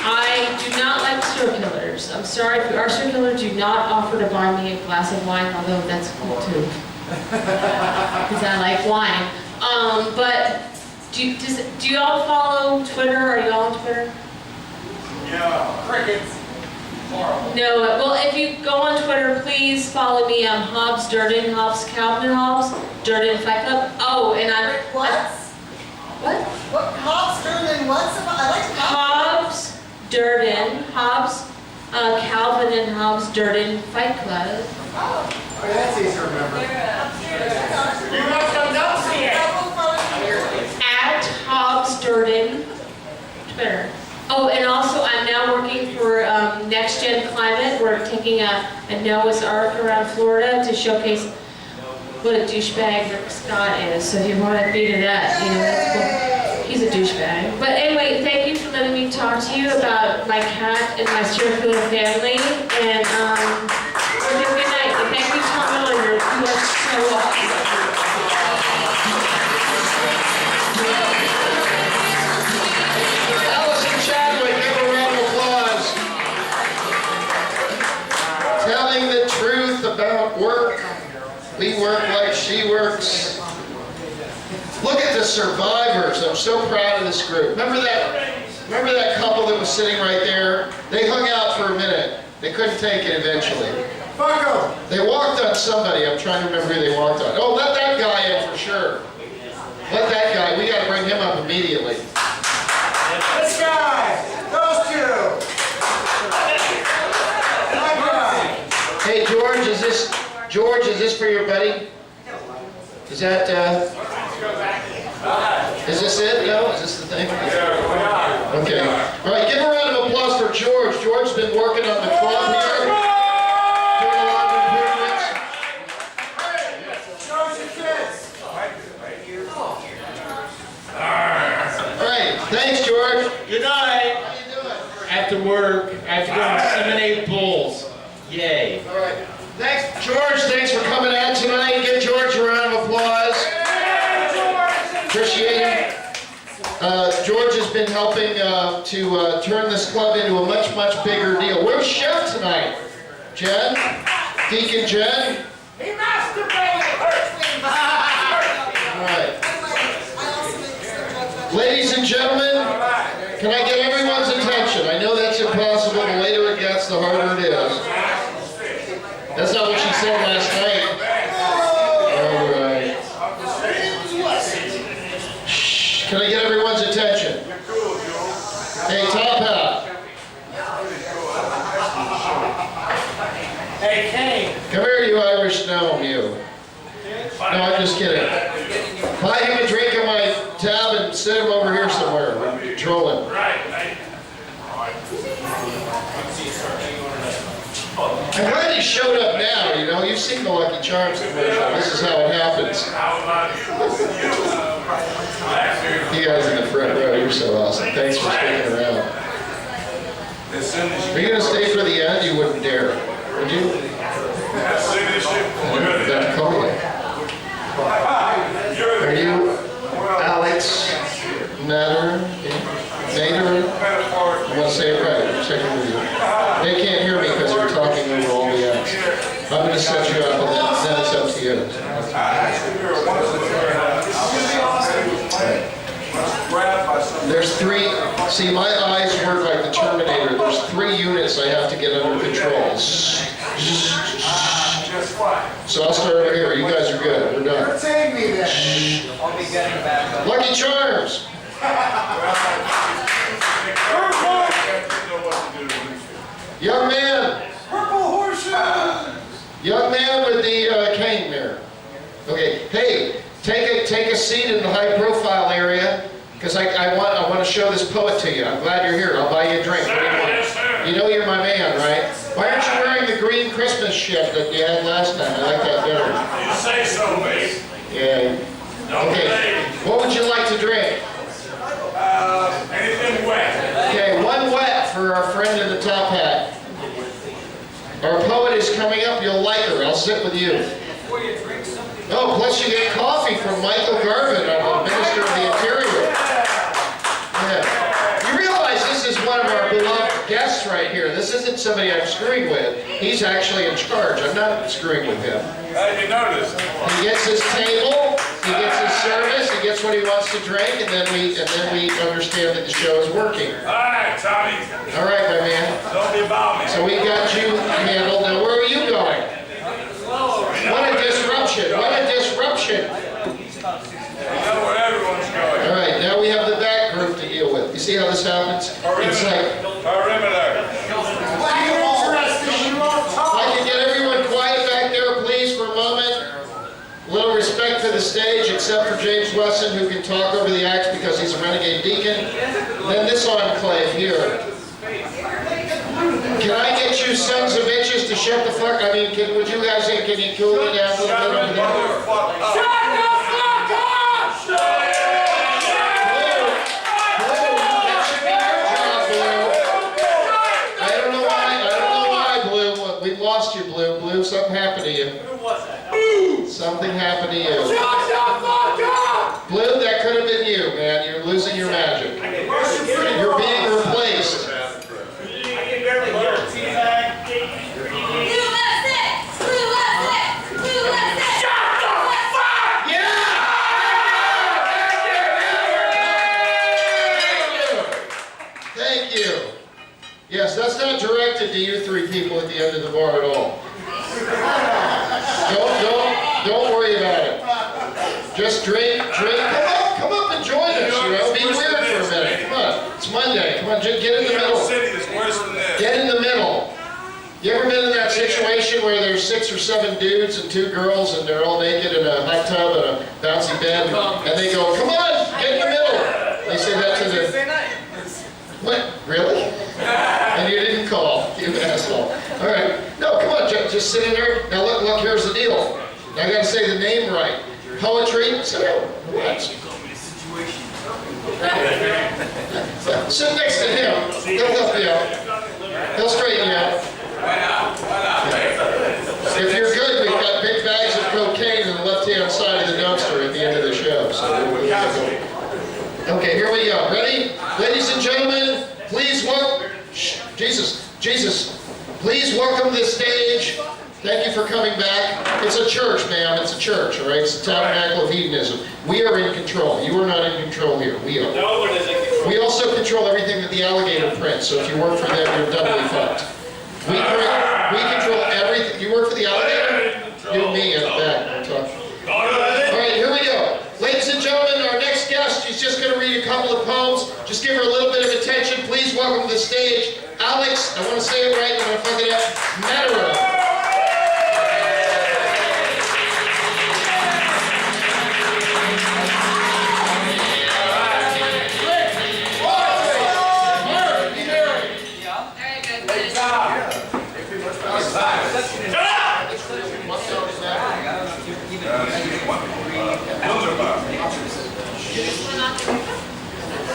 I do not like serial killers. I'm sorry, if you are a serial killer, do not offer to buy me a glass of wine, although that's cool too. Because I like wine. But do you all follow Twitter? Are you all on Twitter? Yeah, crickets. Horrible. No, well, if you go on Twitter, please follow me. I'm Hobbs Durden, Hobbs Calvin Hobbs, Durden Fight Club. Oh, and I'm... What? What? What? Hobbs Durden, what's about? I like Hobbs Durden, Hobbs, Calvin and Hobbs Durden Fight Club. Oh, that's easy to remember. You must have not seen it. At Hobbs Durden, Twitter. Oh, and also I'm now working for Next Gen Climate. We're taking a Noah's Ark around Florida to showcase what a douchebag Rick Scott is. So if you want to be to that, you know, that's cool. He's a douchebag. But anyway, thank you for letting me talk to you about my cat and my serial killer family. And have a good night. And thank you, Tom Miller. You are so awesome. Telling the truth about work. We work like she works. Look at the survivors. I'm so proud of this group. Remember that couple that was sitting right there? They hung out for a minute. They couldn't take it eventually. Fuck 'em. They walked on somebody. I'm trying to remember who they walked on. Oh, let that guy in for sure. Let that guy. We got to bring him up immediately. This guy. Those two. That guy. Hey, George, is this for your buddy? Is that, is this it? No? Is this the thing? Okay. All right, give a round of applause for George. George's been working on the club here. Doing a lot of improvements. All right, thanks, George. Good night. How you doing? I have to work. I have to go and inseminate bulls. Yay. All right. Thanks, George. Thanks for coming out tonight. Give George a round of applause. Appreciate it. George has been helping to turn this club into a much, much bigger deal. Where's Chef tonight? Jen? Deacon Jen? He masturbated. All right. Ladies and gentlemen, can I get everyone's attention? I know that's impossible. The later it gets, the harder it is. That's not what she said last night. All right. Shh. Can I get everyone's attention? Hey, Top Hat. Hey, Kane. Come here, you Irish gnome, you. No, I'm just kidding. Buy him a drink at my tab and send him over here somewhere. I'm trolling. I'm glad he showed up now, you know. You've seen the Lucky Charms commercial. This is how it happens. You guys in the front row, you're so awesome. Thanks for sticking around. Are you going to stay for the end? You wouldn't dare, would you? That call it. Are you Alex Nader? I want to say it right. I'm checking with you. They can't hear me because they're talking over all the acts. I'm going to set you up and then it's up to you. Right. There's three, see, my eyes work like the Terminator. There's 3 units I have to get under control. So I'll start over here. You guys are good. We're done. Entertain me then. I'll be getting back up. Lucky Charms. Young man. Purple horseshoe. Young man with the cane there. Okay, hey, take a seat in the high profile area, because I want to show this poet to you. I'm glad you're here. I'll buy you a drink. What do you want? You know you're my man, right? Why aren't you wearing the green Christmas shirt that you had last time? I like that better. You say so, mate. Yeah. Okay. What would you like to drink? Anything wet. Okay, one wet for our friend in the top hat. Our poet is coming up. You'll like her. I'll sit with you. Oh, plus you get coffee from Michael Garvin, the Minister of the Interior. Yeah. You realize this is one of our beloved guests right here. This isn't somebody I'm screwing with. He's actually in charge. I'm not screwing with him. How'd you notice? He gets his table, he gets his service, he gets what he wants to drink, and then we understand that the show is working. All right, Tommy. All right, my man. Don't be about me. So we got you handled. Now where are you going? What a disruption! What a disruption! You know where everyone's going. All right, now we have the back group to deal with. You see how this happens? It's like, Perimeter. if I can get everyone quiet back there, please, for a moment. A little respect for the stage, except for James Wesson, who can talk over the acts because he's a renegade deacon. Then this enclave here. Can I get you sons of bitches to shut the fuck? I mean, would you guys think, can you cool it down a little bit over there? Lost you, Blue. Blue, something happened to you. Who was that? Something happened to you. Blue, that could have been you, man. You're losing your magic. You're being replaced. I can barely hear it. Thank you. Yes, that's not directed to you 3 people at the end of the bar at all. Don't worry about it. Just drink. Come up and join us, you know. Be weird for a minute. Come on. It's Monday. Come on, just get in the middle. Get in the middle. You ever been in that situation where there's 6 or 7 dudes and 2 girls and they're all naked in a hot tub and a bouncy bed and they go, come on, get in the middle. They say that to the... What? Really? And you didn't call, you asshole. All right. No, come on, just sit in there. Now look, here's the deal. Now I got to say the name right. Poetry. Sit down. Relax. Sit next to him. He'll help you out. He'll straighten you out. If you're good, we've got big bags of cocaine on the left-hand side of the dumpster at the end of the show. So okay, here we go. Ready? Ladies and gentlemen, please welcome... Jesus. Please welcome to the stage. Thank you for coming back. It's a church, ma'am. It's a church, all right? It's the Tabernacle of Hedonism. We are in control. You are not in control here. We are. No one is in control. We also control everything that the alligator prints, so if you work for them, you're doubly fucked. We control everything. You work for the alligator? You and me in the back. All right, here we go. Ladies and gentlemen, our next guest, she's just going to read a couple of poems. Just give her a little bit of attention. Please welcome to the stage, Alex, I want to say it right, I'm going to fuck it up, Matterer.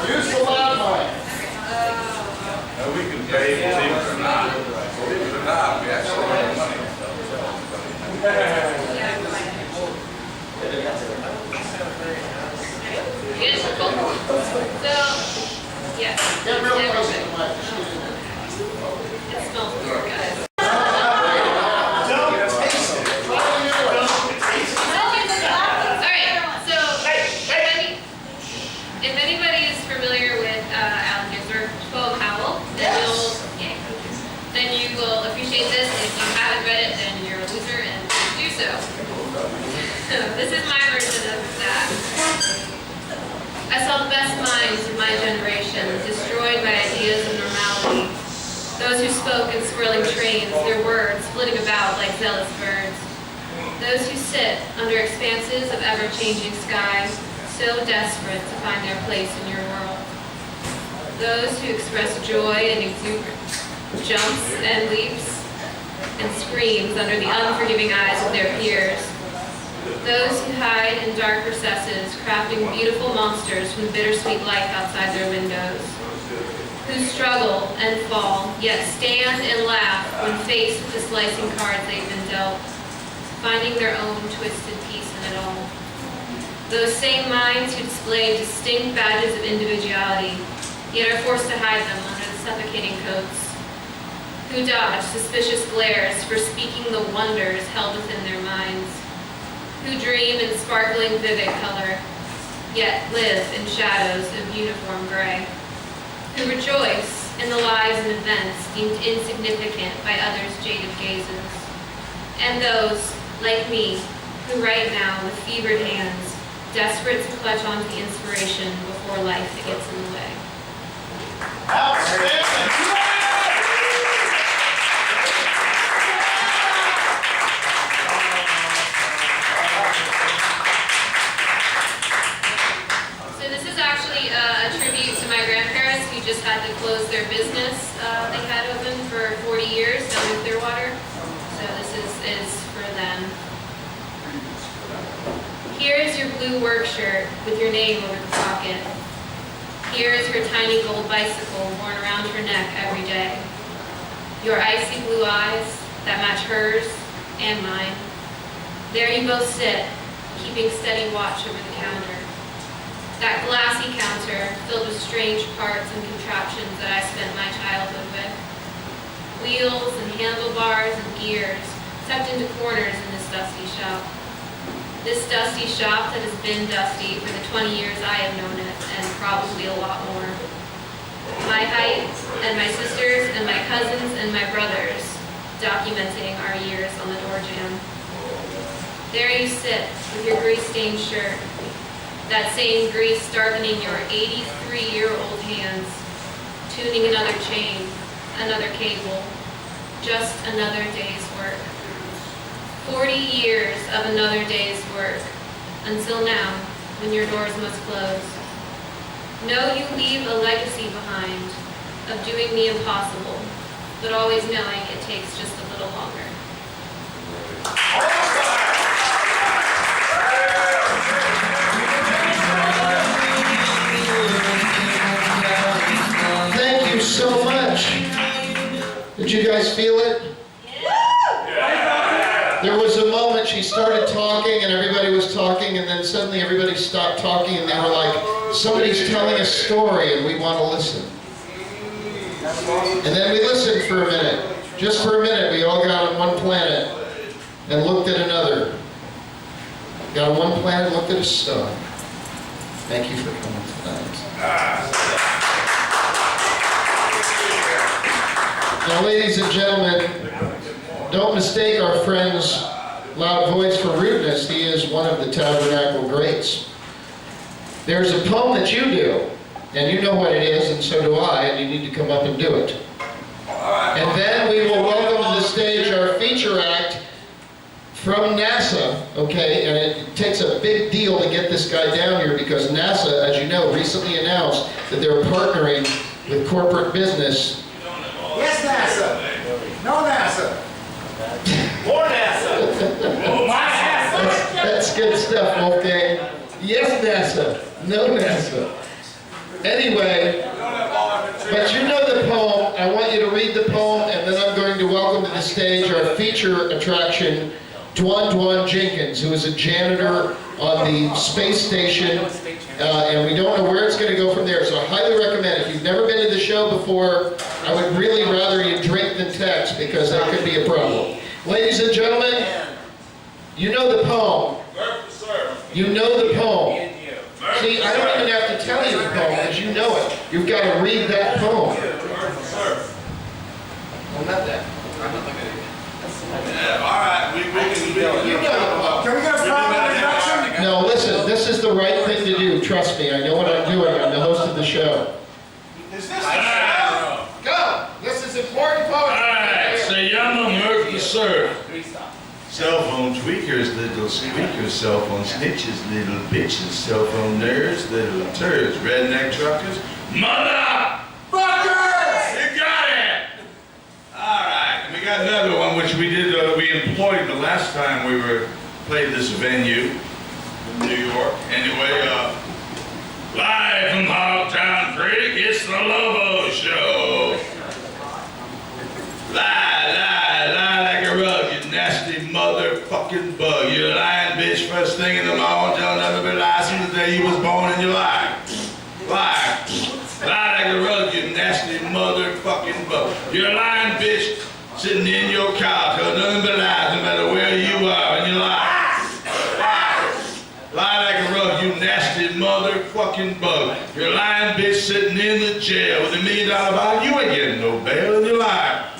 Use the loud mic. We can pay, believe it or not. Believe it or not, we actually have money. Get real close to the mic. It smells good, guys. If anybody is familiar with Allen Ginsberg's poem Howl, then you will appreciate this. If you haven't read it, then you're a loser and please do so. This is my version of that. I saw the best minds of my generation destroyed by ideas of normality. Those who spoke in swirling trains, their words flitting about like zealous birds. Those who sit under expanses of ever-changing sky, so desperate to find their place in your world. Those who express joy and exuberance, jumps and leaps and screams under the unforgiving eyes of their peers. Those who hide in dark recesses, crafting beautiful monsters from the bittersweet life outside their windows. Who struggle and fall, yet stand and laugh when faced with the slicing cards they've been dealt, finding their own twisted piece in it all. Those same minds who display distinct badges of individuality, yet are forced to hide them under the suffocating coats. Who dodge suspicious glares for speaking the wonders held within their minds. Who dream in sparkling vivid color, yet live in shadows of uniform gray. Who rejoice in the lives and events deemed insignificant by others' jaded gazes. And those, like me, who right now, with fevered hands, desperate to clutch onto the inspiration before life gets in the way. Outstanding! So this is actually a tribute to my grandparents who just had to close their business they had open for 40 years down in Clearwater. So this is for them. Here is your blue work shirt with your name over the pocket. Here is her tiny gold bicycle worn around her neck every day. Your icy blue eyes that match hers and mine. There you both sit, keeping steady watch over the counter. That glassy counter filled with strange parts and contraptions that I spent my childhood with. Wheels and handlebars and gears tucked into corners in this dusty shop. This dusty shop that has been dusty for the 20 years I have known it, and probably a lot more. My height, and my sisters, and my cousins, and my brothers, documenting our years on the door jamb. There you sit with your grease-stained shirt, that same grease darkening your 83-year-old hands, tuning another chain, another cable, just another day's work. 40 years of another day's work, until now, when your doors must close. Know you leave a legacy behind of doing the impossible, but always knowing it takes just a little longer. Thank you so much. Did you guys feel it? There was a moment she started talking and everybody was talking, and then suddenly everybody stopped talking and they were like, somebody's telling a story and we want to listen. And then we listened for a minute. Just for a minute, we all got on one planet and looked at another. Got on one planet, looked at a star. Thank you for coming tonight. Now, ladies and gentlemen, don't mistake our friend's loud voice for rudeness. He is one of the Tabernacle greats. There's a poem that you do, and you know what it is, and so do I, and you need to come up and do it. And then we will welcome to the stage our feature act from NASA, okay? And it takes a big deal to get this guy down here because NASA, as you know, recently announced that they're partnering with corporate business. Yes, NASA. No NASA. More NASA. That's good stuff, Wolfgang. Yes, NASA. No NASA. Anyway, but you know the poem. I want you to read the poem, and then I'm going to welcome to the stage our feature attraction, Dwan Jenkins, who is a janitor on the space station, and we don't know where it's going to go from there. So I highly recommend, if you've never been to the show before, I would really rather you drink than text, because that could be a problem. Ladies and gentlemen, you know the poem. You know the poem. See, I don't even have to tell you the poem because you know it. You've got to read that poem. Well, not that. Yeah, all right, we can do it. You know the poem. Can we get a proper introduction? No, listen, this is the right thing to do. Trust me, I know what I'm doing. I'm the host of the show. Is this Go! This is important poetry. Alright, say Yama Murphy, sir. Cell phone tweakers, little squeakers, cell phone snitches, little bitches, cell phone nerds, little turds, redneck truckers, motherfuckers! You got it! Alright, and we got another one which we did, we employed the last time we played this venue in New York. Anyway, live from Hogtown Creek, it's the Lobo Show. Lie like a rug, you nasty motherfucking bug. You're a lying bitch first thing in the morning, tell another bit lies from the day you was born and you lie. Lie like a rug, you nasty motherfucking bug. You're a lying bitch sitting in your car, tell nothing but lies no matter where you are and you lie. Lie like a rug, you nasty motherfucking bug. You're a lying bitch sitting in the jail with $1 million bond. You ain't getting no bail and you lie.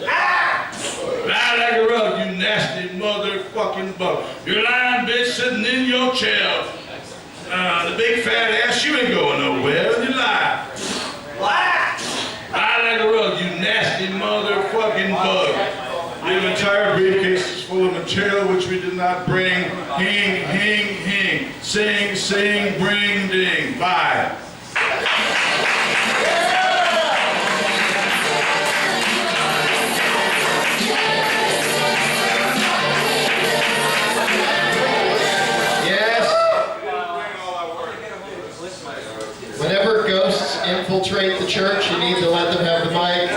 Lie like a rug, you nasty motherfucking bug. You're a lying bitch sitting in your chair. The big fat ass, you ain't going nowhere and you lie. Lie like a rug, you nasty motherfucking bug. Your entire briefcase is full of material which we did not bring. Hing, hing, hing. Sing, sing, bring, ding. Bye. Yes. Whenever ghosts infiltrate the church, you need to let them have the mic.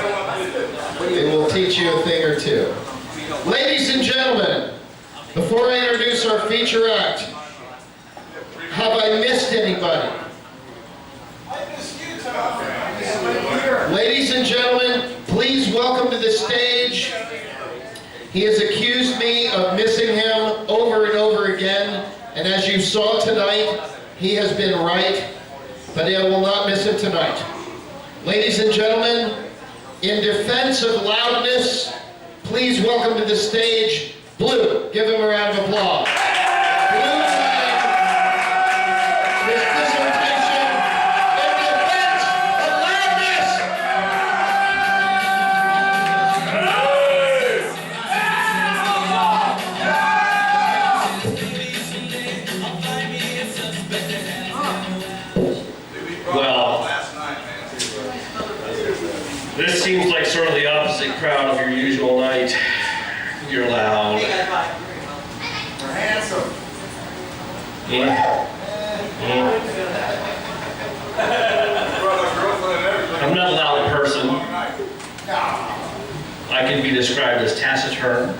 It will teach you a thing or two. Ladies and gentlemen, before I introduce our feature act, have I missed anybody? Ladies and gentlemen, please welcome to the stage. He has accused me of missing him over and over again, and as you saw tonight, he has been right, but I will not miss him tonight. Ladies and gentlemen, in defense of loudness, please welcome to the stage, Blue. Give him a round of applause. Blue tonight, his dissertation in defense of loudness. Well, this seems like sort of the opposite crowd of your usual night. You're loud. We're handsome. I'm not a loud person. I can be described as taciturn.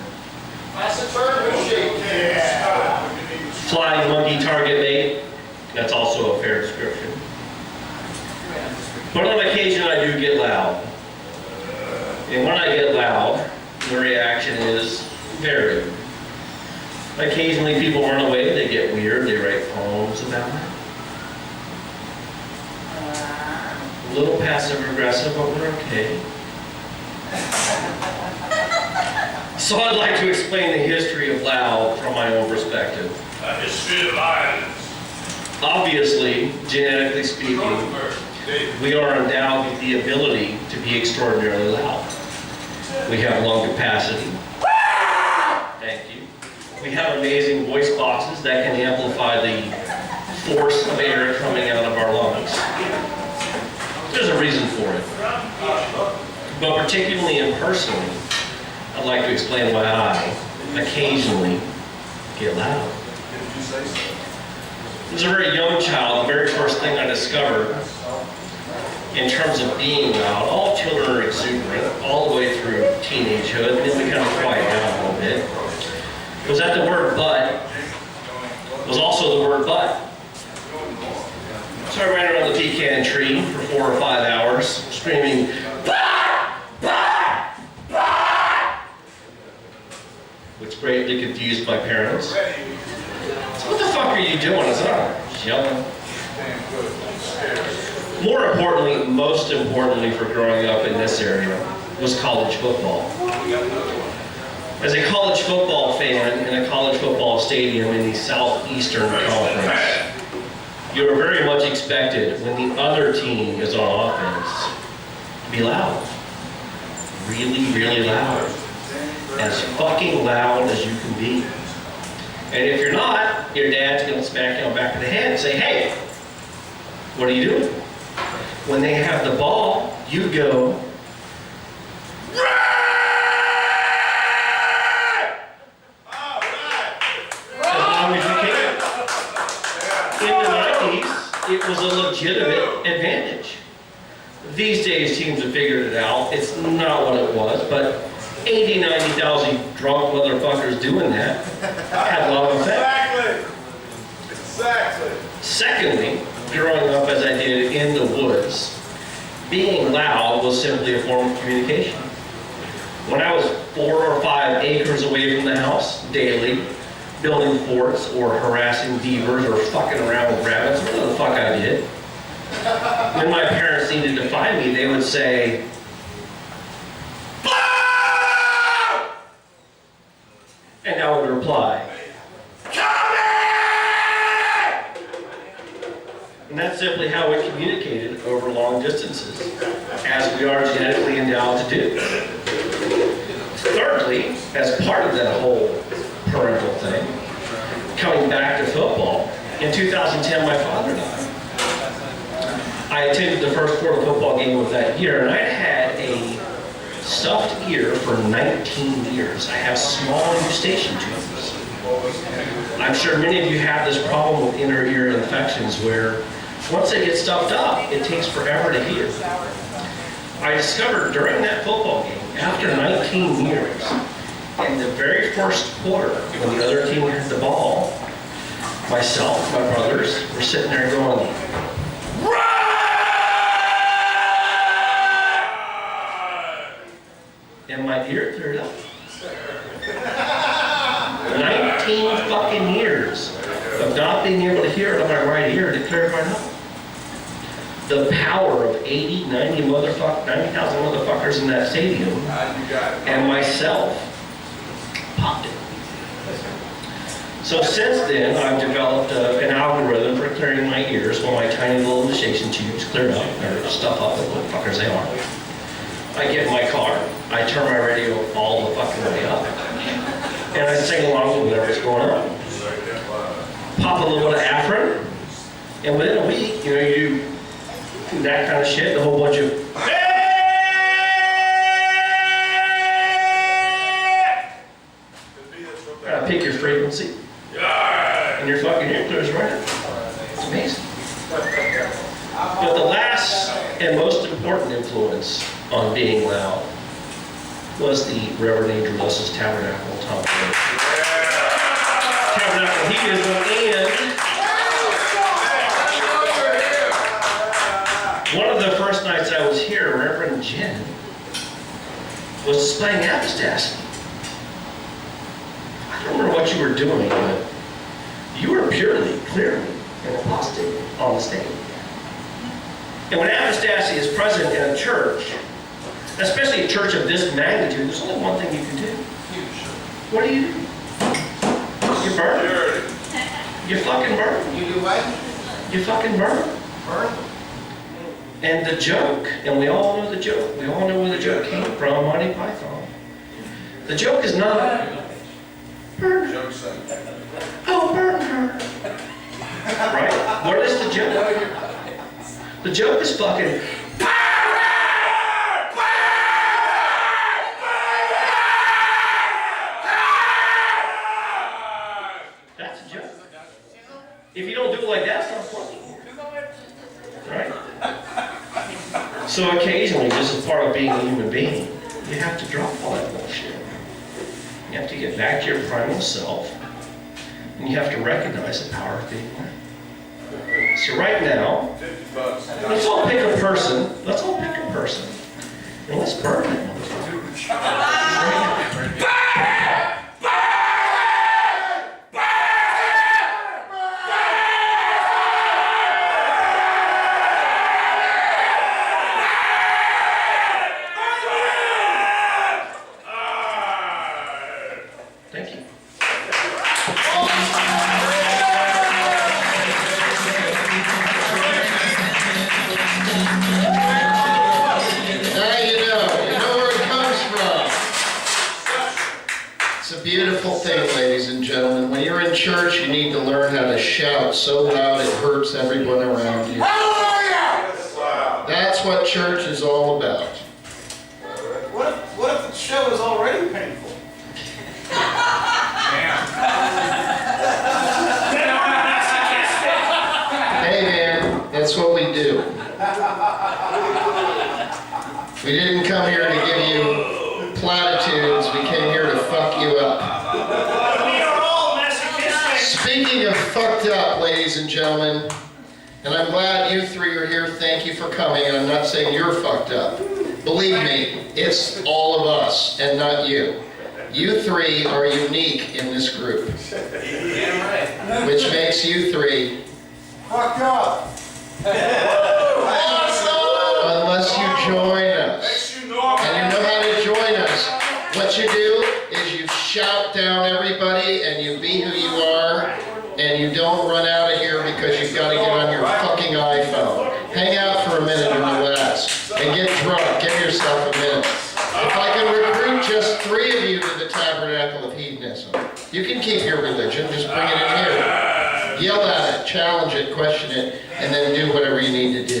Flying monkey target mate. That's also a fair description. But on occasion I do get loud. And when I get loud, the reaction is varied. Occasionally people run away, they get weird, they write poems about it. A little passive aggressive, but we're okay. So I'd like to explain the history of loud from my own perspective. A history of violence. Obviously, genetically speaking, we are endowed with the ability to be extraordinarily loud. We have lung capacity. Thank you. We have amazing voice boxes that can amplify the force of air coming out of our lungs. There's a reason for it. But particularly and personally, I'd like to explain why I occasionally get loud. As a very young child, the very first thing I discovered in terms of being loud, all children are exuberant all the way through teenagehood, and then we kind of quiet down a little bit, was that the word but was also the word but. So I ran around the pecan tree for 4 or 5 hours, screaming, bah! Bah! Bah! Which greatly confused my parents. So what the fuck are you doing? I said, oh, yelling. More importantly, most importantly for growing up in this area, was college football. As a college football fan in a college football stadium in the Southeastern Conference, you are very much expected when the other team is on offense to be loud. Really, really loud. As fucking loud as you can be. And if you're not, your dad's going to smack you on the back of the head and say, hey, what are you doing? When they have the ball, you go, as long as you can. In the 90s, it was a legitimate advantage. These days, teams have figured it out. It's not what it was, but 80, 90,000 drunk motherfuckers doing that had a lot of effect. Exactly. Secondly, growing up as I did in the woods, being loud was simply a form of communication. When I was 4 or 5 acres away from the house daily, building forts or harassing beavers or fucking around with rabbits, whatever the fuck I did, when my parents needed to find me, they would say, and I would reply, and that's simply how we communicated over long distances, as we are genetically endowed to do. Thirdly, as part of that whole parental thing, coming back to football, in 2010 my father died. I attended the first Florida football game of that year, and I'd had a stuffed ear for 19 years. I have small eustachian tumors. I'm sure many of you have this problem with inner ear infections where once they get stuffed up, it takes forever to heal. I discovered during that football game, after 19 years, in the very first quarter, when the other team had the ball, myself, my brothers, were sitting there going, and my ear cleared up. 19 fucking years of not being able to hear it on my right ear to clear it right up. The power of 80, 90,000 motherfuckers in that stadium and myself popped it. So since then, I've developed an algorithm for clearing my ears while my tiny little eustachian tubes cleared up, or stuff up, the little fuckers they are. I get in my car, I turn my radio all the fucking way up, and I sing along with whatever's going on. Pop a little bit of Afrin, and within a week, you do that kind of shit, a whole bunch of pick your frequency, and your fucking ear clears right up. It's amazing. But the last and most important influence on being loud was the Reverend Andrew Luss's Tabernacle of Hedonism, and one of the first nights I was here, Reverend Jen was displaying apostasy. I don't remember what you were doing, but you were purely, clearly an apostate on the stage. And when apostasy is present in a church, especially a church of this magnitude, there's only one thing you can do. What do? You burn. You fucking burn. You do what? You fucking burn. Burn? And the joke, and we all know the joke, we all know where the joke came from, Monty Python. The joke is not, burn her. Oh, burn her. Right? What is the joke? The joke is fucking, that's a joke. If you don't do it like that, it's not funny. Right? So occasionally, just as part of being a human being, you have to drop all that bullshit. You have to get back to your primal self, and you have to recognize the power of being one. So right now, let's all pick a person. Let's all pick a person, and let's burn that motherfucker. church, you need to learn how to shout so loud it hurts everyone around you. That's what church is all about. What if the show is already painful? Hey man, that's what we do. We didn't come here to give you platitudes, we came here to fuck you up. We are all masochistic. Speaking of fucked up, ladies and gentlemen, and I'm glad you three are here, thank you for coming, and I'm not saying you're fucked up. Believe me, it's all of us, and not you. You three are unique in this group, which makes you three Fucked up. unless you join us. And you know how to join us. What you do is you shout down everybody and you be who you are, and you don't run out of here because you've got to get on your fucking iPhone. Hang out for a minute and relax. And get drunk. Give yourself a minute. If I can recruit just 3 of you to the Tabernacle of Hedonism, you can keep your religion, just bring it in here. Yell at it, challenge it, question it, and then do whatever you need to do.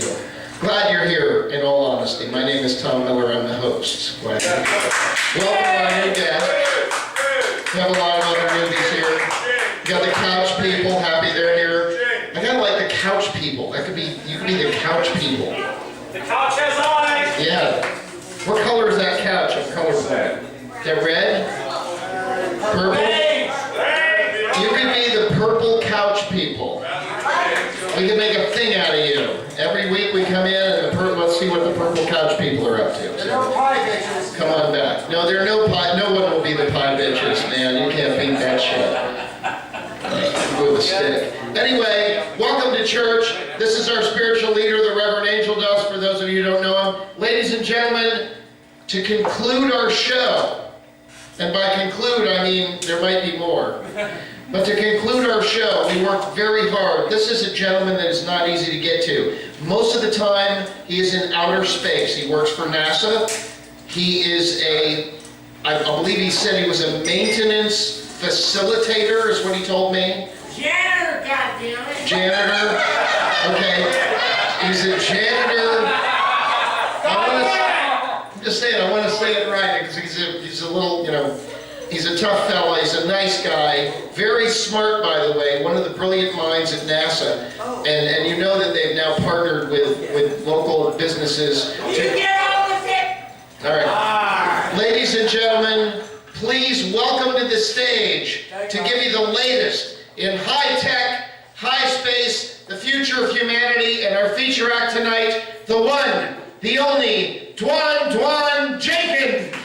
Glad you're here, in all honesty. My name is Tom Miller, I'm the host. Glad you're here. Welcome our new guests. We have a lot of other newbies here. You got the couch people, happy they're here. I kinda like the couch people. That could be, you could be the couch people. The couch has eyes. Yeah. What color is that couch? I'm colorblind. Is that red? Purple? You could be the purple couch people. We can make a thing out of you. Every week we come in and let's see what the purple couch people are up to. There's no pie bitches. Come on back. No, there are no pie. No one will be the pie bitches, man. You can't beat that shit. With a stick. Anyway, welcome to church. This is our spiritual leader, the Reverend Angel Dust, for those of you who don't know him. Ladies and gentlemen, to conclude our show, and by conclude I mean there might be more, but to conclude our show, we worked very hard. This is a gentleman that is not easy to get to. Most of the time, he is in outer space. He works for NASA. He is I believe he said he was a maintenance facilitator, is what he told me. Janitor, goddammit. Janitor? Okay. He's a janitor. I'm just saying, I want to say it right because he's a little, he's a tough fella. He's a nice guy. Very smart, by the way. One of the brilliant minds at NASA. And you know that they've now partnered with local businesses. You get on with it. All right. Ladies and gentlemen, please welcome to the stage to give you the latest in high-tech, high-space, the future of humanity, and our feature act tonight, the one, the only, Dwan Jenkins.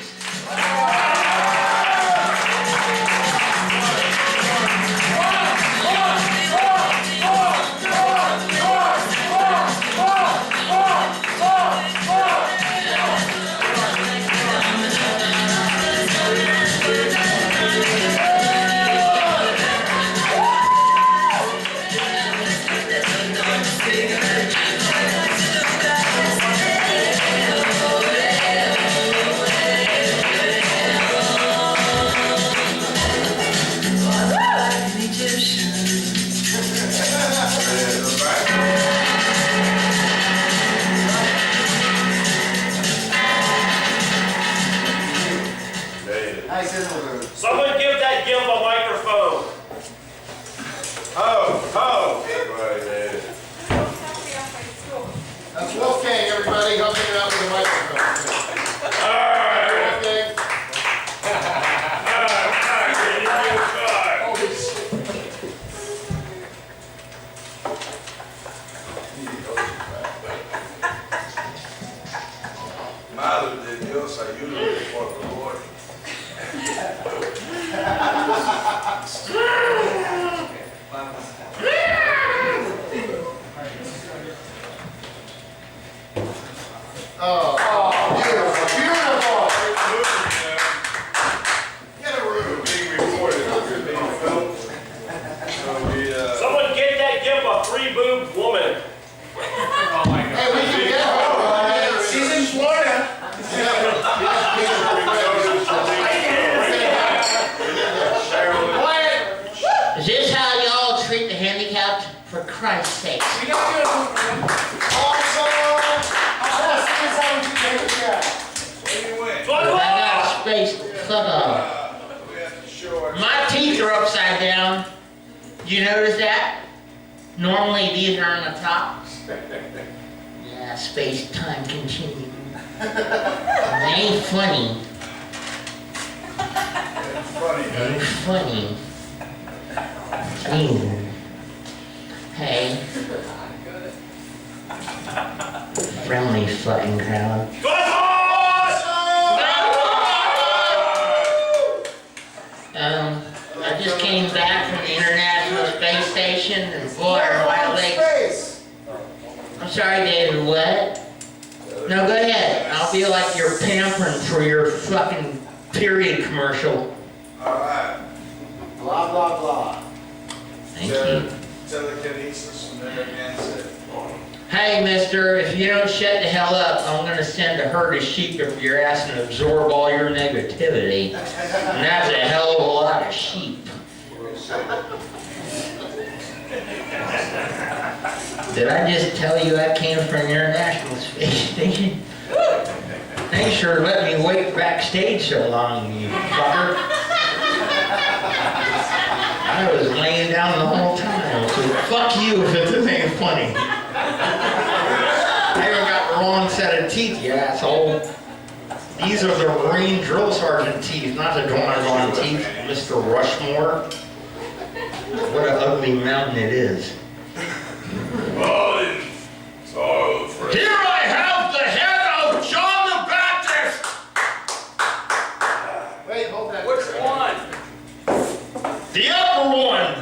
Someone give that gimp a microphone. That's Wolfgang, everybody, helping him out with a microphone. All right, Wolfgang. Madre de Dios, ayúdame por favor. Oh, beautiful, beautiful. Get a room. Being recorded, we're being filmed. So Someone get that gimp a 3-boobed woman. Hey, we can get her. She's in Florida. Quiet. Is this I got space. My teeth are upside down. You notice that? Normally these are on the top. Yeah, space-time continuum. It ain't funny. Ain't funny. Ooh. Hey. Friendly fucking crowd. I just came back from the International Space Station, and boy, are my legs. I'm sorry, David, what? No, go ahead. I'll be like your pampering for your fucking period commercial. Alright. Blah, blah, blah. Thank you. Telekinesis from there again said. Hey, mister, if you don't shut the hell up, I'm gonna send a herd of sheep up your ass and absorb all your negativity. And that's a hell of a lot of sheep. Did I just tell you I came from the International Space Station? Thanks for letting me wait backstage so long, you fucker. I was laying down the whole time, so fuck you if this ain't funny. I even got the wrong set of teeth, you asshole. These are the Marine Drill Sergeant teeth, not the Dorn teeth, Mr. Rushmore. What an ugly mountain it is. Here I have the head of John the Baptist! Wait, hold that. Which one? The upper one!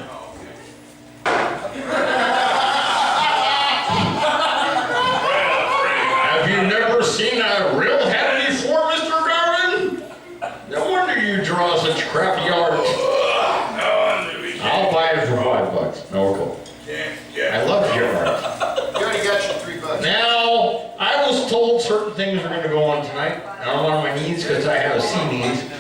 Have you never seen a real head before, Mr. Darwin? No wonder you draw such crappy art. I'll buy it for $5. No cool. I love your art. You already got your $3. Now, I was told certain things are going to go on tonight. And I'm on my knees because I have CDs.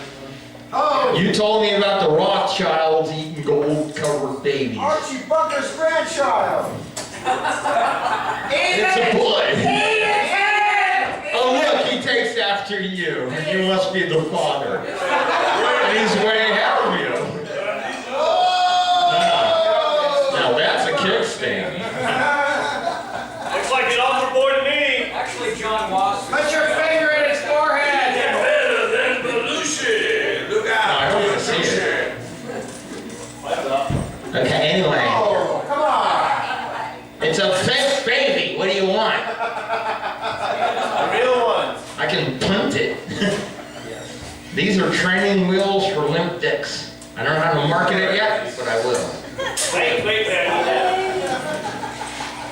Oh, You told me about the Rothschilds eating gold-covered babies. Archie Bunker's grandchild. It's a boy. Oh look, he takes after you. You must be the father. And he's way ahead of you. Now that's a kickstand. Looks like an altar boy to me. Actually, John was. Put your finger in his forehead. Better than Belushi. Look No, out. I don't want to see it. Okay, anyway. Oh, come on. It's a fake baby. What do you want? The real one. I can punt it. These are training wheels for limp dicks. I don't know how to market it yet, but I will. Wait, I need that.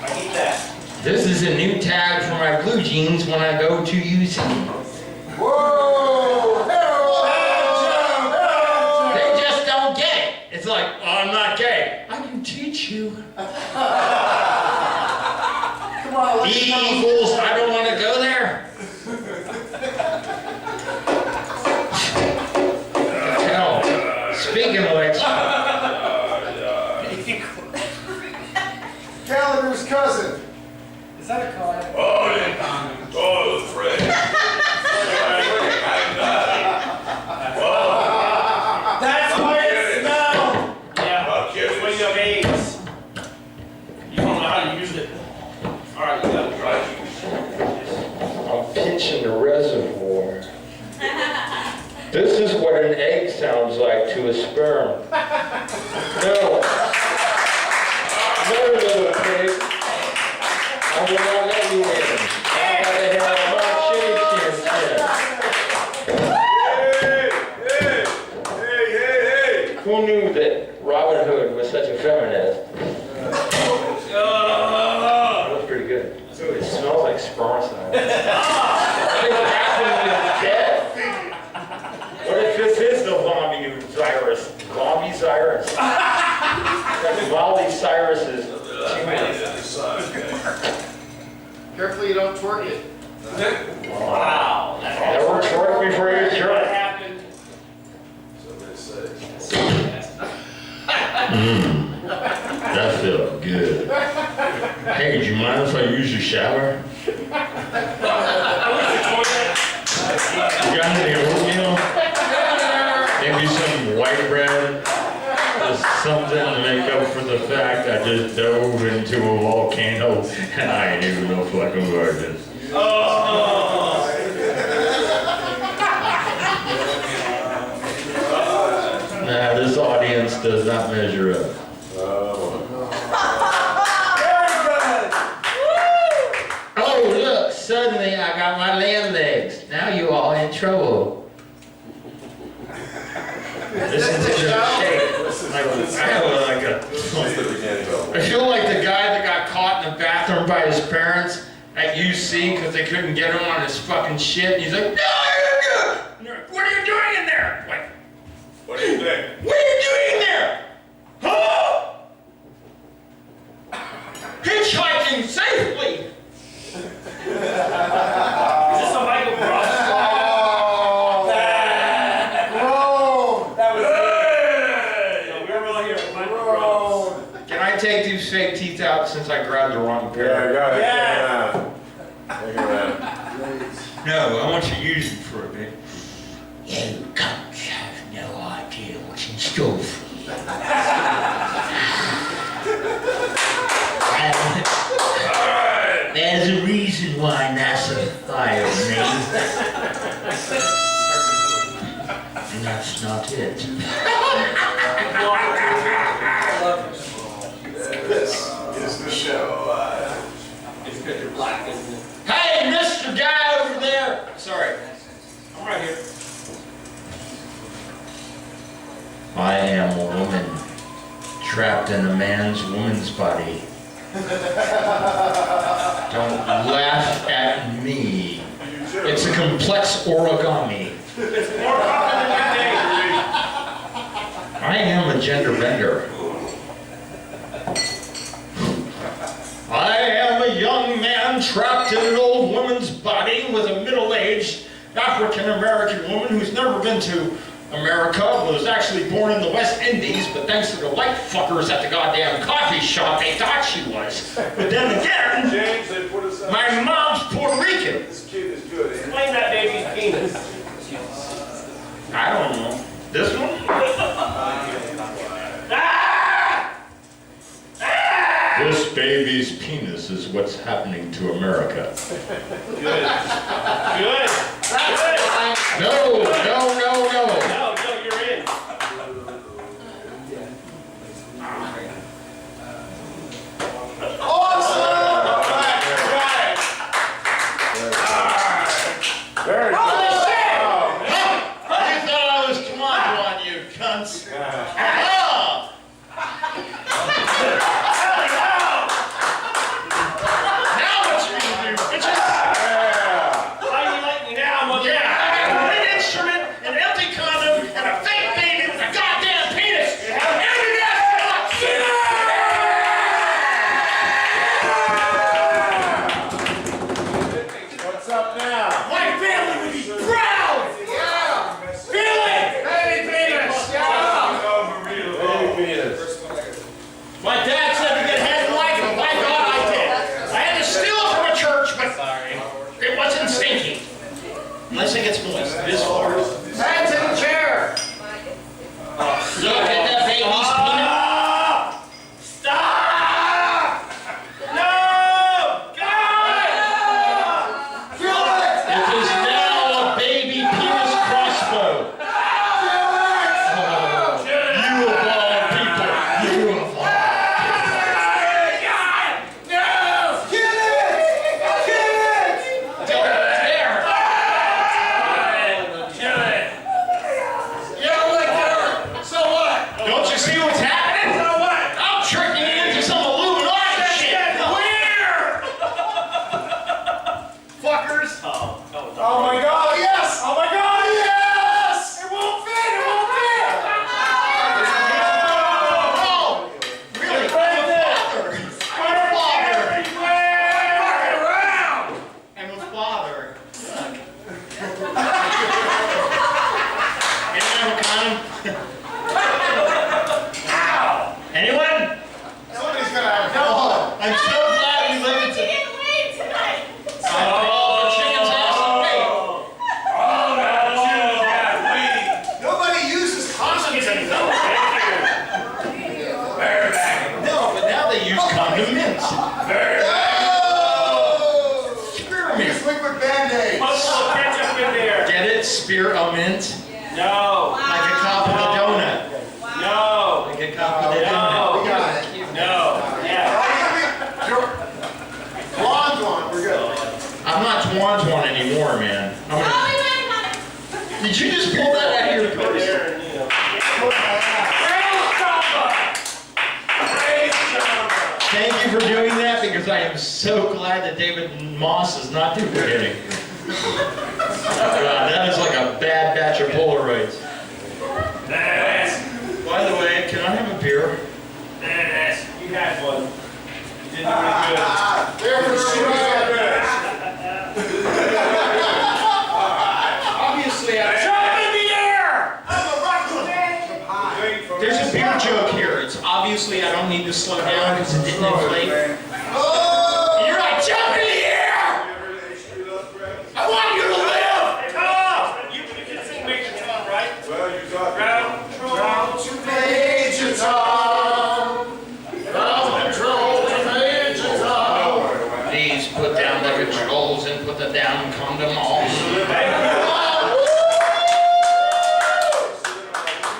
I need that. This is a new tag for my blue jeans when I go to UC. Whoa! They just don't get it. It's like, oh, I'm not gay. I can teach you. Come on, E equals, I don't want to go there. Hell, speaking of which, Gallagher's cousin. Is that a car? Oh, Fred. That's why it smells. Yeah. Okay. When you have AIDS. You don't know how to use it. All right, you got it. I'm pinching the reservoir. This is what an egg sounds like to a sperm. No. No, little pig. I will not let you in. I gotta have a hard shit. Who knew that Robin Hood was such a feminist? That was pretty good. It smells like spermicide. What if this is the Zombie Cyrus? Zombie Cyrus? Wally Cyrus is Carefully you don't twerk it. Wow. never twerk before you What twerk. happened? That feels good. Hey, do you mind if I use your shower? You got any oatmeal? Maybe some white bread? Just something to make up for the fact I just dove into a volcano and I ain't even no fucking virgin. Nah, this audience does not measure up. Oh, look, suddenly I got my land legs. Now you all in trouble. Listen to the shake. I feel like the guy that got caught in the bathroom by his parents at UC because they couldn't get him on his fucking shit. And he's like, no, what are you doing in there? Like, What do you think? what are you doing in there? Huh? Hitchhiking safely. Is this a Michael Brown? That was good. No, we were all here with Michael Brown. Can I take these fake teeth out since I grabbed the wrong pair? Yeah. No, I want you to use them for a bit. You cunts have no idea what's in store for you. There's a reason why NASA fired me. And that's not it. This is the show. It's because you're black, isn't it? Hey, Mr. Guy over there! Sorry, I'm right here. I am a woman trapped in a woman's body. Don't laugh at me. It's a complex origami. It's more common than you think. I am a gender bender. I am a young man trapped in an old woman's body with a middle-aged African-American woman who's never been to America, was actually born in the West Indies, but thanks to the white fuckers at the goddamn coffee shop, they thought she was. But then again, James, they put us up. my mom's Puerto Rican. This kid is good. Explain that baby's penis. I don't know. This one? This baby's penis is what's happening to America. Good. Good. No, no, no, no. No, you're in. Very good. You thought I was Toronto on you, cunts. Ah! Now what you gonna do, bitches? How you like me now, mother? Yeah, I got a wind instrument, an empty condom, and a fake baby with a goddamn penis. What's up now? My family would be proud. Yeah. Feel it. Baby penis. Yeah. Baby penis. My dad said to get head in life, and by God I did. I had to steal it from a church, but it wasn't stinky. Unless it gets moist. This far. Hands in the chair. Look at that baby's peanut. Stop! No! God! It is now a baby penis crossbow. Oh, you of all people. You of all. Don't dare. So what? Don't you see what's happening? So what? I'm tricking you into some Illuminati shit. Where? Fuckers! Oh my God, yes! Oh my God, yes! It won't fit, it won't fit! Oh, really? Father. Fucking around! And with father. Anyone have a condom? Anyone? Somebody's gonna have no. I'm so glad Band-Aids. Put a little ketchup in there. Get it? Spearmint? No. Like a cup of the donut. No. Like a cup of the donut. We got it. No. Yeah. Blonde, we're good. I'm not Twan anymore, man. Did you just pull that out of your purse? Thank you for doing that, because I am so glad that David Moss is not duplicating. God, that is like a bad batch of Polaroids. By the way, can I have a beer? You had one. You did really good. There for sure. Obviously, Jump in the air! there's a beer joke here. It's obviously I don't need to slow down because it didn't inflate. You're like, jump in the air! I want you to live! Hey, Tom! You can sing Major Tom, right? Well, you got Ground control to Major Tom. Ground control to Major Tom. Please put down the controls and put the down condom on.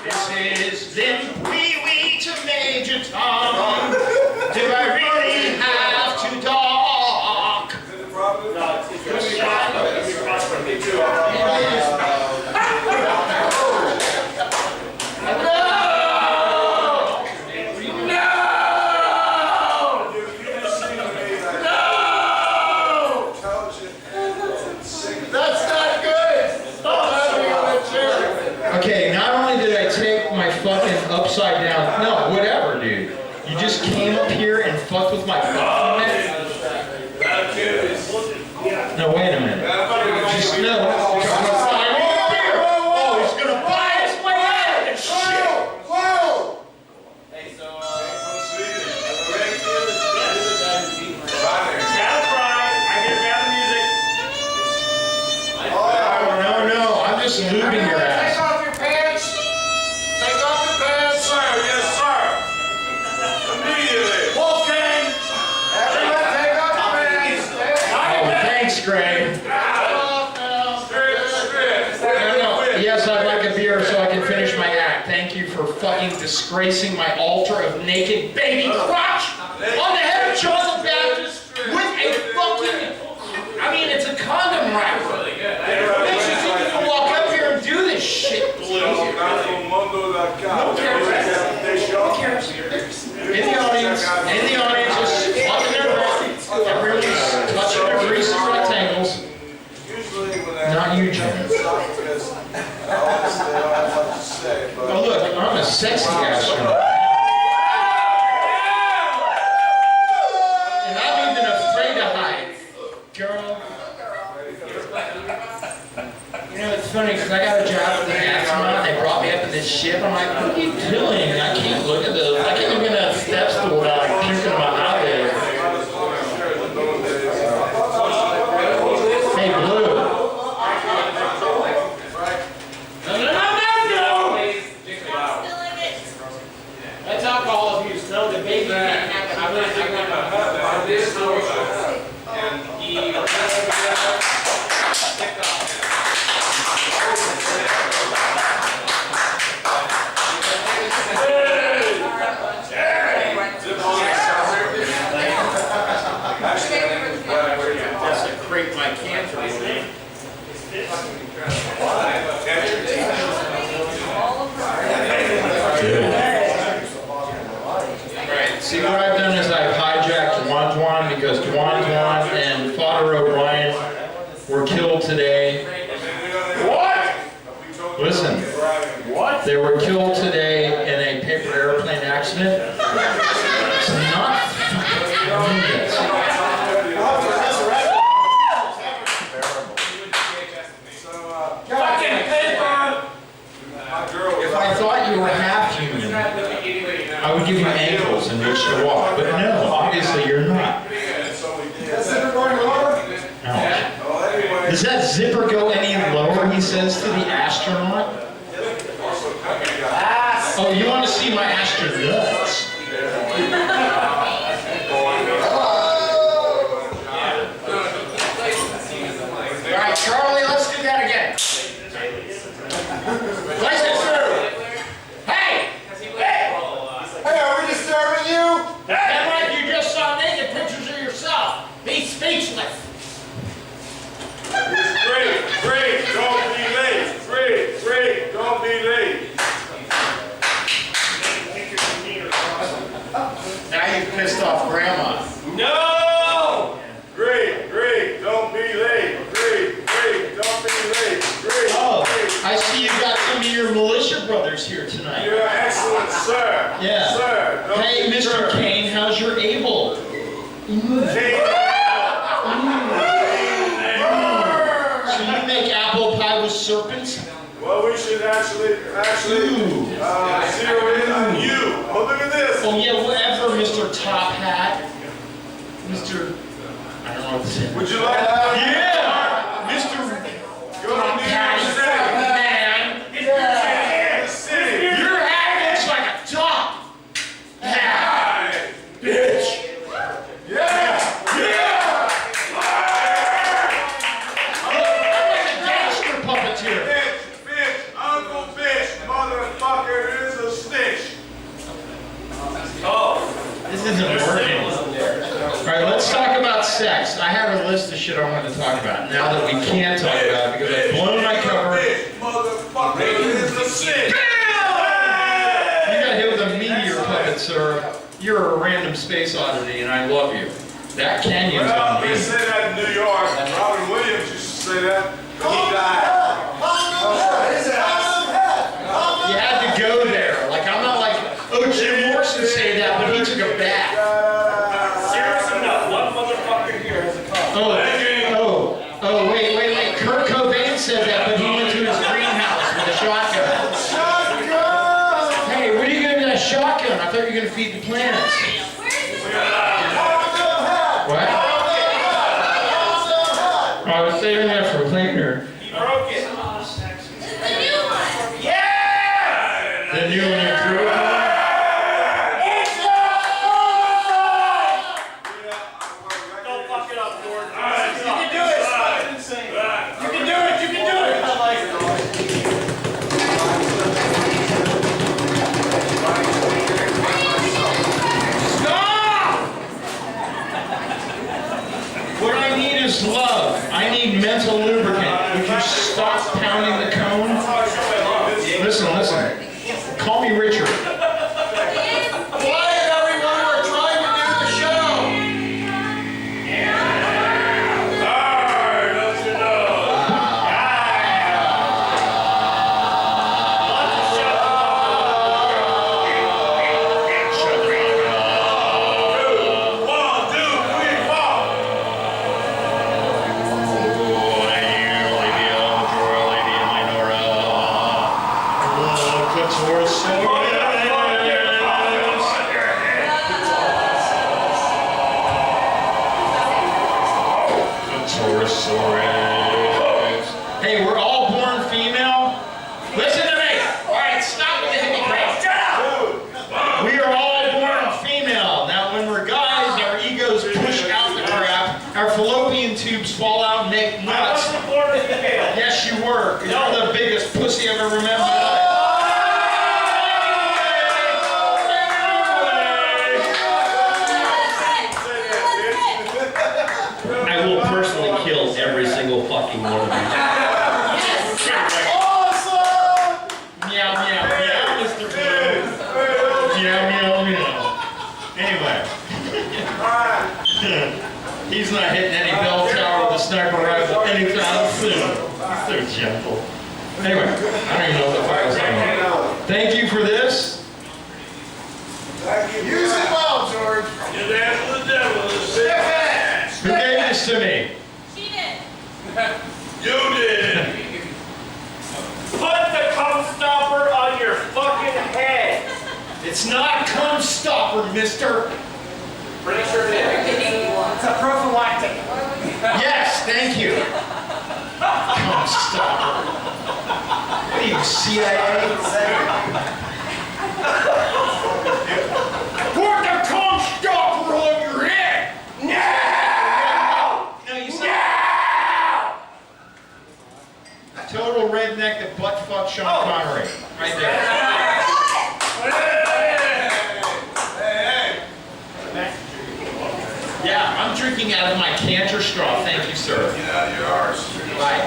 This is then wee to Major Tom. Do I really have to talk? No, it's gonna be fine. It's gonna be fine for me too. That's not good. Okay, not only did I take my fucking upside down, no, whatever, dude. You just came up here and fucked with my fucking neck. No, wait a minute. Just no. He's gonna buy me a beer. Oh, he's gonna buy us my head and shit. Whoa! No, I'm just lubing your Take ass. off your pants. Take off your pants. Sir, yes, sir. Immediately. Wolfgang. Everyone take off your pants. Oh, thanks, Greg. No. Yes, I'd like a beer so I can finish my act. Thank you for fucking disgracing my altar of naked baby crotch on the head of John the Baptist with a fucking, I mean, it's a condom wrapper. It makes you think you can walk up here and do this shit, Blue. Who cares? Who cares? In the audience, just fucking their breath. Everyone's touching their greasy rectangles. Not you, Jim. Oh, look, I'm a sexy astronaut. And I'm even afraid to hide. Girl. You know, it's funny because I got a job with an astronaut. They brought me up in this ship. I'm like, what are you doing? And I can't look at the, I can't even get a step stool without like puking my eyelid. Hey, Blue. That's alcohol abuse. No, the baby can't have it. I'm gonna this and he That's to create my cancer. Right. See, what I've done is I've hijacked Dwan because Dwan and Father O'Brien were killed today. What? Listen. What? They were killed today in a paper airplane accident. It's not horrendous. If I thought you were half human, I would give you ankles in which to walk. But no, obviously you're not. Ouch. Does that zipper go any lower, he says to the astronaut? Oh, you want to see my astronauts? ahead. Listen through. Hey! Hey, are we disturbing you? Act like you just saw naked pictures of yourself. Be speechless. Great, don't be late. Great, don't be late. Now you've pissed off Grandma. No! Great, don't be late. Great, don't be late. Great. Oh, I see you got some of your militia brothers here tonight. You're excellent, sir. Yeah. Sir. Hey, Mr. Kane, how's your able? So you make apple pie with serpents? Well, we should actually zero in on you. Oh, look at this. Oh yeah, whatever, Mr. Top Hat. Mr. I don't know what to say. Would you like Yeah! Mr. Top Hat man. Your hat looks like a top hat. Bitch. Yeah! I'm like a gangster puppeteer. Bitch, Uncle Bitch, motherfucker is a snitch. Oh. This isn't working. Alright, let's talk about sex. I have a list of shit I want to talk about now that we can't talk about it because I've blown my cover. Bitch, motherfucker is a snitch. You got hit with a meteor puppet, sir. You're a random space oddity and I love you. That canyon's Well, on they me. say that in New York. Robin Williams used to say that. He died. You had to go there. Like, I'm not like, oh, Jim Morrison say that, but he took a bath. Serious enough, one motherfucker here has a call. Oh, wait. Kurt Cobain said that, but he went to his greenhouse with a shotgun. Hey, what are you going to do with that shotgun? I thought you were going to feed the planets. What? I was saving that for later. He broke it. The new one you threw out? Don't fuck it up, Gordon. You can do it. It's fucking insane. You can do it. I like it. Stop! What I need is love. I need mental lubricant. Would you stop pounding the cone? Listen. Call me Richard. Quiet, everyone. We're trying to do the show. Don't you know? Hey, we're all born female. Listen to me. All right, stop with the hippie crap. Shut up. We are all born female. Now, when we're guys, our egos push out the crap. Our fallopian tubes fall out and make nuts. I wasn't born a female. Yes, you were. You're the biggest pussy I've ever met in my life. I will personally kill every single fucking one of you. Awesome! Meow, meow, meow, Mr. Blue. Meow, meow, meow. Anyway. He's not hitting any bell tower with a sniper rifle anytime soon. He's so gentle. Anyway, I don't even know what the fuck I was talking about. Thank you for this. Use it well, George. You're there for the devil. Who gave this to me? She did. You did. Put the cum stopper on your fucking head. It's not cum stopper, mister. Pretty sure it is. It's a prophylactic. Yes, thank you. Cum stopper. What are you, CIA? Put the cum stopper on your head! No, you said... I told redneck that butt fucked Sean Connery. Right there. Yeah, I'm drinking out of my canter straw. Thank you, sir. Get out of yours. Bye.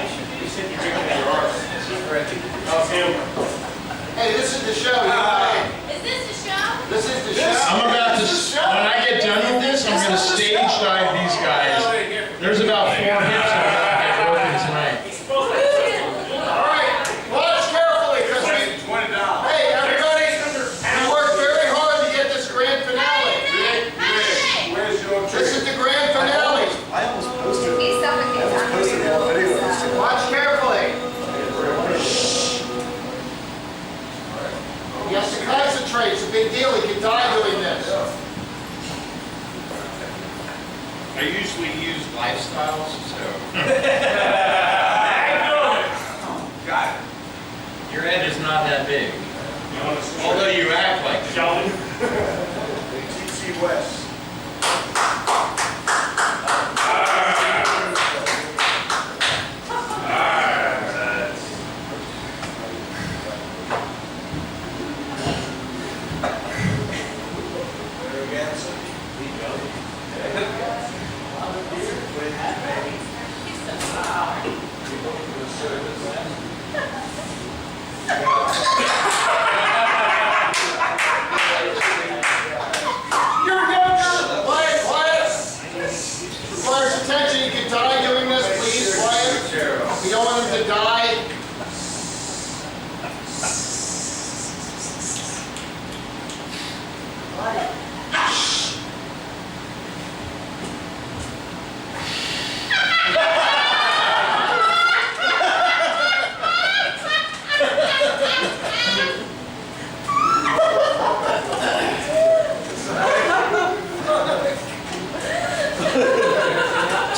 Hey, this is the show. Is this the show? This is the show. I'm about to, when I get done with this, I'm going to stage dive these guys. There's about 4 hits I'm going to get working tonight. All right, watch carefully, because hey, everybody, we worked very hard to get this grand finale. This is the grand finale. He's suffocating. Watch carefully. He has to concentrate. It's a big deal. He could die doing this. I usually use lifestyles, so. Got it. Your head is not that big. Although you act like it. TC West. Requires attention. You can die doing this, please, Wyatt. We don't want him to die.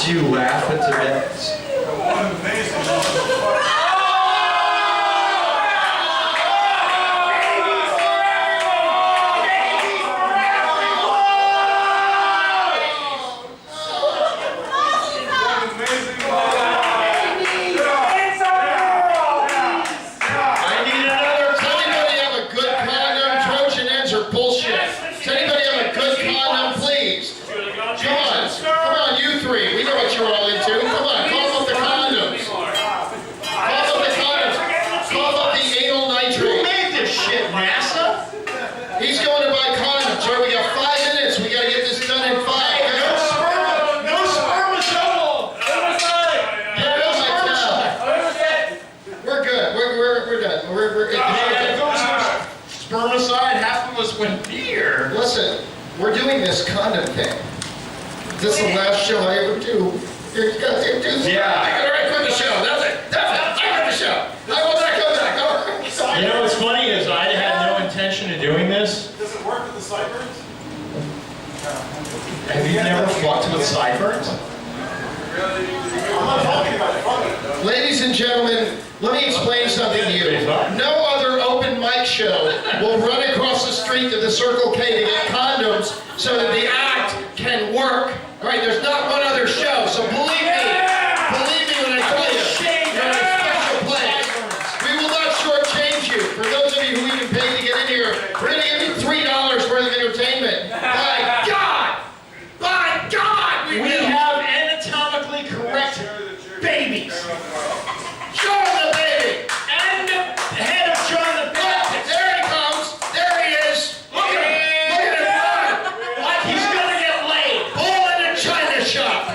Do you laugh at Tibetans? He's going to buy condoms. All right, we got 5 minutes. We got to get this done in 5. No spermacide! We're good. We're done. Spermicide, half of us went beer. Listen, we're doing this condom thing. This is the last show I ever do. You're goddamn dude. Yeah. I gotta write for the show. That's it. I got the show. I will not come back. You know what's funny is I had no intention of doing this. Does it work with the sideburns? Have you never fucked with sideburns? I'm not talking about fucking. Ladies and gentlemen, let me explain something to you. No other open mic show will run across the street to the Circle K to get condoms so that the act can work. Right? There's not one other show, so believe me when I tell you, you're in a special place. We will not shortchange you. For those of you who even paid to get in here, we're going to give you $3 worth of entertainment. By God, we will. Have anatomically correct babies. Show him the baby. And the head of John the Baptist. There he comes. There he is. Look at him. Look at him run. Like he's gonna get laid. Bull in a china shop.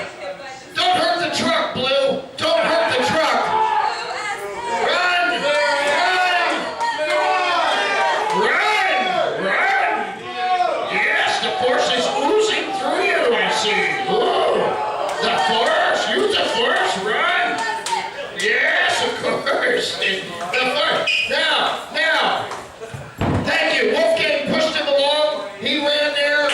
Don't hurt the truck, Blue. Don't hurt the truck. Run. Yes, the force is oozing through you, I see. Ooh. The force. Use the force. Run. Yes, of course. The force. Now. Thank you. Wolfgang pushed him along. He ran there,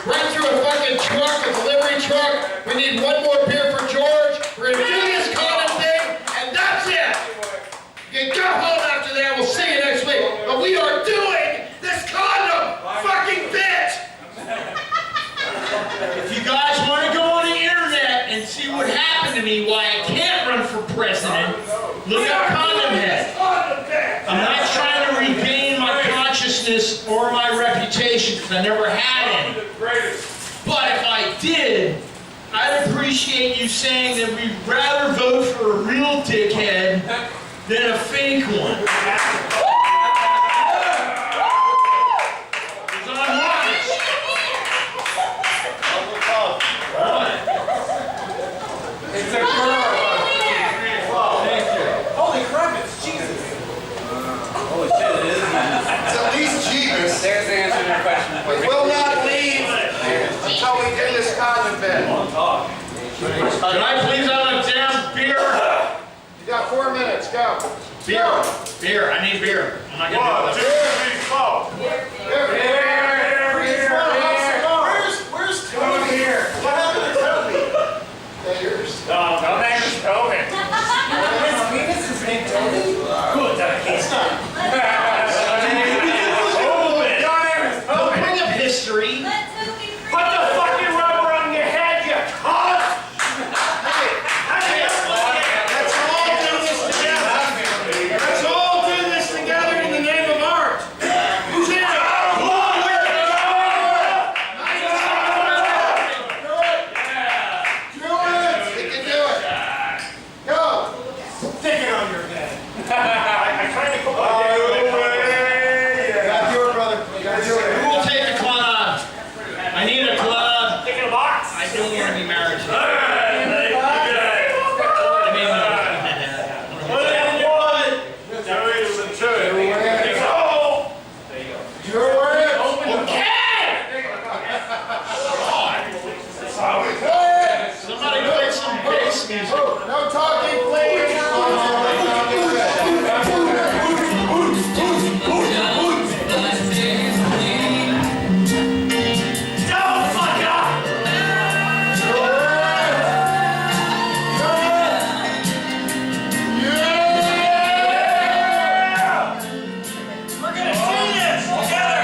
right through a fucking truck, a delivery truck. We need one more beer for George. We're gonna do this condom thing, and that's it. You can go home after that. We'll see you next week. But we are doing this condom fucking bit. If you guys want to go on the internet and see what happened to me, why I can't run for president, Look at Condom Head. I'm not trying to regain my consciousness or my reputation because I never had any. But if I did, I'd appreciate you saying that we'd rather vote for a real dickhead than a fake one. It's a girl. Thank you. Holy crap, it's Jesus. Holy shit, it is. It's at least Jesus. There's the answer to your question. We will not leave until we get this condom bed. Can I please have a damn beer? You got 4 minutes, go. Beer. Beer. I need beer. I'm not gonna do this. 1, 2, 3, 4. Where's Toby here? What happened to Toby? Don't name us Toby. His penis is named Toby? Good, it's not. Your name is Toby. Bring up history. Put the fucking rubber on your head, you cunt! Let's all do this together. Let's all do this together in the name of art. Who's in it? No talking, please. Don't fuck up. We're gonna do this together.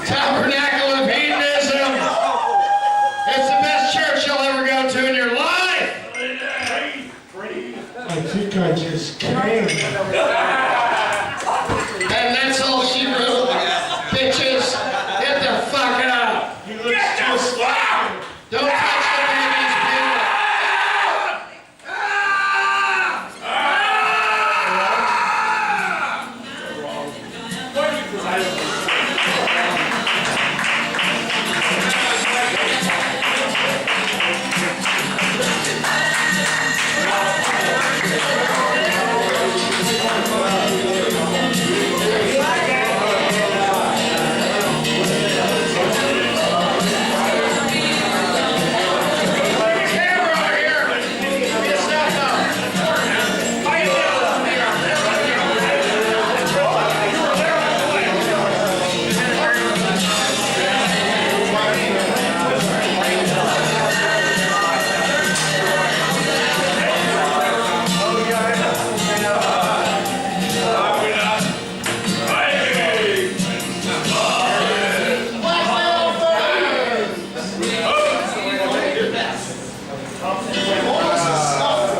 Tabernacle of Hedonism. It's the best church you'll ever go to in your life. I think I just came. And that's all she wrote.